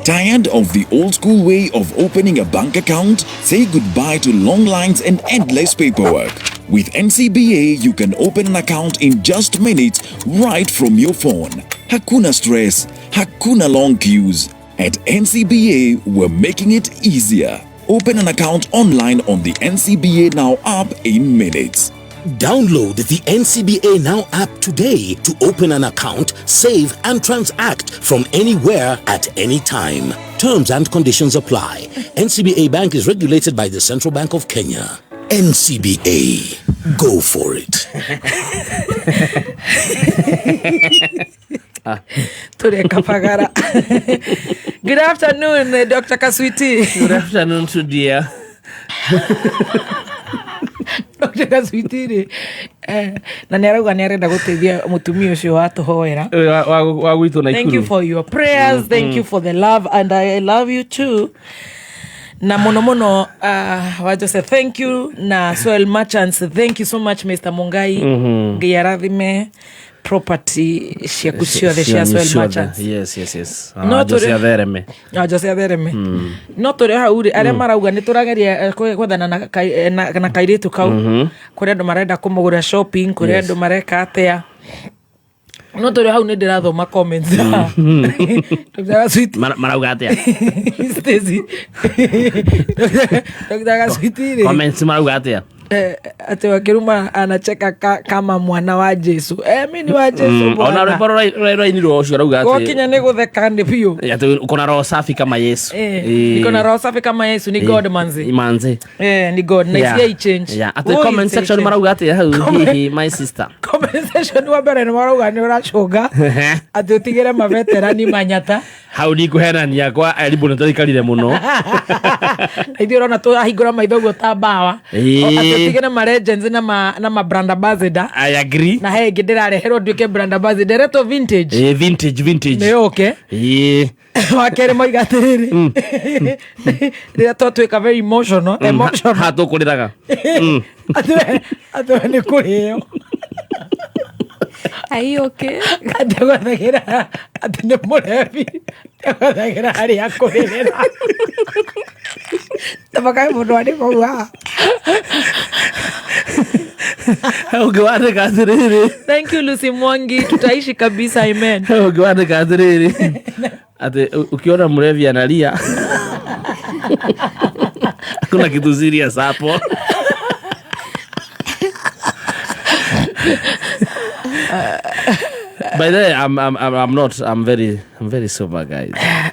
Tired of the old school way of opening a bank account? Say goodbye to long lines and endless paperwork. With NCBA, you can open an account in just minutes right from your phone. Hakuna stress, hakuna long queues. At NCBA, we're making it easier. Open an account online on the NCBA Now app in minutes. Download the NCBA Now app today to open an account, save and transact from anywhere at any time. Terms and conditions apply. NCBA Bank is regulated by the Central Bank of Kenya. NCBA. Go for it. Good afternoon, Dr. Kaswiti. Good afternoon to dear. Dr. Kaswiti na nĩarauga nĩarenda gũteithia mũtumia ũcio watuhoera wa gwitũ na ikuru. Thank you for your prayers, thank you for the love, and I love you too. Na mono wa Joseph, thank you. Na Soil Merchants, thank you so much Mr. Mungai. Ngiyarathime property ciaku ciothe cia Soil Merchants. Yes. Jose Athereme. No tũrĩ hau rĩ arĩa marauga nĩ tũrageria gwethana na kairĩtu kau kũrĩa andũ marenda kũmũgũra shopping, kũrĩa andũ mareka atea. No tũrĩ hau nĩ ndĩrathoma comments. Marauga atea. Stacy. Dr. Sweet. Comments marauga atea. Ate wakiruma anacheka kama mwana wa Jesu. Mimi ni wa Jesu bwana. Ona rwero ni rwo cio rauga ati. Gokinya ni gutheka ndi biu. Ati uko na roho safi kama Yesu. Niko na roho safi kama Yesu, ni God manzi. Manzi. Ni God. Na isi change. Yeah. Ati comment section marauga ati hau my sister. Comment section wa bere marauga ni uracoga. Ati utigire maveterani manyata. Hau ni kuhenania kwa elimu nitaikarire muno. Ndio rona tu ahingura maitho guo ta bawa. Tigena ma legends na ma brand ambassador. I agree. Na he ngindirareherwo nduike brand ambassador reto vintage. Vintage. Ne okay. Wakere moiga atiriri. Rĩrĩa twatuĩka very emotional. Hatukuriraga. Atwe nĩ kũrĩo. Are you okay? Atagothagira atine murevi. Atagothagira hari akurira. Tabakai mundu ari kuwa. Ugewande kathiriri. Thank you Lucy Mwangi, tutaishi kabisa, amen. Ugewande kathiriri. Ate ukiona murevi analia. Kuna kitu serious hapo. By the way, I'm not. I'm very sober, guys.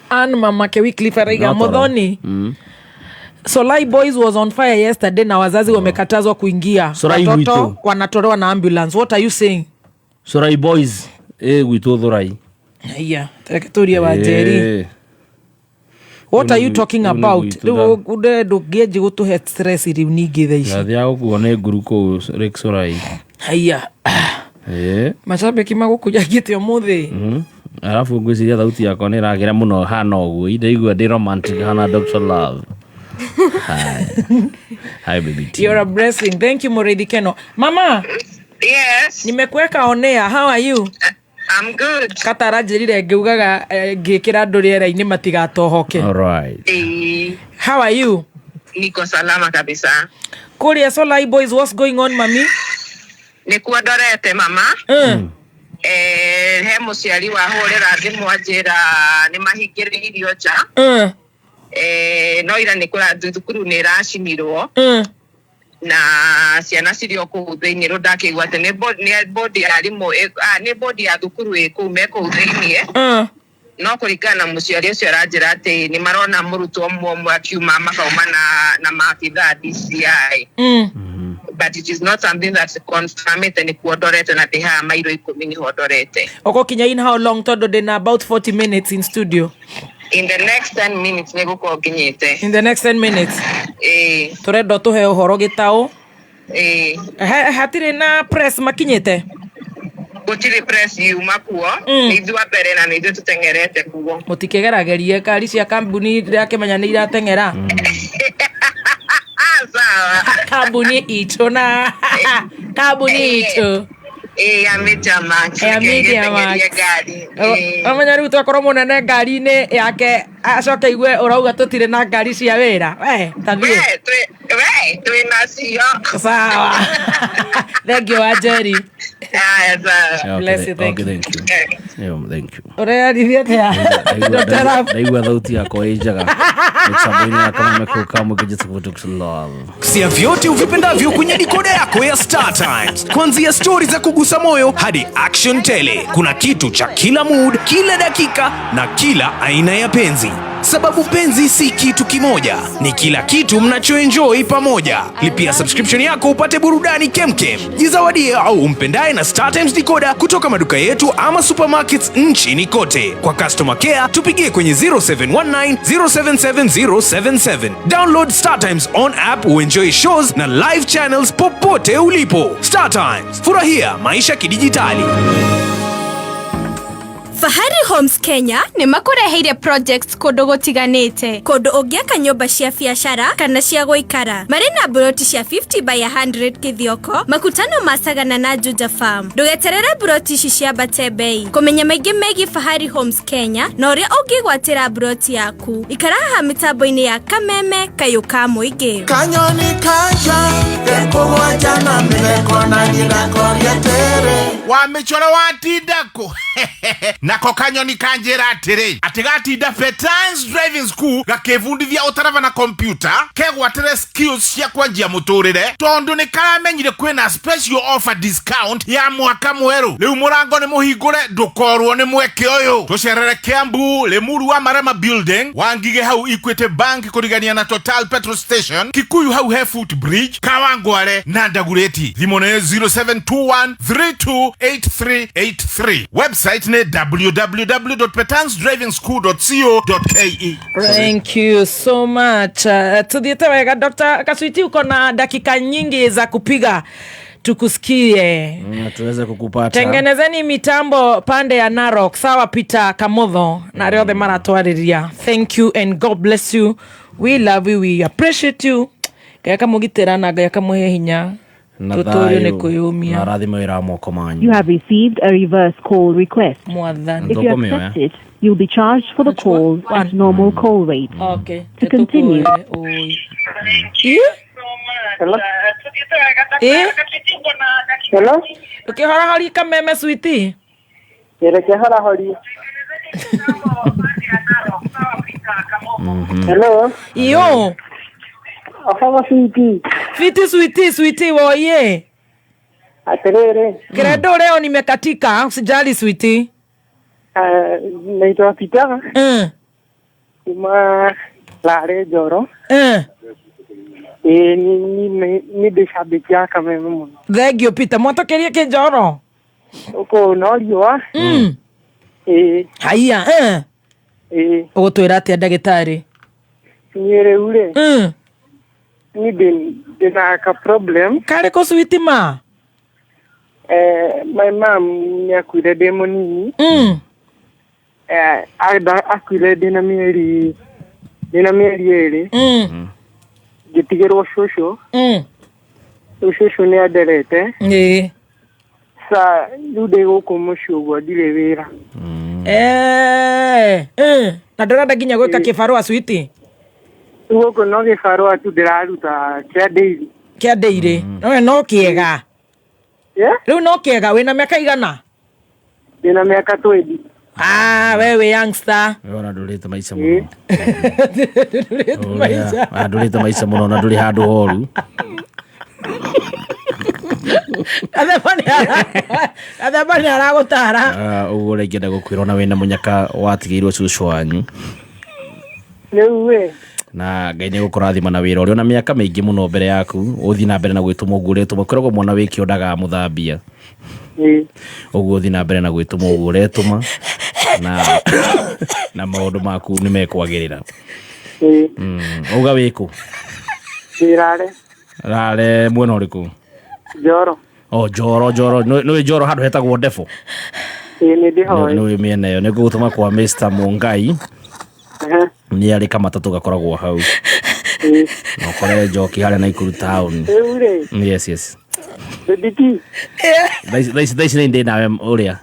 And Mama Wycliffe Faraiga Modhoni. Solai Boys was on fire yesterday na wazazi wamekatazwa kuingia. Watoto wanatolewa na ambulance. What are you saying? Solai Boys gwitũ Thurai. Yeah, teretoria wa Jerry. What are you talking about? Ude ndũngĩenji gũtũhe stress iri ningĩ thaa ici. Yathia ũguo nĩ nguruko Rex Solai. Haya. Mashabiki magũkũjagĩte ũmũthĩ. Alafu ngwiciria thauti yakwa nĩ ĩragira mũno hana ũguo. Ndaigua ndĩ romantic hana Dr. Love. Hi baby T. You're a blessing. Thank you Murithi Keno. Mama. Yes. Nimekuweka onea. How are you? I'm good. Katarajirire ngiugaga ngikira andu riera-ini matigatohoke. All right. How are you? Niko salama kabisa. Kuria Solai boys, what's going on mami? Nikuondorete mama. He muciari wahurira thimu anjira ni mahingire irio nja. No ira nikura thukuru ni racinirwo. Na ciana cirio kuu thiini ro ndakigwa ati ni bodi ya arimu ni bodi ya thukuru iku me kuu thiini no kurikana muciari ucio aranjira ati ni marona murutwo mwe akiuma makauma na maafitha DCI. But it is not something that's confirmed and kuodorete na teha mairo 10 ni hodorete. Oko kinya in how long todo de na about 40 minutes in studio. In the next 10 minutes nego ko kinyete. In the next 10 minutes. Turedo tuhe uhoro gitao. Hatire na press makinyete. Gutire press yuma kuo. Nithua mbere na nithu tutengerete kuo. Mutikegeragerie kari cia kambuni irakemenya ni iratengera. Kambuni itu na kambuni itu. Amejama. Amenya riu twakoro munene ngari-ini yake acoke igue urauga tutire na ngari cia wira. Tathie. Twi nacio. Sawa. Thank you Ajeri. Bless you, thank you. Thank you. Urarithia tia. Ndaigua thauti yako ijaga. Sabini kama mekuka mukijitsa kutoka love. Sia vyote uvipendavyo kwenye dikoda yako ya Star Times. Kuanzia stories za kugusa moyo hadi action tele. Kuna kitu cha kila mood, kila dakika na kila aina ya penzi. Sababu penzi si kitu kimoja, ni kila kitu mnachoenjoy pamoja. Lipia subscription yako upate burudani kemkem. Jizawadie au umpendaye na Star Times decoder kutoka maduka yetu ama supermarkets nchini kote. Kwa customer care tupigie kwenye 0719 077077. Download Star Times on app uenjoy shows na live channels popote ulipo. Star Times, furahia maisha kidijitali. Fahari Homes Kenya ni makureheire projects kundu gutiganite. Kundu ungiaka nyumba cia biashara kana cia guikara. Mari na buroti cia 50 by 100 Kithioko, makutano masagana na Juja Farm. Ndugeterere buroti ici cia bate bei. Kumenya maingi megi Fahari Homes Kenya na uria ungigwatira buroti yaku. Ikara haha mitambo-ini ya Kameme Kayuka Muingi. Kanyoni kaja gekogwa jana meko na nyigakoria tere. Wamechora watindako. Nako kanyoni kanjera atiri atigatinda Petans Driving School gakivundithia utarava na computer kegwatire skills cia kwanjia muturire tondu ni karamenyire kwina special offer discount ya mwaka mweru. Riu murango ni muhingure ndukorwo ni mweke uyu. Tucerere Kiambu Limuru wa Marema Building, Wangige hau Equity Bank kurigania na Total Petrol Station, Kikuyu hau he Footbridge, Kawangware na Ndagureti. Thimone 0721328383. Website ne www.petansdrivingschool.co.ke. Thank you so much. Tudhiete wega Dr. Kaswiti, uko na dakika nyingi za kupiga tukusikie. Tuweze kukupata. Tengenezeni mitambo pande ya Narok. Sawa Peter Kamotho na riothe maratwariria. Thank you and God bless you. We love you, we appreciate you. Gaya kamugitira na gaya kamuhe hinya. Tutorio ne kuyumia. Narathimo ira moko manyu. You have received a reverse call request. Mwadhani. If you accept it, you'll be charged for the call at normal call rate. Okay. To continue. Hello? Hello? Okay, hara Kameme sweetie. Hara. Hello? Yo. Afawa sweetie. Sweetie woye. Aterere. Credo leo nimekatika, usijali sweetie. Naitwa Peter. Ima Lare Joro. Ni bishabiki ya Kameme muno. Thank you Peter. Mwatokerie ke Joro. Uko noriwa. Haya, Ugutwira atia ndagitari? Nyere ule. Ni dina ka problem. Kare ko sweetie ma. My mom nyakuire demoni. Akuire ndina mieri eri ngitigirwo cucu cucu nĩ anderete sa rĩu ndĩ gũkũ mũciĩ ũguo ndirĩ wĩra na ndĩrenda nginya gwĩka kĩbarũa switi gũkũ no gĩbarũa tu ndĩraruta kĩa ndĩirĩ no kĩega rĩu no kĩega wĩna mĩaka igana ndĩna mĩaka 20 wewe youngster ona ndũrĩte maica mũno ndũrĩte maica mũno na ndũrĩ handũ horu athebani aragũtara ũguo rĩngĩ enda gũkwĩra ona wĩna mũnyaka watigĩirwo cucu wanyu rĩu we na Ngai nĩ gũkũrathima na wĩra ũrĩ ona mĩaka mĩingĩ mũno mbere yaku ũthiĩ na mbere na gwĩtũma ũguo ũretũma kwĩragwo mwana wĩkĩ ondaga mũthambia ũguo ũthiĩ na mbere na gwĩtũma ũguo ũretũma na maũndũ maku nĩ mekwagĩrĩra uga wĩkũ rare mwena ũrĩkũ Njoro nĩ Njoro handũ hetagwo Ndebo nĩ mĩena ĩyo nĩ ngũgũtũma kwa Mr. Mungai nĩ arĩ kamatatũ gakoragwo hau na ũkore Njoki harĩa Naikuru town yes thaisi nĩ ndĩ nawe ũrĩa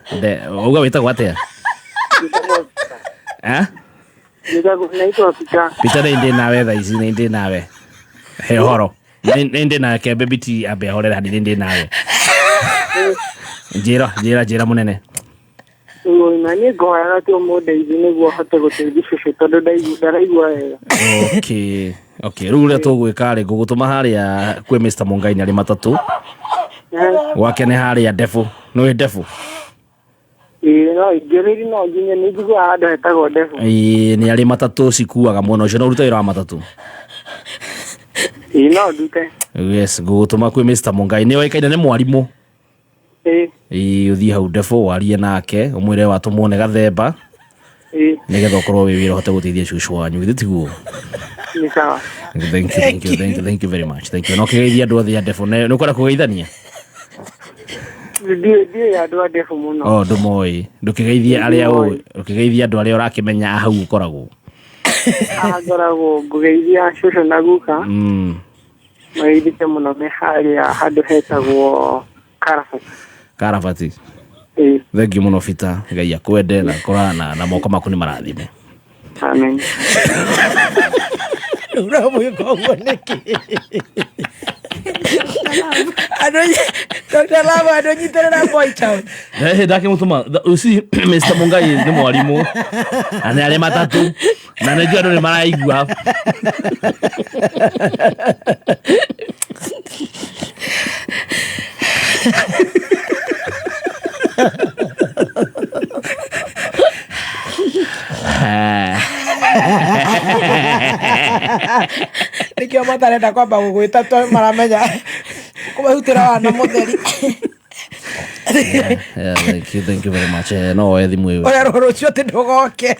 uga wĩtagwo atĩa Peter nĩ ndĩ nawe thaisi nĩ ndĩ nawe he horo nĩ ndĩ nawe ke baby T ambe ahorera hadi nĩ ndĩ nawe njĩra mũnene na nĩ ngoyaga tu mũndeithi nĩguo hote gũteithia cucu tondũ ndaraigua wega rĩu ũrĩa tũgwĩka rĩ ngũgũtũma harĩa kwĩ Mr. Mungai nĩ arĩ matatũ gwake nĩ harĩa Ndebo nĩ Ndebo no ingĩrĩri no nginya nĩ njiguaga handũ hetagwo Ndebo nĩ arĩ matatũ cikuaga mwena ũcio no ũrute wĩra wa matatũ no ndute yes ngũgũtũma kwĩ Mr. Mungai nĩ oĩkaine nĩ mwarimũ ũthiĩ hau Ndebo warie nake ũmwĩre watũmwo nĩ Gathemba nĩgetha ũkorwo wĩ wĩra ũhote gũteithia cucu wanyu githĩ tiguo nĩ sawa thank you very much thank you no kĩgeithia andũ othe a Ndebo nĩ ũkwenda kũgeithania ndiĩ andũ a Ndebo mũno ndũmoĩ ndũkĩgeithie arĩa ũĩ ũkĩgeithia andũ arĩa ũrakĩmenya hau ũkoragwo ngoragwo ngũgeithia cucu na guka mageithĩke mũno me harĩa handũ hetagwo Karabati thank you mũno Peter Ngai akwende na korana na moko maku nĩ marathime amen ũramwĩka ũguo nĩkĩ Dr. Lava andũ nyitĩrĩra Boy Town ndakĩmũtũma uci Mr. Mungai nĩ mwarimũ na nĩ arĩ matatũ na nĩ andũ nĩ maraigua nikio matarenda kwamba gũgwĩta to maramenya kũmahutĩra wana mũtheri thank you very much no oya thimũ ĩyo oya rũciũ atĩ ndũgoke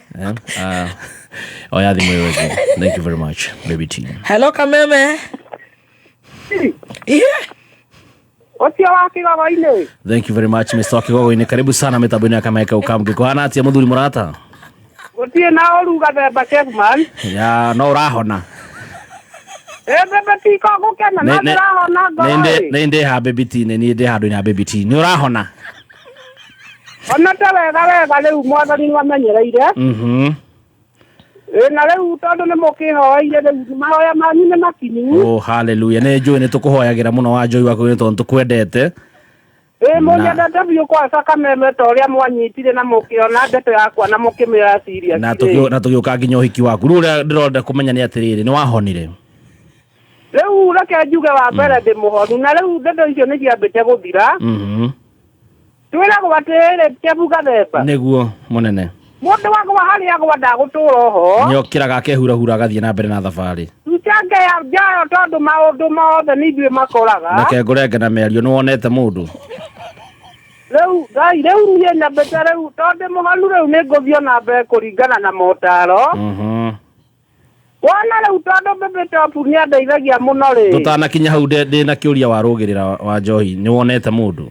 oya thimũ ĩyo thank you very much baby T hello Kameme Ocio wa Kigogo-inĩ thank you very much Mr. Kigogo-inĩ karibu sana mitambo-inĩ ya Kameme Kaukamge kũhana atĩa mũthuri mũrata gũtirĩ na ũru Gathemba Chefman ya no ũrahona Baby T ko gũkena no ndĩrahona ngoro nĩ ndĩ ha baby T nĩ ndĩ handũ-inĩ ha baby T nĩ ũrahona ona ta wega rĩu mwathani wamenyereire na rĩu tondũ nĩ mũkĩhoeire rĩu mahoya manyu nĩ makinyu hallelujah nĩ njũĩ nĩ tũkũhoyagĩra mũno wa njũi waku tondũ tũkwendete mũnyendete biũ kwaca Kameme ta ũrĩa mwanyitire na mũkĩona ndeto yakwa na mũkĩmĩoya serious na tũgĩũka nginya ũhiki waku rĩu ũrĩa ndĩrenda kũmenya nĩ atĩrĩrĩ nĩ wahonire rĩu reke njuge wa mbere ndĩ mũhonu na rĩu ndeto icio nĩ ciambĩte gũthira twĩragwo atĩrĩrĩ Kebu Gathemba nĩguo mũnene mũndũ wagwa harĩa agwa ndagũtũra ho nĩ okĩraga akehurahura agathiĩ na mbere na thabarĩ tucange ya njayo tondũ maũndũ mothe nĩ ithuĩ makoraga reke ngũrenge na mĩario nĩ wonete mũndũ rĩu niĩ nyambĩte rĩu tondũ mũhonu rĩu nĩ ngũthiĩ na mbere kũringana na motaro wona rĩu tondũ Baby Top nĩ andeithagia mũno rĩ tũtanakinya hau ndĩ na kĩũria wa rũgĩrĩra wa njohi nĩ wonete mũndũ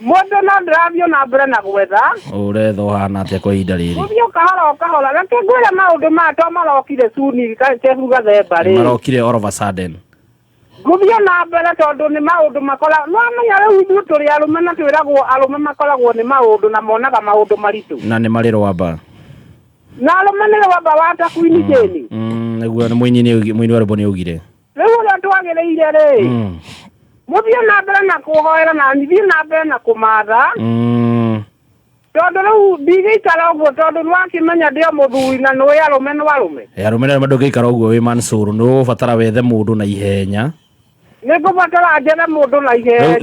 Mundu no ndravio na mbere na gwetha. Uretho hana atia kwa ihinda riri. Uthio kahora reke ngwire maundu mato marokire suni Chefu Gathemba ri. Marokire all of a sudden. Guthio na mbere tondu ni maundu makora no amenya riu ithu turi arume na twiragwo arume makoragwo ni maundu na monaga maundu maritu. Na ni mari Rwamba. Na arume ni Rwamba wata Queen Jane. Niguo ni mwini wa rwimbo ni ugire. Riu uria twagireire ri. Muthio na mbere na kuhoera na nithio na mbere na kumatha. Tondu riu ndigikara uguo tondu nwakimenya ndio muthuri na nwi arume no arume. Arume na ndungikara uguo wi Mansuru no ubatara wethe mundu na ihenya. Nigubatara njere mundu na ihenya.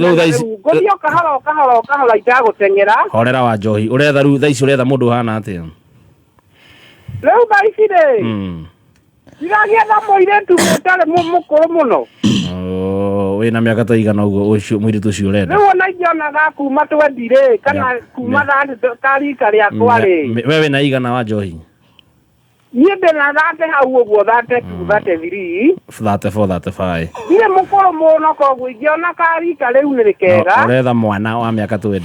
Guthio kahora itagutengera. Horera wa Njohi uretha riu thaici uretha mundu hana atia. Riu thaici ri. Iragietha muiretu mutare mukuru muno. Wina miaka ta igana uguo ucio mwiritu ucio urenda. Riu ona ingionaga kuma twendire kana kuma tarika riakwa ri. Wewe na igana wa Njohi? Niĩ ndĩna 30 hau ũguo 32 34 35. Niĩ mũkũrũ mũno koguo ingĩona karika rĩu nĩ rĩkega. Ũretha mwana wa mĩaka 20.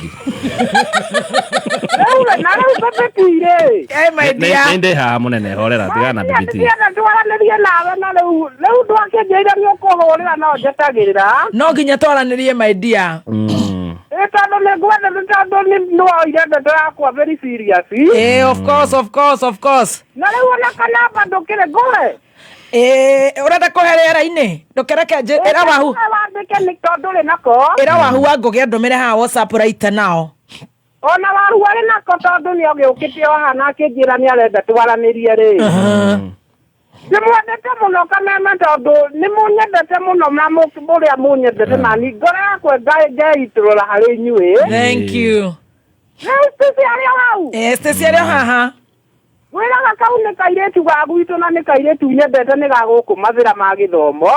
Rĩu na rĩu tũtĩkire. Nĩ ndĩ haha mũnene horera tigana bigiti. Ndiana twaranĩrie nawe na rĩu ndwakĩnjĩire nĩ ũkũhũrĩra no njetagĩrĩra. No nginya twaranĩrie my dear. Tondu nĩ ngwenda tondu nĩ woire ndeto yakwa very serious. Of course. Na rĩu ona kana ndũkĩrĩ ngũhe. Ũrenda kũhe rĩera-inĩ ndũkereke ĩra wahu wandĩke nĩ tondũ rĩ nako. Ĩra wahu wa ngũgĩa ndũmĩre haha WhatsApp right now. Ona waru arĩ nako tondũ nĩ ogĩũkĩte o hana akĩnjĩra nĩ arenda twaranĩrie rĩ. Ndimwendete muno Kameme tondu ni munyendete muno na muria munyendete na ni ngoro yakwa ngaiturura hari inyui. Thank you. Stacey aria hau. Stacey aria haha. Wiraga kau ni kairetu ga gwitu na ni kairetu nyendete ni ga guku mathira ma githomo.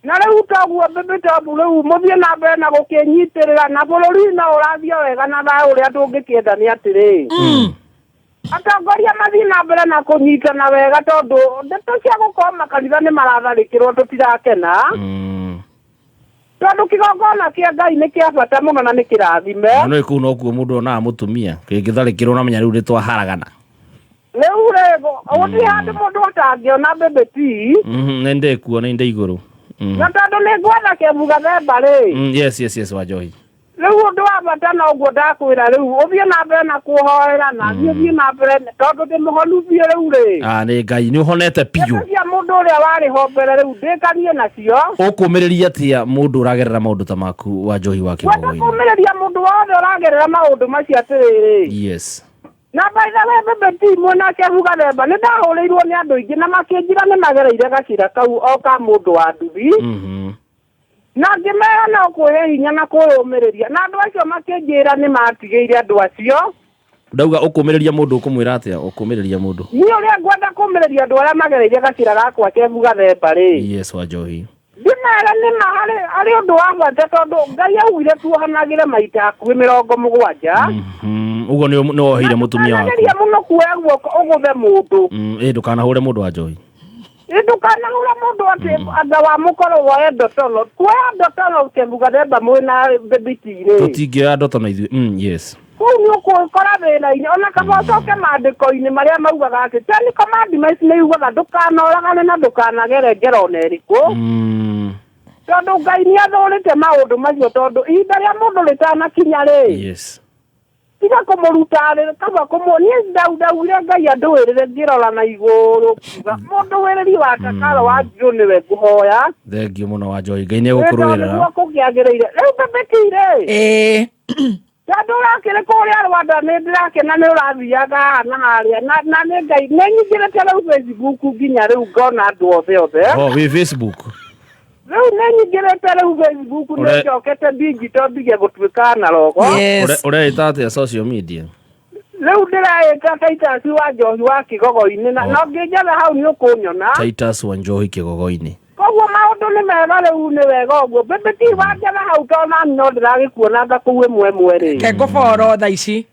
Na riu toguo bebe tobu riu muthie na mbere na gukinyitirira na bururi na urathio wega na thayu uria tungĩkĩenda ni atiri. Atongoria mathi na mbere na kunyitana wega tondu ndeto cia gukorwo makanitha ni maratharĩkĩrwo tutirakena. Tondu kigongona kia Ngai ni kia bata muno na ni kirathime. No iku no kuo mundu onaga mutumia kĩngĩtharĩkĩrwo na menya rĩu nĩtwaharagana. Rĩu rego gũtirĩ handũ mũndũ atangĩona bebe ti. Nĩ ndĩkuo nĩ ndĩ igũrũ. Na tondu nĩ ngwenda Chefu Gathemba rĩ. Yes wa Njohi. Riu undu wa bata na uguo ndakwira riu uthie na mbere na kuhoera na thie na mbere tondu ndi muhonu thie riu ri. Nĩ Ngai nĩ ũhonete piũ. Cia mundu uria wari ho mbere riu ndikanie nacio. Ũkũmĩrĩria atia mundu ũragerera maũndũ ta maku wa Njohi wa Kĩgongona? Ũkũmĩrĩria mundu wothe ũragerera maũndũ macio atĩrĩrĩ. Yes. Na by the way bebe ti mwena Chefu Gathemba nĩ ndahũrĩirwo nĩ andũ aingĩ na makĩnjĩra nĩ magereire gacira kau o ka mũndũ wa nduthi. Na ngĩmera no kuoya hinya na kũrũmĩrĩria na andũ acio makĩnjĩra nĩ matigĩire andũ acio. Ndauga ũkũmĩrĩria mũndũ ũkũmwĩra atĩa ũkũmĩrĩria mũndũ? Niĩ ũrĩa ngwenda kũmĩrĩria andũ arĩa magereire gacira gakwa Chefu Gathemba rĩ. Yes wa Njohi. Ndĩmera nĩ ma harĩ ũndũ wa bata tondũ Ngai augire tuohanagĩre maita hakuhĩ 70. Uguo nĩ woheire mũtumia waku. Ndĩmera mũno kuoya guoko ũgũthe mũndũ. Ndũkanahũre mũndũ wa Njohi. Ndũkanahũra mũndũ atĩ anga wa mũkoro woye ndotono. Kuoya ndotono Chefu Gathemba mwĩna bebiti-rĩ. Tũtingĩoya ndotono ithuĩ. Yes. Kũu nĩ ũkũkora wĩra-inĩ ona kaba ũcoke maandĩko-inĩ marĩa maugaga atĩ technical commandments nĩ yugaga ndũkanoragane na ndũkanagere ngero na ĩrĩkũ. Tondu Ngai nĩ athũrĩte maũndũ macio tondu ihinda rĩa mũndũ rĩtanakinya-rĩ. Yes. Tiga kũmũruta kaba niĩ ndaugire Ngai andũĩrĩre ngĩrora na igũrũ kuga mũndũ wĩrĩri wa Takaro wa Njirũ nĩwe ngũhoya. Thengiũ mũno wa Njohi Ngai nĩ egũkũrũĩrĩra. Nĩguo kũgĩagĩrĩire rĩu bebeti-rĩ. Tondu ũrakĩrĩ kũrĩa Rwanda nĩ ndĩrakena nĩ ũrathiaga na harĩa na nĩ Ngai nĩ nyingĩrĩte rĩu Facebook nginya rĩu ngona andũ othe. Wĩ Facebook? Rĩu nĩ nyingĩrĩte rĩu Facebook nĩ njokete digital ndige gũtuĩka analogo. Ũreĩta atĩa social media? Rĩu ndĩraĩta Titus wa Njohi wa Kĩgogo-inĩ na no ngĩnjatha hau nĩ ũkũnyona. Titus wa Njohi Kĩgogo-inĩ. Koguo maũndũ nĩ mega rĩu nĩ wega ũguo bebeti wanjatha hau tondũ no ndĩragĩkuonaga kũu ĩmwe-rĩ. Ke ngũboro thaa ici.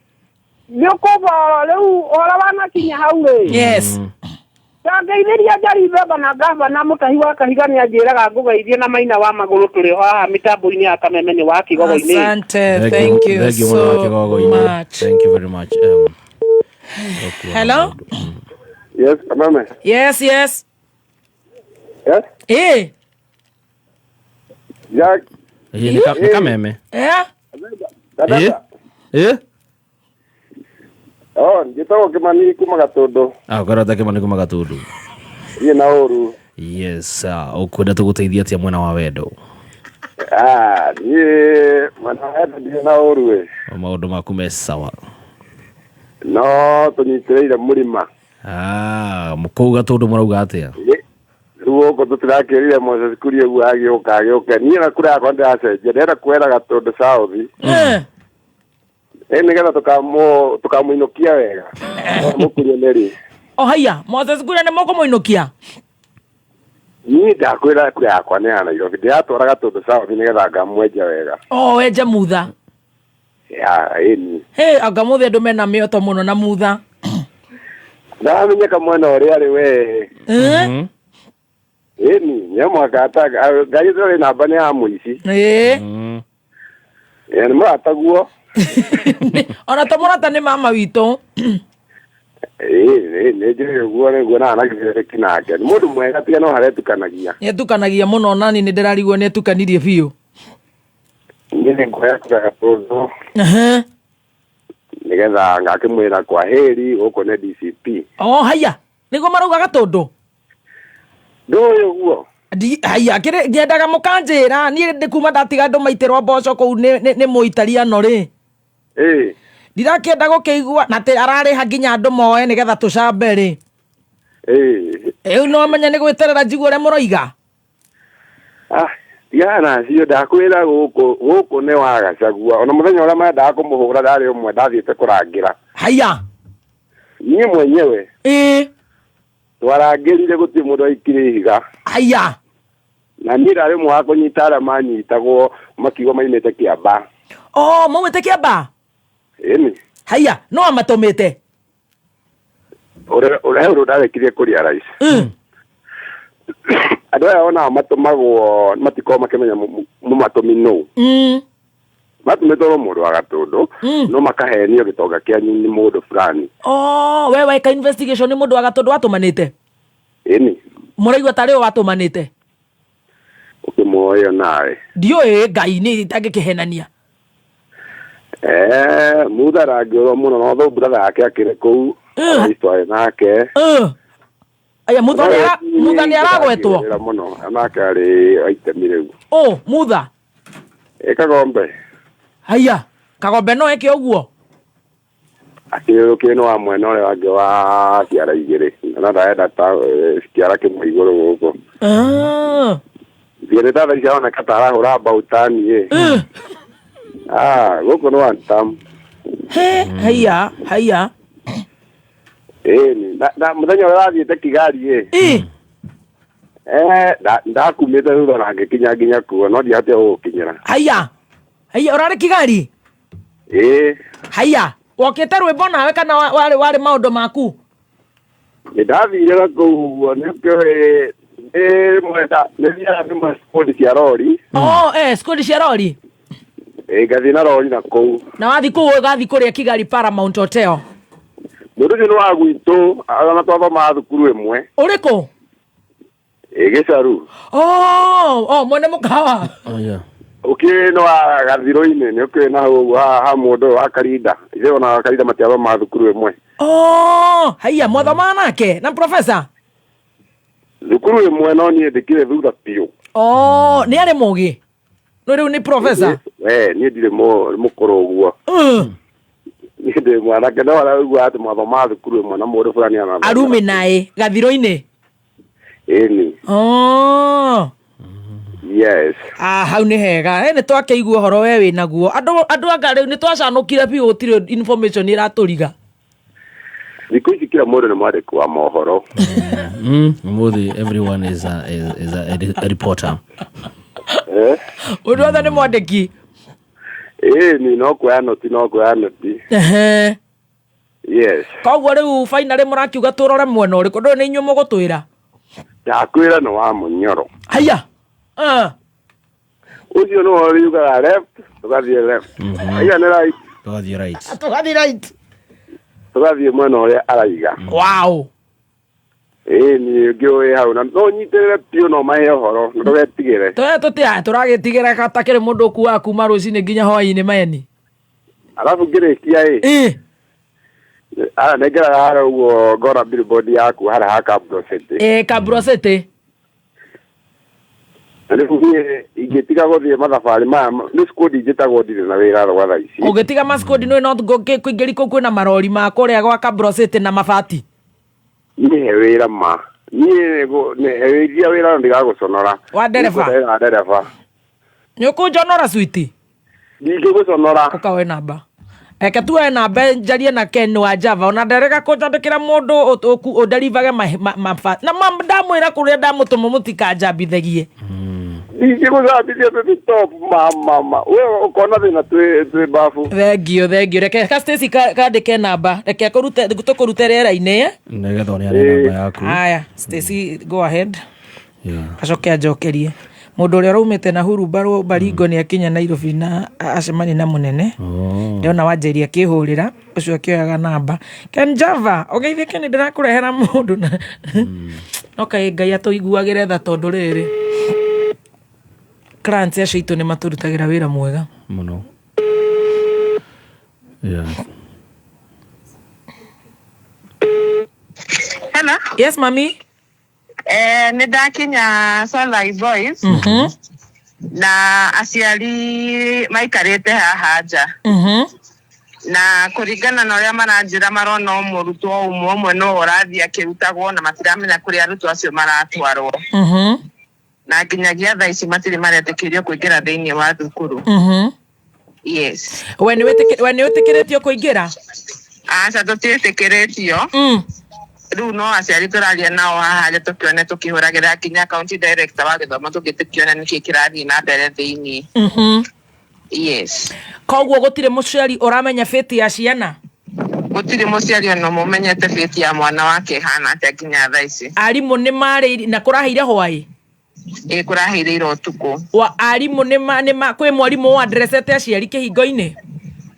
Nĩ ũkũboro rĩu ũhoro wanakinya hau-rĩ. Yes. Ngeithiria njari baba na gava na mutahi wa kahiga ni anjiraga ngugeithie na maina wa maguru turi haha mitambo-ini ya kameme ni wa kigogo-ini. Asante, thank you so much. Thank you very much. Hello? Yes, kameme. Yes. Yes? Jack. Ni kameme. Oh, njitagwo Kimani kuma Gatundu. Ukarota Kimani kuma Gatundu. Iye na uru. Yes, ukwenda tuguteithia atia mwena wa wendo. Niĩ mwena wa wendo ndirĩ na uru we. Maũndũ maku me sawa. No tũnyitĩrĩire mũrima. Kũu Gatundu mũrauga atĩa? Rĩu ũguo tũtirakĩrire Moses Kuria ũguo agĩũka. Niĩ na kura yakwa ndĩracenjia ndĩrenda kwĩra Gatundu South. Nĩgetha tukamũinũkia wega. Mũkuria nĩrĩ. Haya, Moses Kuria nĩ mũkũmũinũkia? Niĩ ndakwĩra kura yakwa nĩ ya Nairobi. Ndĩratwara Gatundu South nĩgetha ngamwenja wega. Wenja mutha? Ĩni. Anga mũthĩ andũ mena mĩoto mũno na mutha. Ndamenyeka mwena ũrĩa arĩ we. Ĩni, nĩ mwakata ngari ĩyo namba nĩ ya mũici. Nĩ mũrataguo. Ona tũmũrata nĩ mama witũ. Nĩ njĩrĩ ũguo nĩguo na gĩthĩrĩki nake. Nĩ mũndũ mwega tiga no haretukanagia. Nĩetukanagia mũno nani nĩ ndĩrarigwo nĩetukanirie biũ. Niĩ nĩ ngoya kura Gatundu. Nĩgetha ngakĩmwĩra kwa heri gũkũ nĩ DCP. Haya, nĩguo marauga Gatundu? Ndũĩ ũguo. Haya, ngĩendaga mũkanjĩra niĩ ndĩkuma ndatiga andũ maitĩrwo mboco kũu nĩ mũitariano rĩ. Ndirakĩenda gũkĩigua na atĩ ararĩha nginya andũ moe nĩgetha tũcambe rĩ. Rĩu no menya nĩ gwĩterera njigue ũrĩa mũroiga. Tigana cio ndakwĩra gũkũ nĩ wa Gachagua. Ona mũthenya ũrĩa mendaga kũmũhũra ndarĩ ũmwe ndathiĩte kũrangĩra. Haya. Niĩ mwenyewe. Twarangĩrire gũtirĩ mũndũ aikire ihiga. Haya. Na niĩ ndarĩ ũmwe wa kũnyita arĩa manyitagwo makiuga maimĩte Kĩamba. Maumĩte Kĩamba? Ĩni. Haya, no amatũmĩte? Ũrĩa ndarekirie kũrĩa rais. Andũ aya ona matũmagwo matikorwo makĩmenya mũmatũmi nũ. Matũmĩtwo mũndũ wa Gatundu no makahenio gĩtonga kĩanyu nĩ mũndũ fulani. We weka investigation nĩ mũndũ wa Gatundu watũmanĩte? Ĩni. Mũraigua tarĩ o watũmanĩte? Ũkĩmuoyo nawe. Ndiũĩ Ngai nĩ itangĩkĩhenania. Mutha rangĩũrwo mũno no thũ brother yake akĩrĩ kũu. Twarĩ nake. Aya mutha nĩ aragwetwo? Mũno nake arĩ aitemi rĩu. Mutha? Kagombe. Haya, Kagombe no eke ũguo? Akĩrũkire nĩ wa mwena ũrĩa wangĩ wa ciara igĩrĩ. Na ndarenda ciara kĩmwe igũrũ gũkũ. Thiĩ nĩ tha ciaoneka ta arahũra mbautani gũkũ nĩ one term. Haya. Na mũthenya ũrĩa wathiĩte Kigari ndakumĩte thutha na ngĩkinya nginya kuo no ndiahotire gũgũkinyĩra. Haya, ũrarĩ Kigari? Haya, wokĩte rwĩmbo nawe kana warĩ maũndũ maku? Nĩ ndathire kũu ũguo nĩkĩo nĩ thiaga nĩma skũndi cia rori. Skũndi cia rori? Ngathiĩ na rori na kũu. Na wathiĩ kũu ũgathiĩ kũrĩa Kigali Paramount Hotel? Mũndũ ũcio nĩ wa gwitũ na twathomaga thukuru ĩmwe. Ũrĩkũ? Gĩcaru. Mwene mũkawa? Ũkĩrĩ nĩ wa Gathirũ-inĩ nĩ ũkĩrĩ na hau ha mũndũ wa Karinda. Ithe ona Karinda matiathomaga thukuru ĩmwe. Haya, mwathomaga nake na professor? Thukuru ĩmwe no niĩ ndĩkire thutha biũ. Nĩ arĩ mũgĩ? No rĩu nĩ professor? Niĩ ndirĩ mũkũrũ ũguo. Niĩ ndĩ mwanake no araigua atĩ mwathomaga thukuru ĩmwe na mũndũ fulani ana arumi naĩ Gathirũ-inĩ? Ĩni. Yes. Hau nĩ hega. Nĩ twakĩigua ũhoro we wĩnaguo. Andũ anga rĩu nĩ twacanũkire biũ gũtirĩ information ĩratũriga. Thikũ ici kila mũndũ nĩ mwandĩki wa mohoro. Everyone is a reporter. Ũndũ othe nĩ mwandĩki? Ni no kuoya noti. Yes. Koguo riu finally murakiuga turore mwena uriku ndo ni inyu mugutwira. Ya kwira no wa Munyoro. Haya. Ucio no uriuga left, tugathie left. Haya ni right. Tugathie right. Tugathie right. Tugathie mwena uria araiga. Wow. Ni gyo hau na no nyitere pio no mahe horo ndo wetigire. Tutia turagitigire katakire mundu kuwa kuma rucini nginya hwaini maeni. Alafu ngirikia negera hara uo gora billboard yaku hara haka brosete. Kabrosete. Alifu igetiga gothie mathafari maya ni skodi igitagwo ndire na wira rwa tha ici. Ugetiga maskodi no kuingeri ko kwina marori ma kuria gwa kabrosete na mabati. Ni he wira ma. Ni he wira ndigaguconora. Wa dereva. Nyukunjonora switi. Ndingiguconora. Ukawe namba. Eke tuwe namba njarie na Ken wa Java ona ndereka kujandikira mundu udelivage mabati. Na ndamwira kuria ndamutuma mutikajambithagie. Ndingiguzambithia baby top mama. Wewe ukona thina twi bafu. Thengio. Reke ka Stacy kandike namba. Reke tukurute rera-ini. Negetho ni ari namba yaku. Haya, Stacy go ahead. Acoke ajokerie. Mundu uria raumite na Hurumbarũ Baringo ni akinya Nairobi na acemani na munene. Ndiona wanjiria kihurira ucio akioyaga namba. Ken Java, ogeithike ni ndirakurehera mundu na. Okay, Ngai atuiguagire tha tondu riri. Clients acio itu ni maturutagira wira mwega muno. Yeah. Hello. Yes, mami. Ni ndakinya Sunlight Boys. Na aciari maikarite haha nja. Na kuringana na uria maranjira marona murutwo umwe no urathia kirutagwo na matiramenya kuri arutwo acio maratwarwo. Na nginyagia thaa ici matiri maretikirio kuingira thiini wa thukuru. Yes. We ni witikiritio kuingira? Aca tutitikiritio. Riu no aciari turaria nao haha tukione tukihuragira kinya county director wa githomo tugitikiona niki kirathi na mbere thiini. Yes. Koguo gutire muciari uramenya fate ya ciana? Gutire muciari ono mumenyete fate ya mwana wake hana atia kinya thaa ici. Arimu ni mari na kuraheire hwai? Kuraheire iro tuku. Wa arimu ni kwi mwarimu wa adressete aciari kihingo-ini?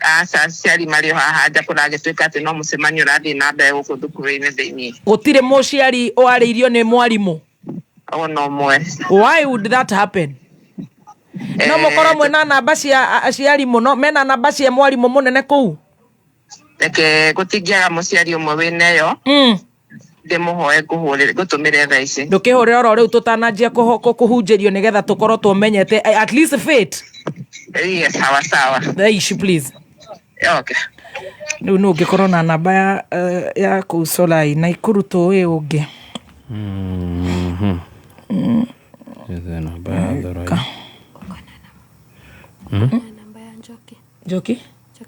Aca aciari mari haha nja kuragituika ati no mucemanio urathi na mbere guku thukuru-ini thiini. Gutire muciari wariirio ni mwarimu? Ono mwe. Why would that happen? No mukoro mwena namba cia aciari muno mena namba cia mwarimu munene kuu? Eke gutingiaga muciari umwe wineyo. Ndimuhoe gutumire thaa ici. Ndukihurira oro riu tutananjia kuhunjirio nigetha tukorwo tumenyete at least fate. Yes, sawa. Ishi please. Okay. Riu no ngikorwo na namba ya kusolai na ikuru tuwi ungi. Yethe namba ya Thorai. Namba ya Njoki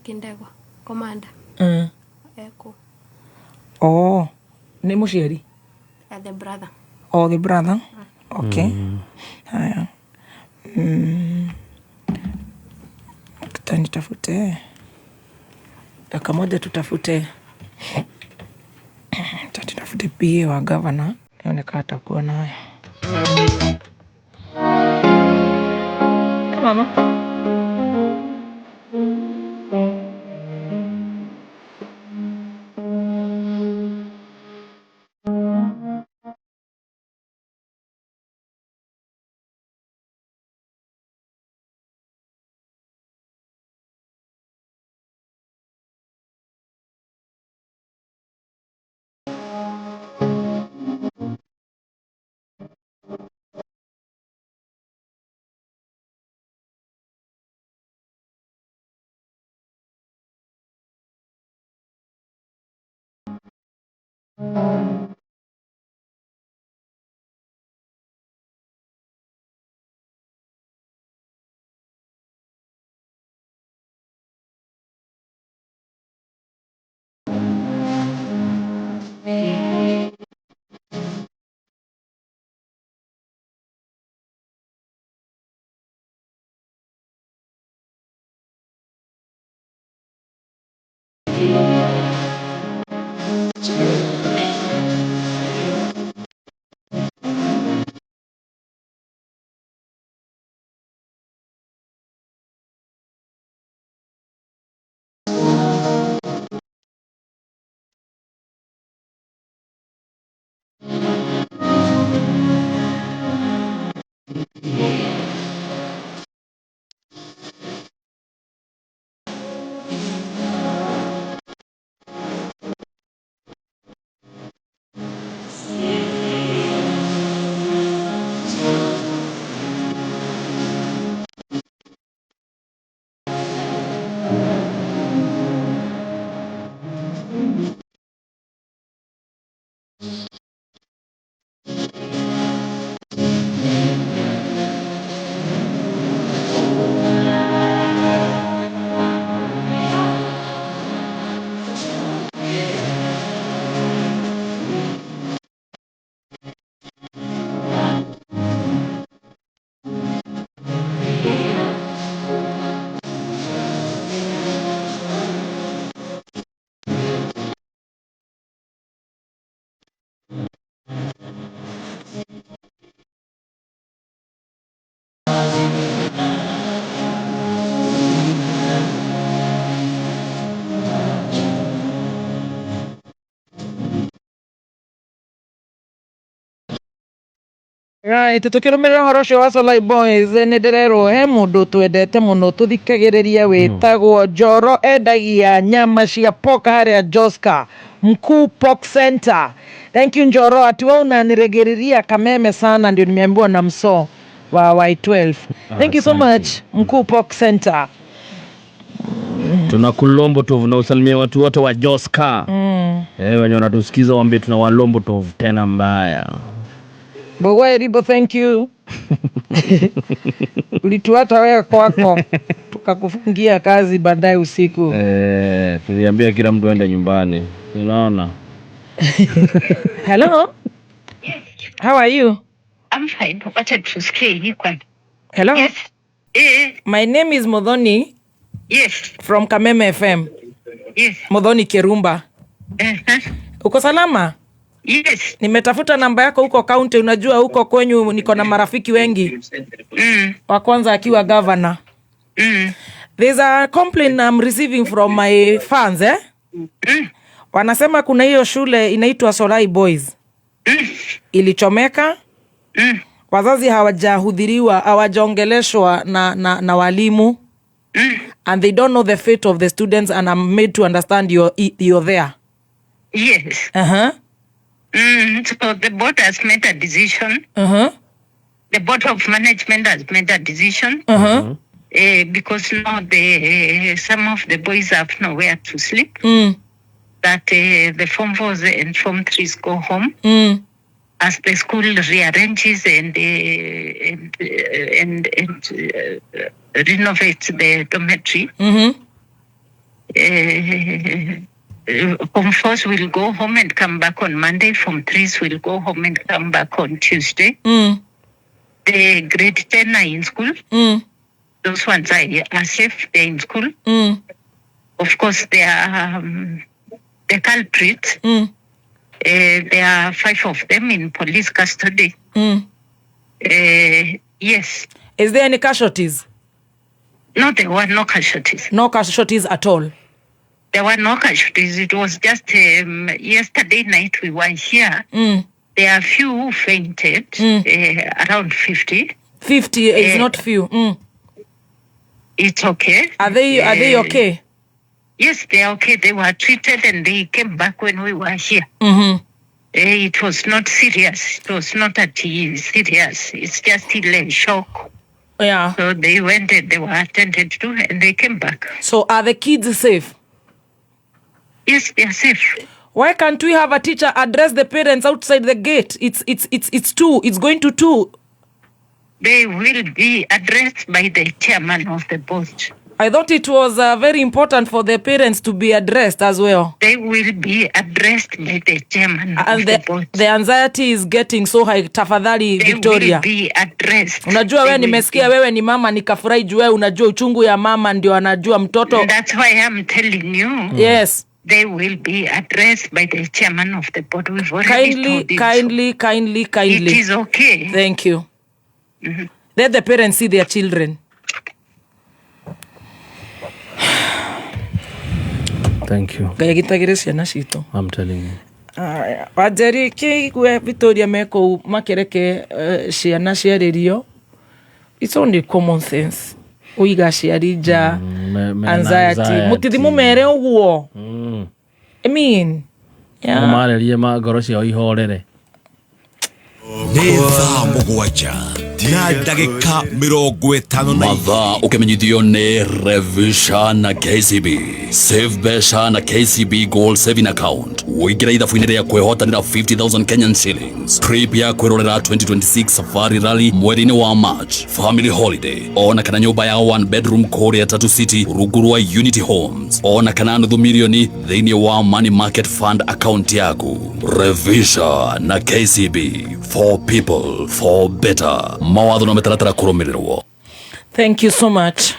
Ndegwa komanda. Eko. Oh, ni muciari? The brother. Oh, the brother. Okay. Haya. Tutanitafute. Dakika moja tutafute. Tutafute PA wa governor. Inaonekana atakuwa naye. Mama. Right, tukirumira horo cio wa Solai Boys ni ndirerwo he mundu twendete muno tuthikagiriria witagwo Njoro endagia nyama cia pork haria Joska Mkuu Pork Center. Thank you Njoro, atuwa unaniregeriria kameme sana, ndio nimeambiwa na mso wa Y12. Thank you so much Mkuu Pork Center. Tuna kulombo tovu na usalimia watu wote wa Joska. Wenye wanatusikiza waambie tuna walombo tovu tena mbaya. Bogwa Ribo, thank you. Ulituata wewe kwako tukakufungia kazi baadaye usiku. Tuliambia kila mtu aende nyumbani. Unaona? Hello? Yes. How are you? I'm fine. Wacha tusikie hii kwanza. Hello? Yes. My name is Modhoni. Yes. From Kameme FM. Yes. Modhoni Kerumba. Uko salama? Yes. Nimetafuta namba yako huko county, unajua huko kwenyu niko na marafiki wengi. Wa kwanza akiwa governor. There's a complaint I'm receiving from my fans, Wanasema kuna hiyo shule inaitwa Solai Boys. Ilichomeka. Wazazi hawajahudhuriwa, hawajaongeleshwa na walimu. And they don't know the fate of the students, and I'm made to understand you're there. Yes. So the board has made a decision. The board of management has made a decision. Because now some of the boys have nowhere to sleep. That the Form 4s and Form 3s go home. As the school rearranges and renovates the dormitory. Form 4s will go home and come back on Monday. Form 3s will go home and come back on Tuesday. The grade 10 are in school. Those ones are safe. They're in school. Of course, they are the culprits. There are 5 of them in police custody. Yes. Is there any casualties? No, there were no casualties. No casualties at all? There were no casualties. It was just yesterday night we were here. There are few who fainted, around 50. 50 is not few. It's okay. Are they okay? Yes, they are okay. They were treated and they came back when we were here. It was not serious. It was not serious. It's just a shock. Yeah. So they went and they were attended to and they came back. So are the kids safe? Yes, they are safe. Why can't we have a teacher address the parents outside the gate? It's 2. It's going to 2. They will be addressed by the chairman of the board. I thought it was very important for the parents to be addressed as well. They will be addressed by the chairman of the board. The anxiety is getting so high. Tafadhali Victoria. They will be addressed. Unajua wewe nimesikia wewe ni mama nikafurahi juu wewe unajua uchungu ya mama ndio anajua mtoto. That's why I'm telling you. Yes. They will be addressed by the chairman of the board. We've already Kindly. It is okay. Thank you. Let the parents see their children. Thank you. I'm telling you. Wajeri kigwe Victoria meko makereke ciana ciaririo. It's only common sense. Uiga ciarija anxiety. Mutithimu mere uguo. I mean, yeah. Mamarerie magoro cio ihorere. Nĩ thaa mũgwanja na ndagĩka 50 mathaa ũkĩmenyithio nĩ Revisha na KCB. Save Besha na KCB Gold Saving Account. Ũingĩra ithabu-inĩ rĩa kwĩhotanĩra 50,000 Kenyan shillings. Trip ya kwĩrorera 2026 Safari Rally mweri-inĩ wa March. Family holiday. Ona kana nyũmba ya 1 bedroom kũrĩa Tatu City rungu rwa Unity Homes. Ona kana nuthu milioni thĩinĩ wa Money Market Fund account yaku. Revisha na KCB. For people, for better. Mawatho na mitaratara kũrũmĩrĩrwo. Thank you so much.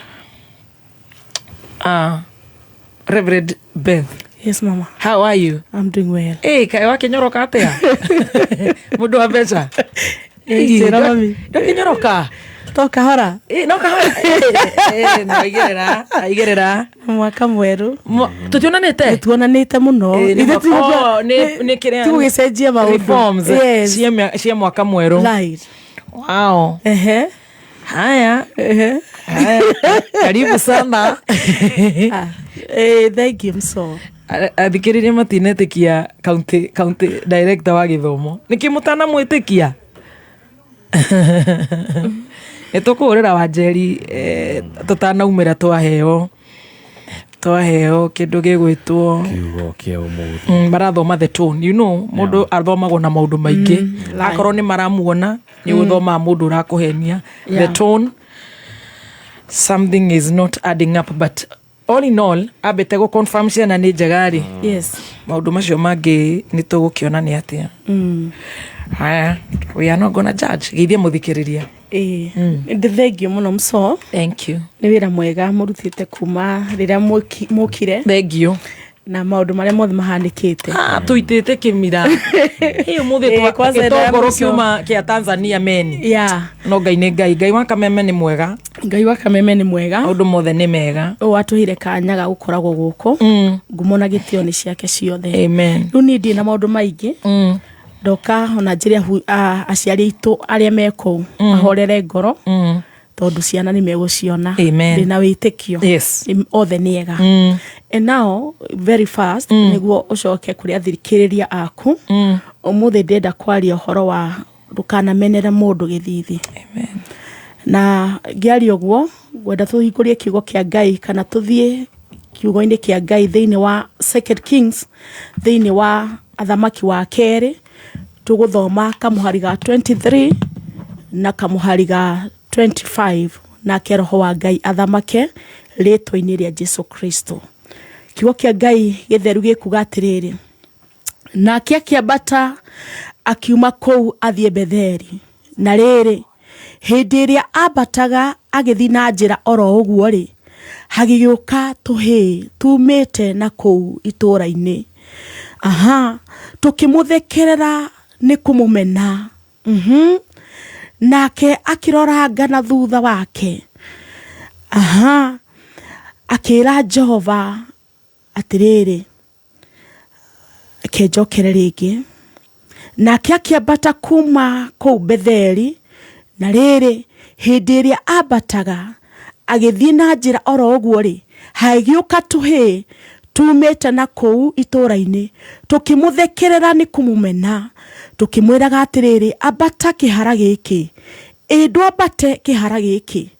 Reverend Beth. Yes, Mama. How are you? I'm doing well. Hey, kai wake nyoroka atia? Mudu wa becha. Tira mami. Ndoki nyoroka. Toka hora. No kahora. No igerera. Mwaka mweru. Tutionanite? Tuonanite muno. Ithe tu ni kire. Tu gicenjia maundu. Reforms. Yes. Cia mwaka mweru. Right. Wow. Haya. Haya. Karibu sana. Thank you so. Athikiriria matinetikia county director wa githomo. Niki mutana mwitikia. Etukurira Wanjeri tutanaumira twaheo kindu gigwitwo kiugo kia umuthi marathoma the tone, you know, mundu athomagwo na maundu maingi akorwo ni maramuona ni uthoma mundu urakuhenia the tone, something is not adding up, but all in all abete go confirm ciana ni njegari. Yes, maundu macio mangi ni tugukiona ni atia. Haya, we are not gonna judge. Githie muthikiriria. Thank you muno mso. Thank you. Ni wira mwega murutite kuma rira mukire. Thank you. Na maundu maria mothe mahanikite. Tuitite kimira. Hiyo muthe twagoro kiuma kia Tanzania meni. No ngai wa Kameme ni mwega. Ngai wa Kameme ni mwega. Maundu mothe ni mega. Watuhire kanyaga gukoragwo guku. Ngumona gitio ni ciake ciothe. Amen. Runi ndi na maundu maingi. Doka ona njire aciari itu aria meko mahorere ngoro tondu ciana ni meguciona ndina witikio othe niega. And now very fast niguo ucoke kuri athikiriria aku umuthi ndenda kwaria horo wa ndukanamenere mundu githithi. Amen. Na ngiaria uguo gwenda tuhikurie kiugo kia Ngai kana tuthie kiugo-ini kia Ngai thiini wa 2 Kings thiini wa athamaki wa keri tuguthoma kamuhari ga 23 na kamuhari ga 25 na keroho wa Ngai athamake ritwa-ini ria Jesu Kristo. Kiugo kia Ngai githeru gikuga atiriri, nake akiambata akiuma kou athie Betheli, na riri hindi iria ambataga agithi na njira oro uguo ri hagigiuka tuhi tumite na kou itura-ini. Tukimuthekerera ni kumumena. Nake akiroranga na thutha wake. Akira Jehova atiriri akejokere ringi, nake akiambata kuma kou Betheli, na riri hindi iria ambataga agithii na njira oro uguo ri hagiuka tuhi tumite na kou itura-ini. Tukimuthekerera ni kumumena, tukimwiraga atiriri ambata kihara giki, indu ambate kihara giki.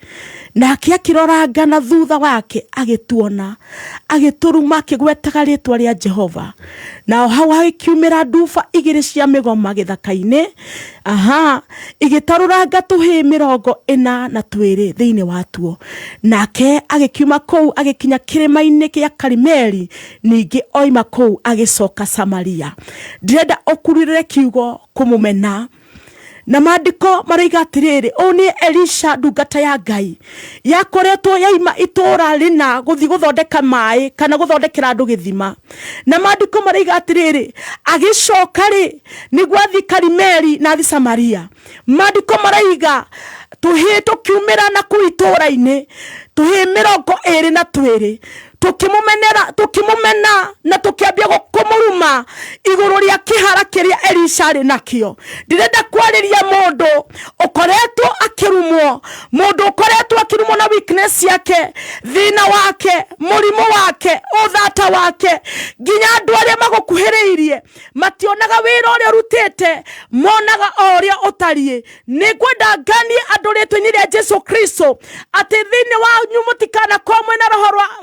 Nake akiroranga na thutha wake agituona, agituruma akigwetaga ritwa ria Jehova. Na hau hagikiumira nduba igiri cia migoma githaka-ini, igitaruranga tuhi 42 thiini watuo. Nake agikiuma kou agikinya kirima-ini kia Karimeli, ningi oima kou agicoka Samaria. Ndirenda ukurire kiugo kumumena. Na maandiko maraiga atiriri, oni Elisha ndungata ya Ngai yakoretwo yaima itura rina guthi guthondeka mai kana guthondekera andu githima. Na maandiko maraiga atiriri, agicoka ri niguo athi Karimeli na athi Samaria. Maandiko maraiga tuhi tukiumira na kuitura-ini tuhi 22 tukimumena na tukiambia kumuruma iguru ria kihara kiria Elisha ari nakio. Ndirenda kwariria mundu ukoretwo akirumwo, mundu ukoretwo akirumwo na weakness yake, thina wake, murimo wake, uthata wake, nginya andu aria magukuhiriirie mationaga wira uria rutite, monaga oria utarie. Nigwenda nganie andu ritwa-ini ria Jesu Kristo ati thini wa nyumutikana komwe na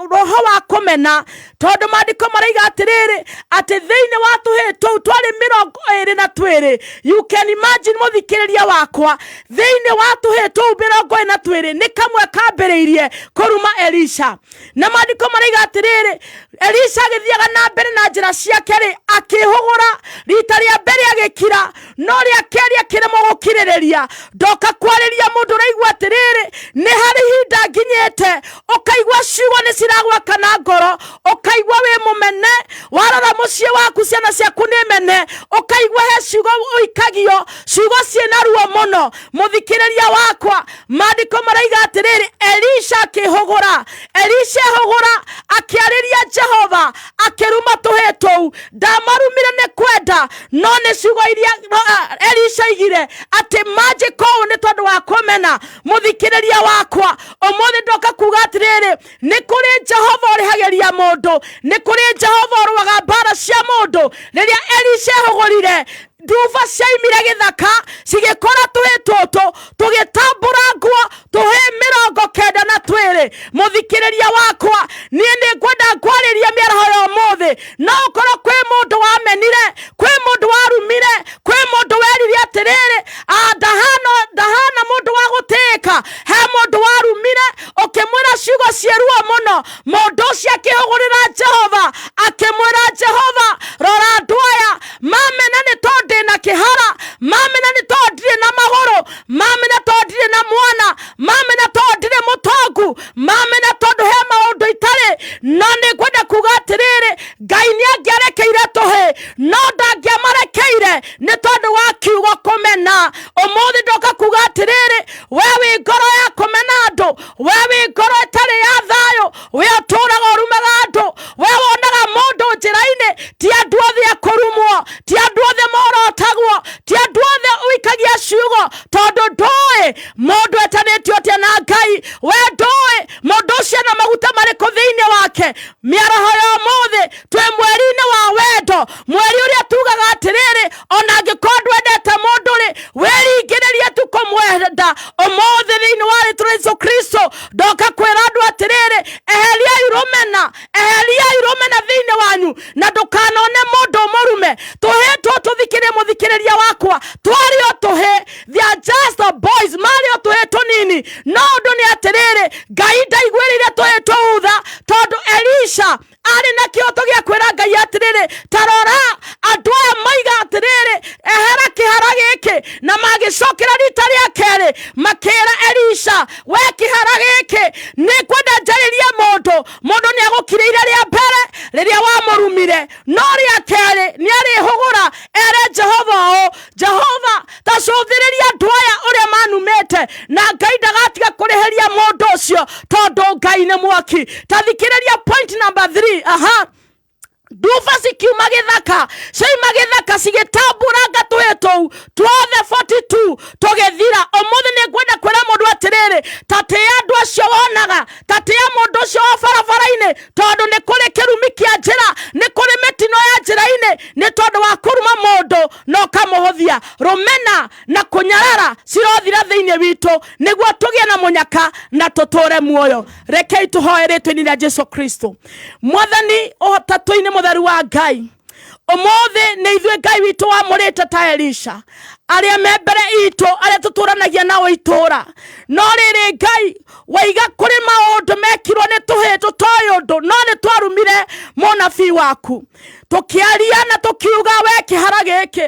roho wa kumena, tondu maandiko maraiga atiriri ati thiini wa tuhi tou twari 22. You can imagine muthikiriria wakwa, thiini wa tuhi tou 22 ni kamwe kambiriirie kuruma Elisha. Na maandiko maraiga atiriri Elisha agithiaga na mbere na njira ciake ri akihugura rita ria mbere agikira, no ria keri akiremo gukiririria. Ndoka kwariria mundu raigua atiriri ni hari hinda nginyite ukaigua ciugo ni ciragwa kana ngoro, ukaigua wi mumene, warora mucie waku ciana ciaku ni mene, ukaigua he ciugo uikagio, ciugo ciina ruo muno. Muthikiriria wakwa, maandiko maraiga atiriri Elisha akihugura, Elisha hugura akiariria Jehova Jehova akiruma tuhetu ndamarumire ne kwenda none ciugo iria Elisha igire ati magical ni tondu wa kumena muthikiriria wakwa umuthi ndoka kuga atiriri ni kuri Jehova urihageria mundu ni kuri Jehova urwaga mbara cia mundu riria Elisha hugurire nduva ciaimire githaka cigikora tuhitutu tugitambura nguo tuhe 92 muthikiriria wakwa nie ni ngwenda kwariria miaraho ya umuthi no ukorwo kwi mundu wamenire kwi mundu warumire kwi mundu werire atiriri ndahana mundu wa guteka he mundu warumire ukimwira ciugo cieruo muno mundu ucio akihugurira Jehova akimwira Jehova rora andu aya mamena ni tondu na kihara mamena ni tondu na maguru mamena tondu na mwana mamena tondu mutongu mamena tondu he maundu itari none gwenda kuga atiriri Ngai ni angiarekeire tuhe no ndangiamarekeire ni tondu wa kiugo kumena umuthi ndoka kuga atiriri wewe ngoro ya kumena andu wewe ngoro itari ya thayo we aturaga urumaga andu we wonaga mundu njira-ini ti andu othe akurumwo ti andu othe morotagwo ti andu othe uikagia ciugo tondu ndui mundu etanitio atia na Ngai we ndui mundu ucio na maguta mariku thiini wake miaraho ya muthi twi mweri-ini wa wendo mweri uria tugaga atiriri ona angikorwo ndwendete mundu ri weringiririe tu kumwenda umuthi thiini wa ritwa Yesu Kristo ndoka kwira andu atiriri eheriai rumena thiini wanyu na ndukanone mundu murume tuhitwo tuthikirie muthikiriria wakwa twario tuhe they are just the boys mario tuhitwo nini no ndu ni atiriri Ngai ndaigwirire tuhitwo utha tondu Elisha ari na kioto gia kwira Ngai atiriri tarora andu aya maiga atiriri ehera kihara giki na magicokera rita ria keri makira Elisha we kihara giki ni kwenda njariria mundu ni agukiriire ria mbere riria wamurumire no ria keri ni ari hugura ere Jehova tacuthiriria andu aya uria manumete na Ngai ndagatiga kuriheria mundu ucio tondu Ngai ni mwaki tathikiriria point number 3 nduva cikiuma githaka ciaima githaka cigitambũranga tũhĩtũu tuothe 42 tũgĩthira umuthi nĩ ngwenda kwĩra mũndũ atĩrĩrĩ tatĩa andũ acio wonaga tatĩa mũndũ ũcio wa barabara-inĩ tondũ nĩ kũrĩ kĩrumi kĩa njĩra nĩ kũrĩ mĩtino ya njĩra-inĩ nĩ tondũ wa kũruma mũndũ no kamũhũthia rũmena na kũnyarara cirothira thĩinĩ witũ nĩguo tũgĩe na mũnyaka na tũtũre muoyo rekei tũhoe rĩtwa-inĩ rĩa Jesũ Kristo mwathani ũhotatũ-inĩ mũtheru wa Ngai umuthi nĩ ithuĩ Ngai witũ wamũrĩte ta Elisha arĩa me mbere itũ arĩa tũtũranagia nao itũra no rĩrĩ Ngai waiga kũrĩ maũndũ mekirwo nĩ tũhĩtũ toĩ ũndũ no nĩ twarumire mũnabii waku tukiaria na tukiuga we kihara giki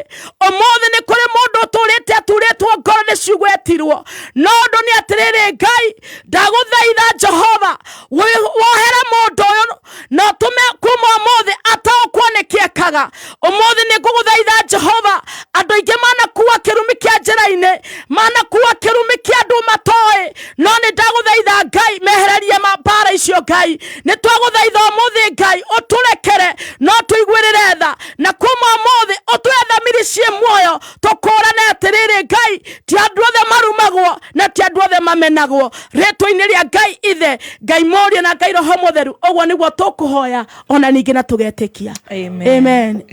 umuthi ni kuri mundu turite aturĩtwo ngoro ni cigwetirwo no ndu ni atiriri Ngai ndaguthaitha Jehova wohere mundu uyu no tume kuma umuthi ataokwo ni kiekaga umuthi ni nguguthaitha Jehova andu aingi manakuwa kirumi kia njĩra-inĩ manakuwa kirumi kia andu matoĩ no ni ndaguthaitha Ngai mehererie mambara icio Ngai ni twaguthaitha umuthi Ngai uturekere no tuigwirire tha na kuma umuthi utwethamiri cie muoyo tukurane atiriri Ngai ti andu othe marumagwo na ti andu othe mamenagwo rĩtwa-inĩ rĩa Ngai ithe Ngai Mũriũ na Ngai Roho Mũtheru ũguo nĩguo tũkũhoya ona ningĩ na tũgetĩkia amen.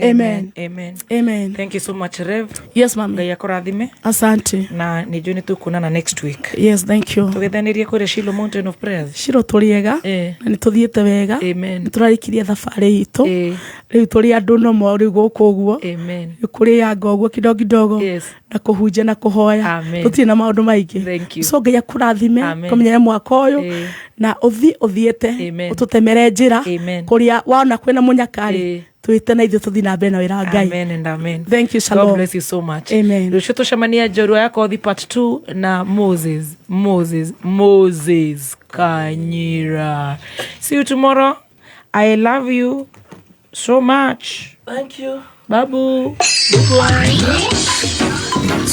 Thank you so much Rev. Yes ma'am. Ngai akũrathime. Asante. Na nĩnjũĩ nĩ tũkuonana next week. Yes, thank you. Tũgethanĩrie kũrĩa Shiloh Mountain of Prayers. Shiloh tũrĩega na nĩ tũthiĩte wega nĩ tũrarikirie thabarĩ itũ rĩu tũrĩ andũ no mori gũkũ ũguo kũrĩ yanga ũguo kidogo na kũhunjia na kũhoya tũtirĩ na maũndũ maingĩ so Ngai akũrathime kũmenyere mwaka ũyũ na ũthiĩte ũtũtemere njĩra kũrĩa wona kwĩna mũnyakari tuite na ithuĩ tũthiĩ na mbere na wĩra wa Ngai. Amen and amen. Thank you, shalom. God bless you so much. Amen. Rũciũ tũcemania Njorua ya Kothi part 2 na Moses Kanyira. See you tomorrow. I love you so much. Thank you. Babu. Bye.